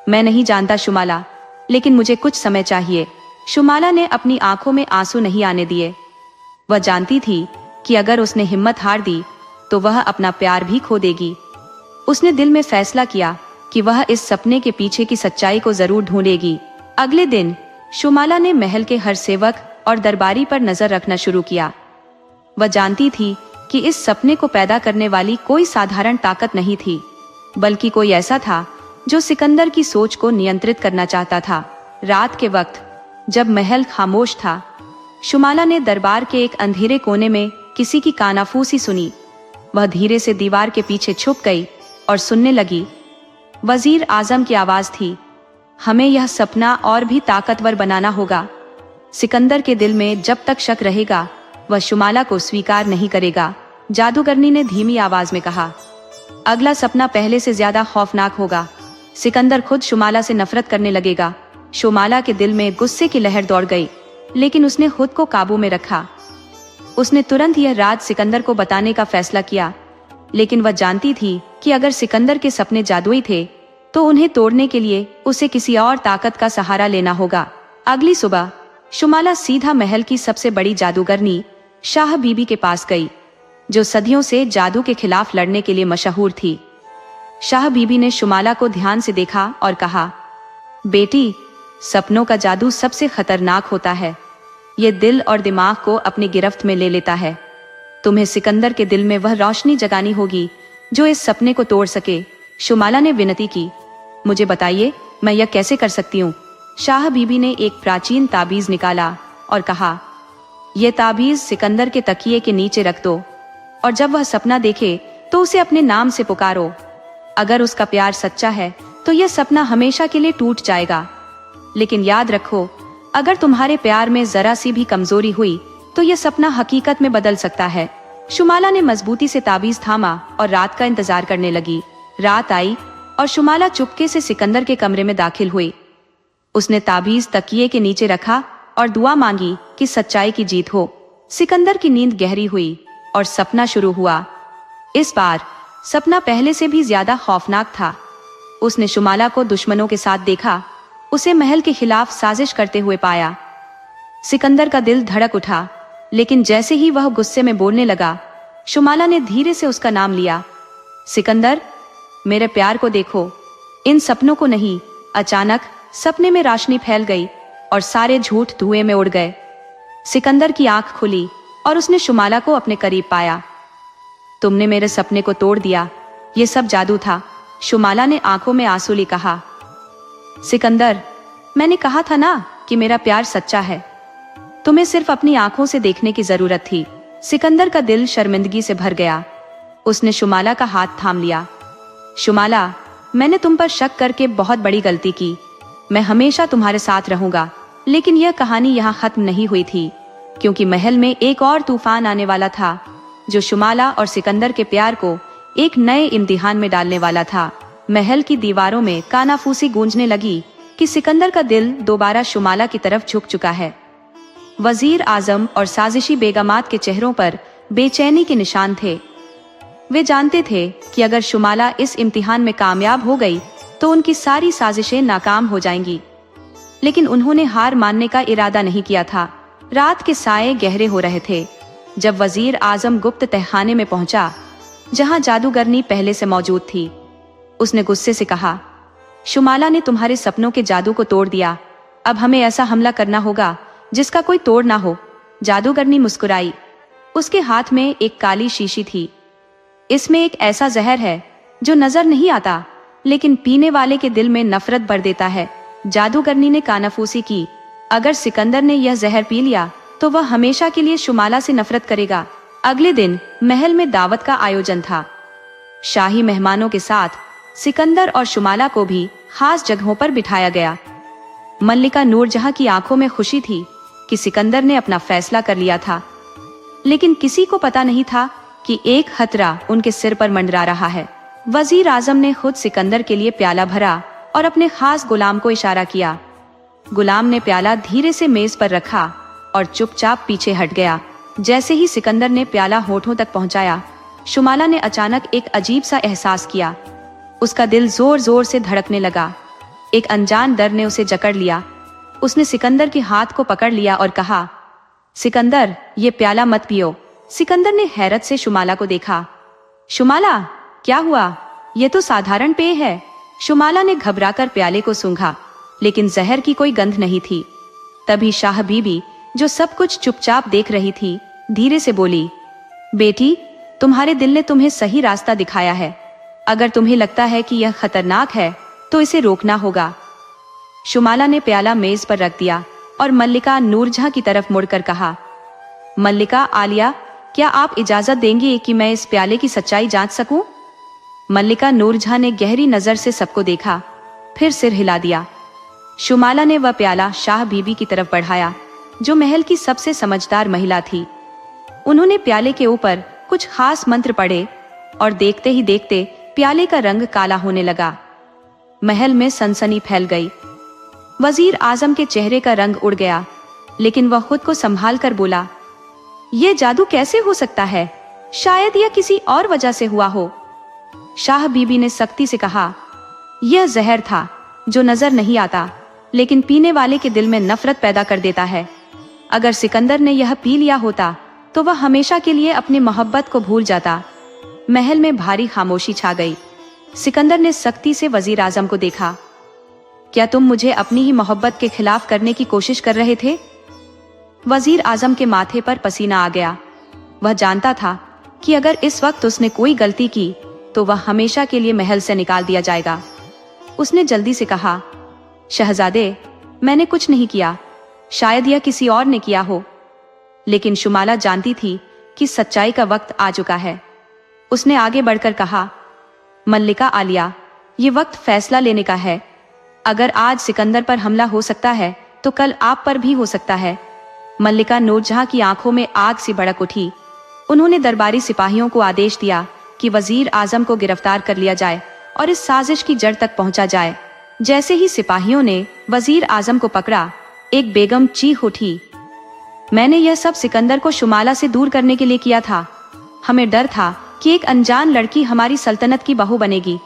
[SPEAKER 1] मैं नहीं जानता शुमाला, लेकिन मुझे कुछ समय चाहिए। शुमाला ने अपनी आंखों में आंसू नहीं आने दिए। वह जानती थी कि अगर उसने हिम्मत हार दी तो वह अपना प्यार भी खो देगी। उसने दिल में फैसला किया कि वह इस सपने के पीछे की सच्चाई को जरूर ढूंढेगी। अगले दिन शुमाला ने महल के हर सेवक और दरबारी पर नजर रखना शुरू किया। वह जानती थी कि इस सपने को पैदा करने वाली कोई साधारण ताकत नहीं थी, बल्कि कोई ऐसा था जो सिकंदर की सोच को नियंत्रित करना चाहता था। रात के वक्त जब महल खामोश था, शुमाला ने दरबार के एक अंधेरे कोने में किसी की कानाफूसी सुनी। वह धीरे से दीवार के पीछे छुप गई और सुनने लगी। वजीर आजम की आवाज थी, हमें यह सपना और भी ताकतवर बनाना होगा। सिकंदर के दिल में जब तक शक रहेगा, वह शुमाला को स्वीकार नहीं करेगा। जादूगरनी ने धीमी आवाज में कहा, अगला सपना पहले से ज्यादा खौफनाक होगा। सिकंदर खुद शुमाला से नफरत करने लगेगा। शुमाला के दिल में गुस्से की लहर दौड़ गई, लेकिन उसने खुद को काबू में रखा। उसने तुरंत यह राज सिकंदर को बताने का फैसला किया, लेकिन वह जानती थी कि अगर सिकंदर के सपने जादुई थे तो उन्हें तोड़ने के लिए उसे किसी और ताकत का सहारा लेना होगा। अगली सुबह शुमाला सीधा महल की सबसे बड़ी जादूगरनी शाह बीबी के पास गई, जो सदियों से जादू के खिलाफ लड़ने के लिए मशहूर थी। शाह बीबी ने शुमाला को ध्यान से देखा और कहा, बेटी, सपनों का जादू सबसे खतरनाक होता है। ये दिल और दिमाग को अपनी गिरफ्त में ले लेता है। तुम्हें सिकंदर के दिल में वह रोशनी जगानी होगी जो इस सपने को तोड़ सके। शुमाला ने विनती की, मुझे बताइए, मैं यह कैसे कर सकती हूँ? शाह बीबी ने एक प्राचीन ताबीज निकाला और कहा, यह ताबीज सिकंदर के तकिए के नीचे रख दो, और जब वह सपना देखे तो उसे अपने नाम से पुकारो। अगर उसका प्यार सच्चा है तो यह सपना हमेशा के लिए टूट जाएगा। लेकिन याद रखो, अगर तुम्हारे प्यार में जरा सी भी कमजोरी हुई तो यह सपना हकीकत में बदल सकता है। शुमाला ने मजबूती से ताबीज थामा और रात का इंतजार करने लगी। रात आई और शुमाला चुपके से सिकंदर के कमरे में दाखिल हुई। उसने ताबीज तकिए के नीचे रखा और दुआ मांगी कि सच्चाई की जीत हो। सिकंदर की नींद गहरी हुई और सपना शुरू हुआ। इस बार सपना पहले से भी ज्यादा खौफनाक था। उसने शुमाला को दुश्मनों के साथ देखा, उसे महल के खिलाफ साजिश करते हुए पाया। सिकंदर का दिल धड़क उठा, लेकिन जैसे ही वह गुस्से में बोलने लगा, शुमाला ने धीरे से उसका नाम लिया। सिकंदर, मेरे प्यार को देखो, इन सपनों को नहीं। अचानक सपने में रोशनी फैल गई और सारे झूठ धुएं में उड़ गए। सिकंदर की आंख खुली और उसने शुमाला को अपने करीब पाया। तुमने मेरे सपने को तोड़ दिया, ये सब जादू था। शुमाला ने आंखों में आंसू लिए कहा, सिकंदर, मैंने कहा था ना कि मेरा प्यार सच्चा है। तुम्हें सिर्फ अपनी आंखों से देखने की जरूरत थी। सिकंदर का दिल शर्मिंदगी से भर गया। उसने शुमाला का हाथ थाम लिया। शुमाला, मैंने तुम पर शक करके बहुत बड़ी गलती की। मैं हमेशा तुम्हारे साथ रहूंगा। लेकिन यह कहानी यहाँ खत्म नहीं हुई थी, क्योंकि महल में एक और तूफान आने वाला था, जो शुमाला और सिकंदर के प्यार को एक नए इम्तिहान में डालने वाला था। महल की दीवारों में कानाफूसी गूंजने लगी कि सिकंदर का दिल दोबारा शुमाला की तरफ झुक चुका है। वजीर आजम और साजिशी बेगमात के चेहरों पर बेचैनी के निशान थे। वे जानते थे कि अगर शुमाला इस इम्तिहान में कामयाब हो गई तो उनकी सारी साजिशें नाकाम हो जाएंगी, लेकिन उन्होंने हार मानने का इरादा नहीं किया था। रात के साए गहरे हो रहे थे जब वजीर आजम गुप्त तहखाने में पहुंचा, जहां जादूगरनी पहले से मौजूद थी। उसने गुस्से से कहा, शुमाला ने तुम्हारे सपनों के जादू को तोड़ दिया। अब हमें ऐसा हमला करना होगा जिसका कोई तोड़ ना हो। जादूगरनी मुस्कुराई। उसके हाथ में एक काली शीशी थी। इसमें एक ऐसा जहर है जो नजर नहीं आता, लेकिन पीने वाले के दिल में नफरत भर देता है। जादूगरनी ने कानाफूसी की। अगर सिकंदर ने यह जहर पी लिया तो वह हमेशा के लिए शुमाला से नफरत करेगा। अगले दिन महल में दावत का आयोजन था। शाही मेहमानों के साथ सिकंदर और शुमाला को भी खास जगहों पर बिठाया गया। मल्लिका नूरजहां की आंखों में खुशी थी कि सिकंदर ने अपना फैसला कर लिया था, लेकिन किसी को पता नहीं था कि एक खतरा उनके सिर पर मंडरा रहा है। वजीर आजम ने खुद सिकंदर के लिए प्याला भरा और अपने खास गुलाम को इशारा किया। गुलाम ने प्याला धीरे से मेज पर रखा और चुपचाप पीछे हट गया। जैसे ही सिकंदर ने प्याला होठों तक पहुंचाया, शुमाला ने अचानक एक अजीब सा एहसास किया। उसका दिल जोर जोर से धड़कने लगा। एक अनजान डर ने उसे जकड़ लिया। उसने सिकंदर के हाथ को पकड़ लिया और कहा, सिकंदर, ये प्याला मत पियो। सिकंदर ने हैरत से शुमाला को देखा। शुमाला, क्या हुआ? ये तो साधारण पेय है। शुमाला ने घबराकर प्याले को सूंघा, लेकिन जहर की कोई गंध नहीं थी। तभी शाह बीबी, जो सब कुछ चुपचाप देख रही थी, धीरे से बोली, बेटी, तुम्हारे दिल ने तुम्हें सही रास्ता दिखाया है। अगर तुम्हें लगता है कि यह खतरनाक है तो इसे रोकना होगा। शुमाला ने प्याला मेज पर रख दिया और मल्लिका नूरजहां की तरफ मुड़कर कहा, मल्लिका आलिया, क्या आप इजाजत देंगी कि मैं इस प्याले की सच्चाई जांच सकूं? मल्लिका नूरजहां ने गहरी नजर से सबको देखा, फिर सिर हिला दिया। शुमाला ने वह प्याला शाह बीबी की तरफ बढ़ाया, जो महल की सबसे समझदार महिला थी। उन्होंने प्याले के ऊपर कुछ खास मंत्र पढ़े और देखते ही देखते प्याले का रंग काला होने लगा। महल में सनसनी फैल गई। वजीर आजम के चेहरे का रंग उड़ गया, लेकिन वह खुद को संभाल कर बोला, यह जादू कैसे हो सकता है? शायद यह किसी और वजह से हुआ हो। शाह बीबी ने सख्ती से कहा, यह जहर था जो नजर नहीं आता, लेकिन पीने वाले के दिल में नफरत पैदा कर देता है। अगर सिकंदर ने यह पी लिया होता तो वह हमेशा के लिए अपनी मोहब्बत को भूल जाता। महल में भारी खामोशी छा गई। सिकंदर ने सख्ती से वजीर आजम को देखा। क्या तुम मुझे अपनी ही मोहब्बत के खिलाफ करने की कोशिश कर रहे थे? वजीर आजम के माथे पर पसीना आ गया। वह जानता था कि अगर इस वक्त उसने कोई गलती की तो वह हमेशा के लिए महल से निकाल दिया जाएगा। उसने जल्दी से कहा, शहजादे, मैंने कुछ नहीं किया। शायद यह किसी और ने किया हो। लेकिन शुमाला जानती थी कि सच्चाई का वक्त आ चुका है। उसने आगे बढ़कर कहा, मल्लिका आलिया, ये वक्त फैसला लेने का है। अगर आज सिकंदर पर हमला हो सकता है तो कल आप पर भी हो सकता है। मल्लिका नूरजहां की आंखों में आग सी भड़क उठी। उन्होंने दरबारी सिपाहियों को आदेश दिया कि वजीर आजम को गिरफ्तार कर लिया जाए और इस साजिश की जड़ तक पहुंचा जाए। जैसे ही सिपाहियों ने वजीर आजम को पकड़ा, एक बेगम चीख उठी, मैंने यह सब सिकंदर को शुमाला से दूर करने के लिए किया था। हमें डर था कि एक अनजान लड़की हमारी सल्तनत की बहू बनेगी,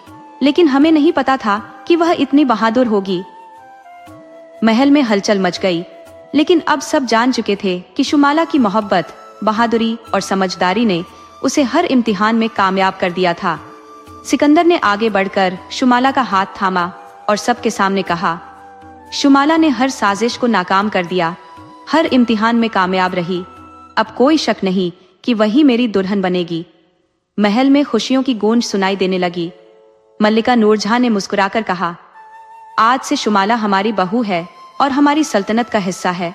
[SPEAKER 1] लेकिन हमें नहीं पता था कि वह इतनी बहादुर होगी। महल में हलचल मच गई, लेकिन अब सब जान चुके थे कि शुमाला की मोहब्बत, बहादुरी और समझदारी ने उसे हर इम्तिहान में कामयाब कर दिया था। सिकंदर ने आगे बढ़कर शुमाला का हाथ थामा और सबके सामने कहा, शुमाला ने हर साजिश को नाकाम कर दिया, हर इम्तिहान में कामयाब रही। अब कोई शक नहीं कि वही मेरी दुल्हन बनेगी। महल में खुशियों की गूंज सुनाई देने लगी। मल्लिका नूरजहां ने मुस्कुराकर कहा, आज से शुमाला हमारी बहू है और हमारी सल्तनत का हिस्सा है।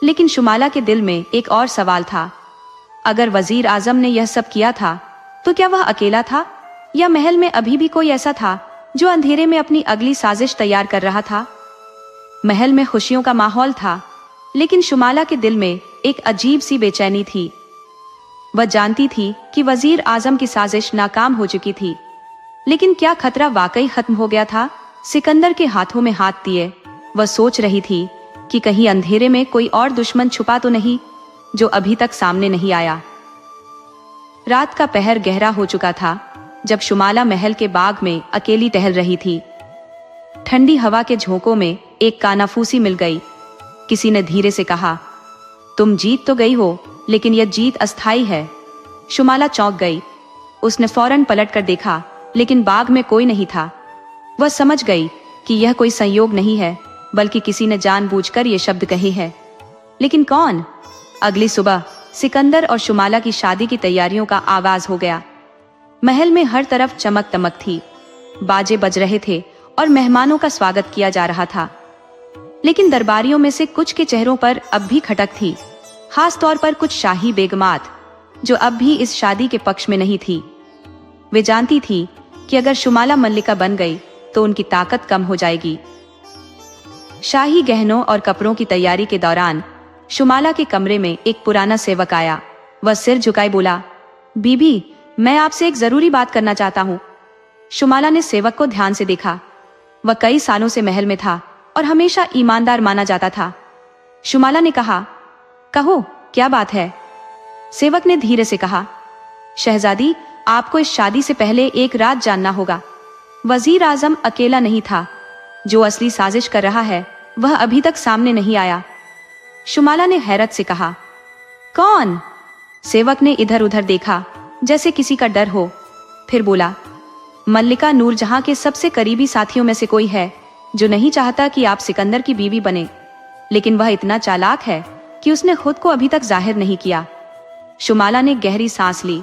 [SPEAKER 1] लेकिन शुमाला के दिल में एक और सवाल था। अगर वजीर आजम ने यह सब किया था तो क्या वह अकेला था, या महल में अभी भी कोई ऐसा था जो अंधेरे में अपनी अगली साजिश तैयार कर रहा था? महल में खुशियों का माहौल था, लेकिन शुमाला के दिल में एक अजीब सी बेचैनी थी। वह जानती थी कि वजीर आजम की साजिश नाकाम हो चुकी थी, लेकिन क्या खतरा वाकई खत्म हो गया था? सिकंदर के हाथों में हाथ दिए वह सोच रही थी कि कहीं अंधेरे में कोई और दुश्मन छुपा तो नहीं जो अभी तक सामने नहीं आया। रात का पहर गहरा हो चुका था जब शुमाला महल के बाग में अकेली टहल रही थी। ठंडी हवा के झोंकों में एक कानाफूसी मिल गई। किसी ने धीरे से कहा, तुम जीत तो गई हो, लेकिन यह जीत अस्थाई है। शुमाला चौंक गई। उसने फौरन पलट कर देखा, लेकिन बाग में कोई नहीं था। वह समझ गई कि यह कोई संयोग नहीं है, बल्कि किसी ने जानबूझकर ये शब्द कहे हैं। लेकिन कौन? अगली सुबह सिकंदर और शुमाला की शादी की तैयारियों का आगाज हो गया। महल में हर तरफ चमक दमक थी। बाजे बज रहे थे और मेहमानों का स्वागत किया जा रहा था। लेकिन दरबारियों में से कुछ के चेहरों पर अब भी खटक थी, खास तौर पर कुछ शाही बेगमात जो अब भी इस शादी के पक्ष में नहीं थी। वे जानती थी कि अगर शुमाला मल्लिका बन गई तो उनकी ताकत कम हो जाएगी। शाही गहनों और कपड़ों की तैयारी के दौरान शुमाला के कमरे में एक पुराना सेवक आया। वह सिर झुकाए बोला, बीबी, मैं आपसे एक जरूरी बात करना चाहता हूँ। शुमाला ने सेवक को ध्यान से देखा। वह कई सालों से महल में था और हमेशा ईमानदार माना जाता था। शुमाला ने कहा, कहो, क्या बात है? सेवक ने धीरे से कहा, शहजादी, आपको इस शादी से पहले एक राज जानना होगा। वजीर आजम अकेला नहीं था। जो असली साजिश कर रहा है वह अभी तक सामने नहीं आया। शुमाला ने हैरत से कहा, कौन? सेवक ने इधर उधर देखा जैसे किसी का डर हो, फिर बोला, मल्लिका नूरजहां के सबसे करीबी साथियों में से कोई है जो नहीं चाहता कि आप सिकंदर की बीवी बने, लेकिन वह इतना चालाक है कि उसने खुद को अभी तक जाहिर नहीं किया। शुमाला ने गहरी सांस ली।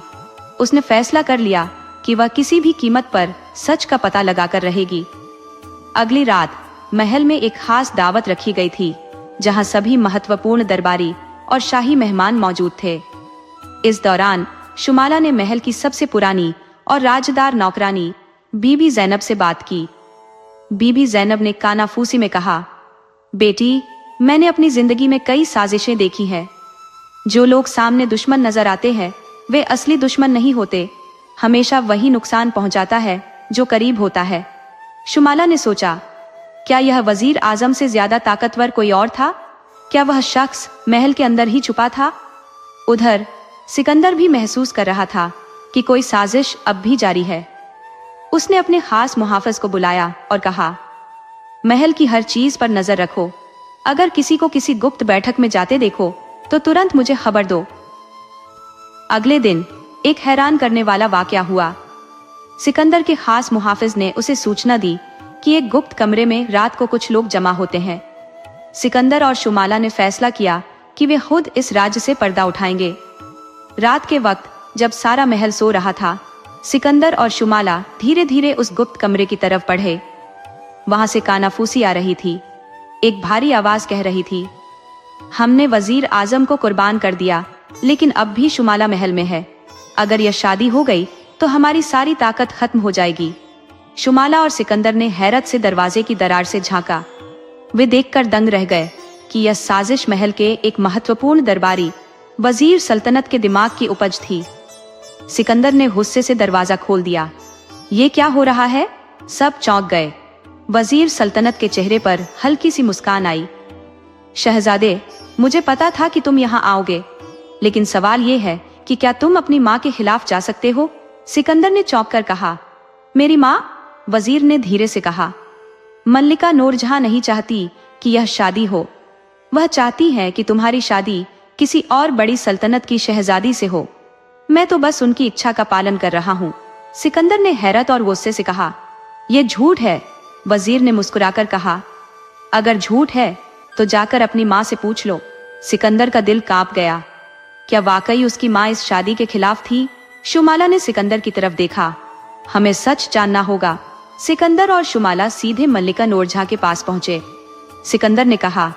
[SPEAKER 1] उसने फैसला कर लिया कि वह किसी भी कीमत पर सच का पता लगाकर रहेगी। अगली रात महल में एक खास दावत रखी गई थी, जहां सभी महत्वपूर्ण दरबारी और शाही मेहमान मौजूद थे। इस दौरान शुमाला ने महल की सबसे पुरानी और राजदार नौकरानी बीबी जैनब से बात की। बीबी जैनब ने कानाफूसी में कहा, बेटी, मैंने अपनी जिंदगी में कई साजिशें देखी हैं। जो लोग सामने दुश्मन नजर आते हैं वे असली दुश्मन नहीं होते। हमेशा वही नुकसान पहुंचाता है जो करीब होता है। शुमाला ने सोचा, क्या यह वजीर आजम से ज्यादा ताकतवर कोई और था? क्या वह शख्स महल के अंदर ही छुपा था? उधर सिकंदर भी महसूस कर रहा था कि कोई साजिश अब भी जारी है। उसने अपने खास मुहाफिज को बुलाया और कहा, महल की हर चीज पर नजर रखो। अगर किसी को किसी गुप्त बैठक में जाते देखो तो तुरंत मुझे खबर दो। अगले दिन एक हैरान करने वाला वाकया हुआ। सिकंदर के खास मुहाफिज ने उसे सूचना दी कि एक गुप्त कमरे में रात को कुछ लोग जमा होते हैं। सिकंदर और शुमाला ने फैसला किया कि वे खुद इस राज्य से पर्दा उठाएंगे। रात के वक्त जब सारा महल सो रहा था, सिकंदर और शुमाला धीरे धीरे उस गुप्त कमरे की तरफ बढ़े। वहां से कानाफूसी आ रही थी। एक भारी आवाज कह रही थी, हमने वजीर आजम को कुर्बान कर दिया, लेकिन अब भी शुमाला महल में है। अगर यह शादी हो गई तो हमारी सारी ताकत खत्म हो जाएगी। शुमाला और सिकंदर ने हैरत से दरवाजे की दरार से झांका। वे देखकर दंग रह गए कि यह साजिश महल के एक महत्वपूर्ण दरबारी वजीर सल्तनत के दिमाग की उपज थी। सिकंदर ने गुस्से से दरवाजा खोल दिया। ये क्या हो रहा है? सब चौंक गए। वजीर सल्तनत के चेहरे पर हल्की सी मुस्कान आई। शहजादे, मुझे पता था कि तुम यहाँ आओगे, लेकिन सवाल ये है कि क्या तुम अपनी माँ के खिलाफ जा सकते हो? सिकंदर ने चौंक कर कहा, मेरी माँ? वजीर ने धीरे से कहा, मल्लिका नूरजहां नहीं चाहती कि यह शादी हो। वह चाहती है कि तुम्हारी शादी किसी और बड़ी सल्तनत की शहजादी से हो। मैं तो बस उनकी इच्छा का पालन कर रहा हूँ। सिकंदर ने हैरत और गुस्से से कहा, यह झूठ है। वजीर ने मुस्कुराकर कहा, अगर झूठ है तो जाकर अपनी माँ से पूछ लो। सिकंदर का दिल कांप गया। क्या वाकई उसकी माँ इस शादी के खिलाफ थी? शुमाला ने सिकंदर की तरफ देखा। हमें सच जानना होगा। सिकंदर और शुमाला सीधे मल्लिका नूरजहां के पास पहुंचे। सिकंदर ने कहा,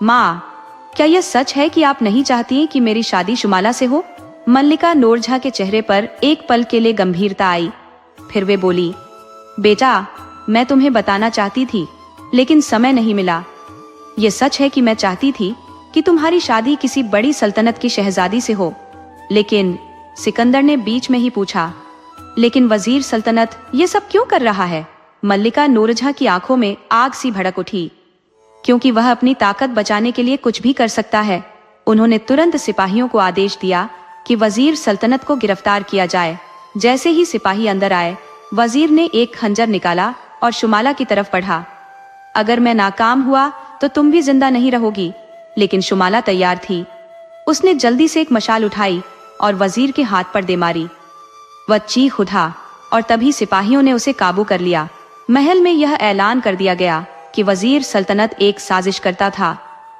[SPEAKER 1] माँ, क्या यह सच है कि आप नहीं चाहती कि मेरी शादी शुमाला से हो? मल्लिका नूरजहां के चेहरे पर एक पल के लिए गंभीरता आई। फिर वे बोली, बेटा, मैं तुम्हें बताना चाहती थी, लेकिन समय नहीं मिला। यह सच है कि मैं चाहती थी कि तुम्हारी शादी किसी बड़ी सल्तनत की शहजादी से हो, लेकिन सिकंदर ने बीच में ही पूछा, लेकिन वजीर सल्तनत ये सब क्यों कर रहा है? मल्लिका नूरजहां की आंखों में आग सी भड़क उठी, क्योंकि वह अपनी ताकत बचाने के लिए कुछ भी कर सकता है। उन्होंने तुरंत सिपाहियों को आदेश दिया कि वजीर सल्तनत को गिरफ्तार किया जाए। जैसे ही सिपाही अंदर आए, वजीर ने एक खंजर निकाला और शुमाला की तरफ बढ़ा। अगर मैं नाकाम हुआ तो तुम भी जिंदा नहीं रहोगी। लेकिन शुमाला तैयार थी। उसने जल्दी से एक मशाल उठाई और वजीर के हाथ पर दे मारी। वह चीख उठा और तभी सिपाहियों ने उसे काबू कर लिया। महल में यह ऐलान कर दिया गया कि वजीर सल्तनत एक साजिश करता था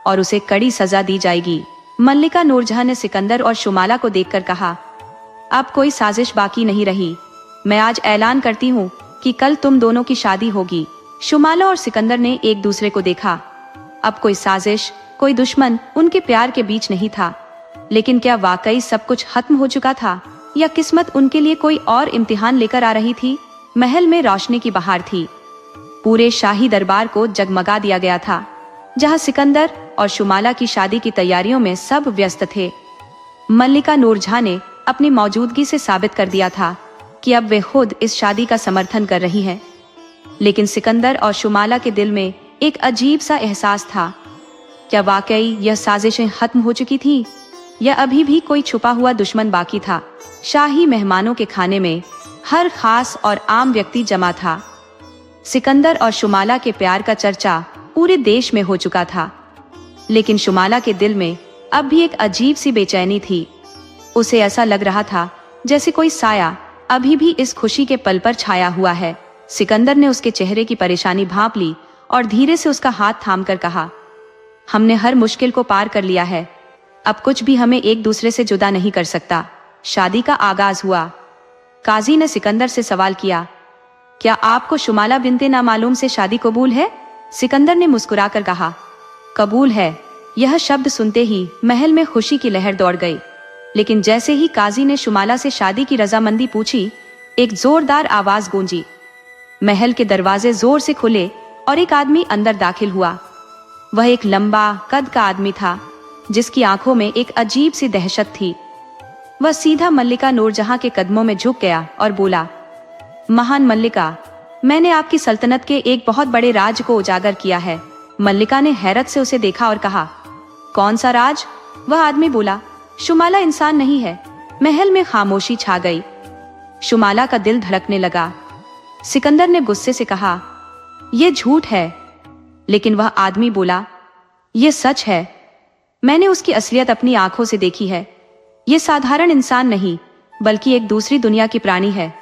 [SPEAKER 1] और उसे कड़ी सजा दी जाएगी। मल्लिका नूरजहां ने सिकंदर और शुमाला को देखकर कहा, अब कोई साजिश बाकी नहीं रही। मैं आज ऐलान करती हूँ कि कल तुम दोनों की शादी होगी। शुमाला और सिकंदर ने एक दूसरे को देखा। अब कोई साजिश, कोई दुश्मन उनके प्यार के बीच नहीं था। लेकिन क्या वाकई सब कुछ खत्म हो चुका था, या किस्मत उनके लिए कोई और इम्तिहान लेकर आ रही थी? महल में रोशनी की बहार थी। पूरे शाही दरबार को जगमगा दिया गया था, जहां सिकंदर और शुमाला की शादी की तैयारियों में सब व्यस्त थे। मल्लिका नूरजहां ने अपनी मौजूदगी से साबित कर दिया था कि अब वे खुद इस शादी का समर्थन कर रही हैं। लेकिन सिकंदर और शुमाला के दिल में एक अजीब सा एहसास था। क्या वाकई यह साजिशें खत्म हो चुकी थी, या अभी भी कोई छुपा हुआ दुश्मन बाकी था? शाही मेहमानों के खाने में हर खास और आम व्यक्ति जमा था। सिकंदर और शुमाला के प्यार का चर्चा पूरे देश में हो चुका था। लेकिन शुमाला के दिल में अब भी एक अजीब सी बेचैनी थी। उसे ऐसा लग रहा था जैसे कोई साया अभी भी इस खुशी के पल पर छाया हुआ है। सिकंदर ने उसके चेहरे की परेशानी भांप ली और धीरे से उसका हाथ थामकर कहा, हमने हर मुश्किल को पार कर लिया है। अब कुछ भी हमें एक दूसरे से जुदा नहीं कर सकता। शादी का आगाज हुआ। काजी ने सिकंदर से सवाल किया, क्या आपको शुमाला बिनते नामालूम से शादी कबूल है? सिकंदर ने मुस्कुराकर कहा, कबूल है। यह शब्द सुनते ही महल में खुशी की लहर दौड़ गई। लेकिन जैसे ही काजी ने शुमाला से शादी की रजामंदी पूछी, एक जोरदार आवाज गूंजी। महल के दरवाजे जोर से खुले और एक आदमी अंदर दाखिल हुआ। वह एक लंबा कद का आदमी था, जिसकी आंखों में एक अजीब सी दहशत थी। वह सीधा मल्लिका नूरजहां के कदमों में झुक गया और बोला, महान मल्लिका, मैंने आपकी सल्तनत के एक बहुत बड़े राज को उजागर किया है। मल्लिका ने हैरत से उसे देखा और कहा, कौन सा राज? वह आदमी बोला, शुमाला इंसान नहीं है। महल में खामोशी छा गई। शुमाला का दिल धड़कने लगा। सिकंदर ने गुस्से से कहा, यह झूठ है। लेकिन वह आदमी बोला, यह सच है। मैंने उसकी असलियत अपनी आंखों से देखी है। यह साधारण इंसान नहीं, बल्कि एक दूसरी दुनिया की प्राणी है,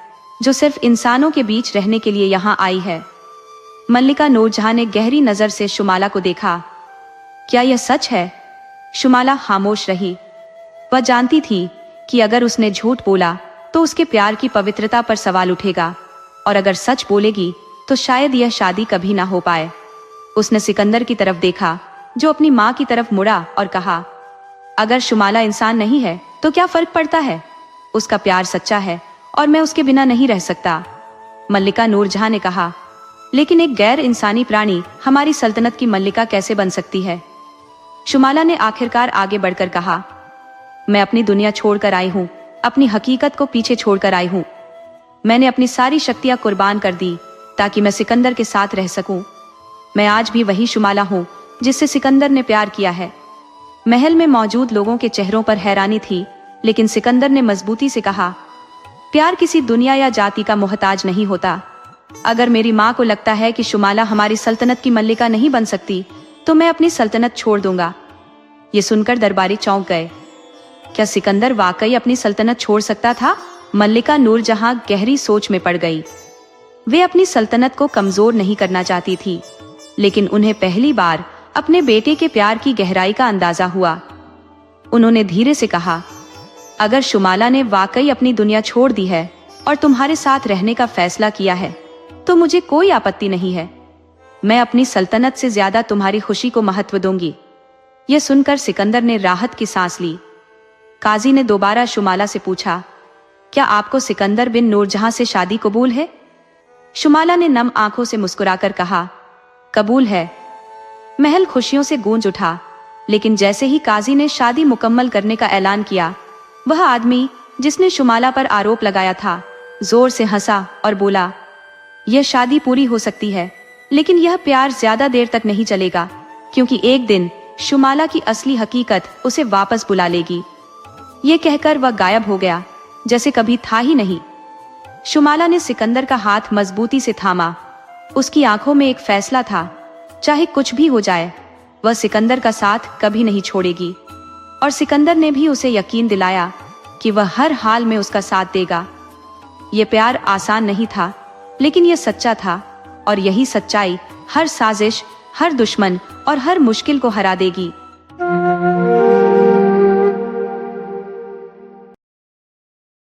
[SPEAKER 1] जो सिर्फ इंसानों के बीच रहने के लिए यहाँ आई है। मल्लिका नूरजहां ने गहरी नजर से शुमाला को देखा। क्या यह सच है? शुमाला खामोश रही। वह जानती थी कि अगर उसने झूठ बोला तो उसके प्यार की पवित्रता पर सवाल उठेगा, और अगर सच बोलेगी तो शायद यह शादी कभी ना हो पाए। उसने सिकंदर की तरफ देखा, जो अपनी माँ की तरफ मुड़ा और कहा, अगर शुमाला इंसान नहीं है तो क्या फर्क पड़ता है? उसका प्यार सच्चा है और मैं उसके बिना नहीं रह सकता। मल्लिका नूरजहां ने कहा, लेकिन एक गैर इंसानी प्राणी हमारी सल्तनत की मल्लिका कैसे बन सकती है? शुमाला ने आखिरकार आगे बढ़कर कहा, मैं अपनी दुनिया छोड़कर आई हूँ, अपनी हकीकत को पीछे छोड़कर आई हूँ। मैंने अपनी सारी शक्तियां कुर्बान कर दी ताकि मैं सिकंदर के साथ रह सकूं। मैं आज भी वही शुमाला हूँ जिससे सिकंदर ने प्यार किया है। महल में मौजूद लोगों के चेहरों पर हैरानी थी, लेकिन सिकंदर ने मजबूती से कहा, प्यार किसी दुनिया या जाति का मोहताज नहीं होता। अगर मेरी माँ को लगता है कि शुमाला हमारी सल्तनत की मल्लिका नहीं बन सकती, तो मैं अपनी सल्तनत छोड़ दूंगा। ये सुनकर दरबारी चौंक गए। क्या सिकंदर वाकई अपनी सल्तनत छोड़ सकता था? मल्लिका नूरजहां गहरी सोच में पड़ गई। वे अपनी सल्तनत को कमजोर नहीं करना चाहती थी, लेकिन उन्हें पहली बार अपने बेटे के प्यार की गहराई का अंदाजा हुआ। उन्होंने धीरे से कहा, अगर शुमाला ने वाकई अपनी दुनिया छोड़ दी है और तुम्हारे साथ रहने का फैसला किया है, तो मुझे कोई आपत्ति नहीं है। मैं अपनी सल्तनत से ज्यादा तुम्हारी खुशी को महत्व दूंगी। यह सुनकर सिकंदर ने राहत की सांस ली। काजी ने दोबारा शुमाला से पूछा, क्या आपको सिकंदर बिन नूरजहां से शादी कबूल है? शुमाला ने नम आंखों से मुस्कुराकर कहा, कबूल है। महल खुशियों से गूंज उठा, लेकिन जैसे ही काजी ने शादी मुकम्मल करने का ऐलान किया, वह आदमी जिसने शुमाला पर आरोप लगाया था जोर से हंसा और बोला, यह शादी पूरी हो सकती है, लेकिन यह प्यार ज्यादा देर तक नहीं चलेगा, क्योंकि एक दिन शुमाला की असली हकीकत उसे वापस बुला लेगी। ये कहकर वह गायब हो गया, जैसे कभी था ही नहीं। शुमाला ने सिकंदर का हाथ मजबूती से थामा। उसकी आंखों में एक फैसला था, चाहे कुछ भी हो जाए, वह सिकंदर का साथ कभी नहीं छोड़ेगी। और सिकंदर ने भी उसे यकीन दिलाया कि वह हर हाल में उसका साथ देगा। ये प्यार आसान नहीं था, लेकिन यह सच्चा था, और यही सच्चाई हर साजिश, हर दुश्मन और हर मुश्किल को हरा देगी।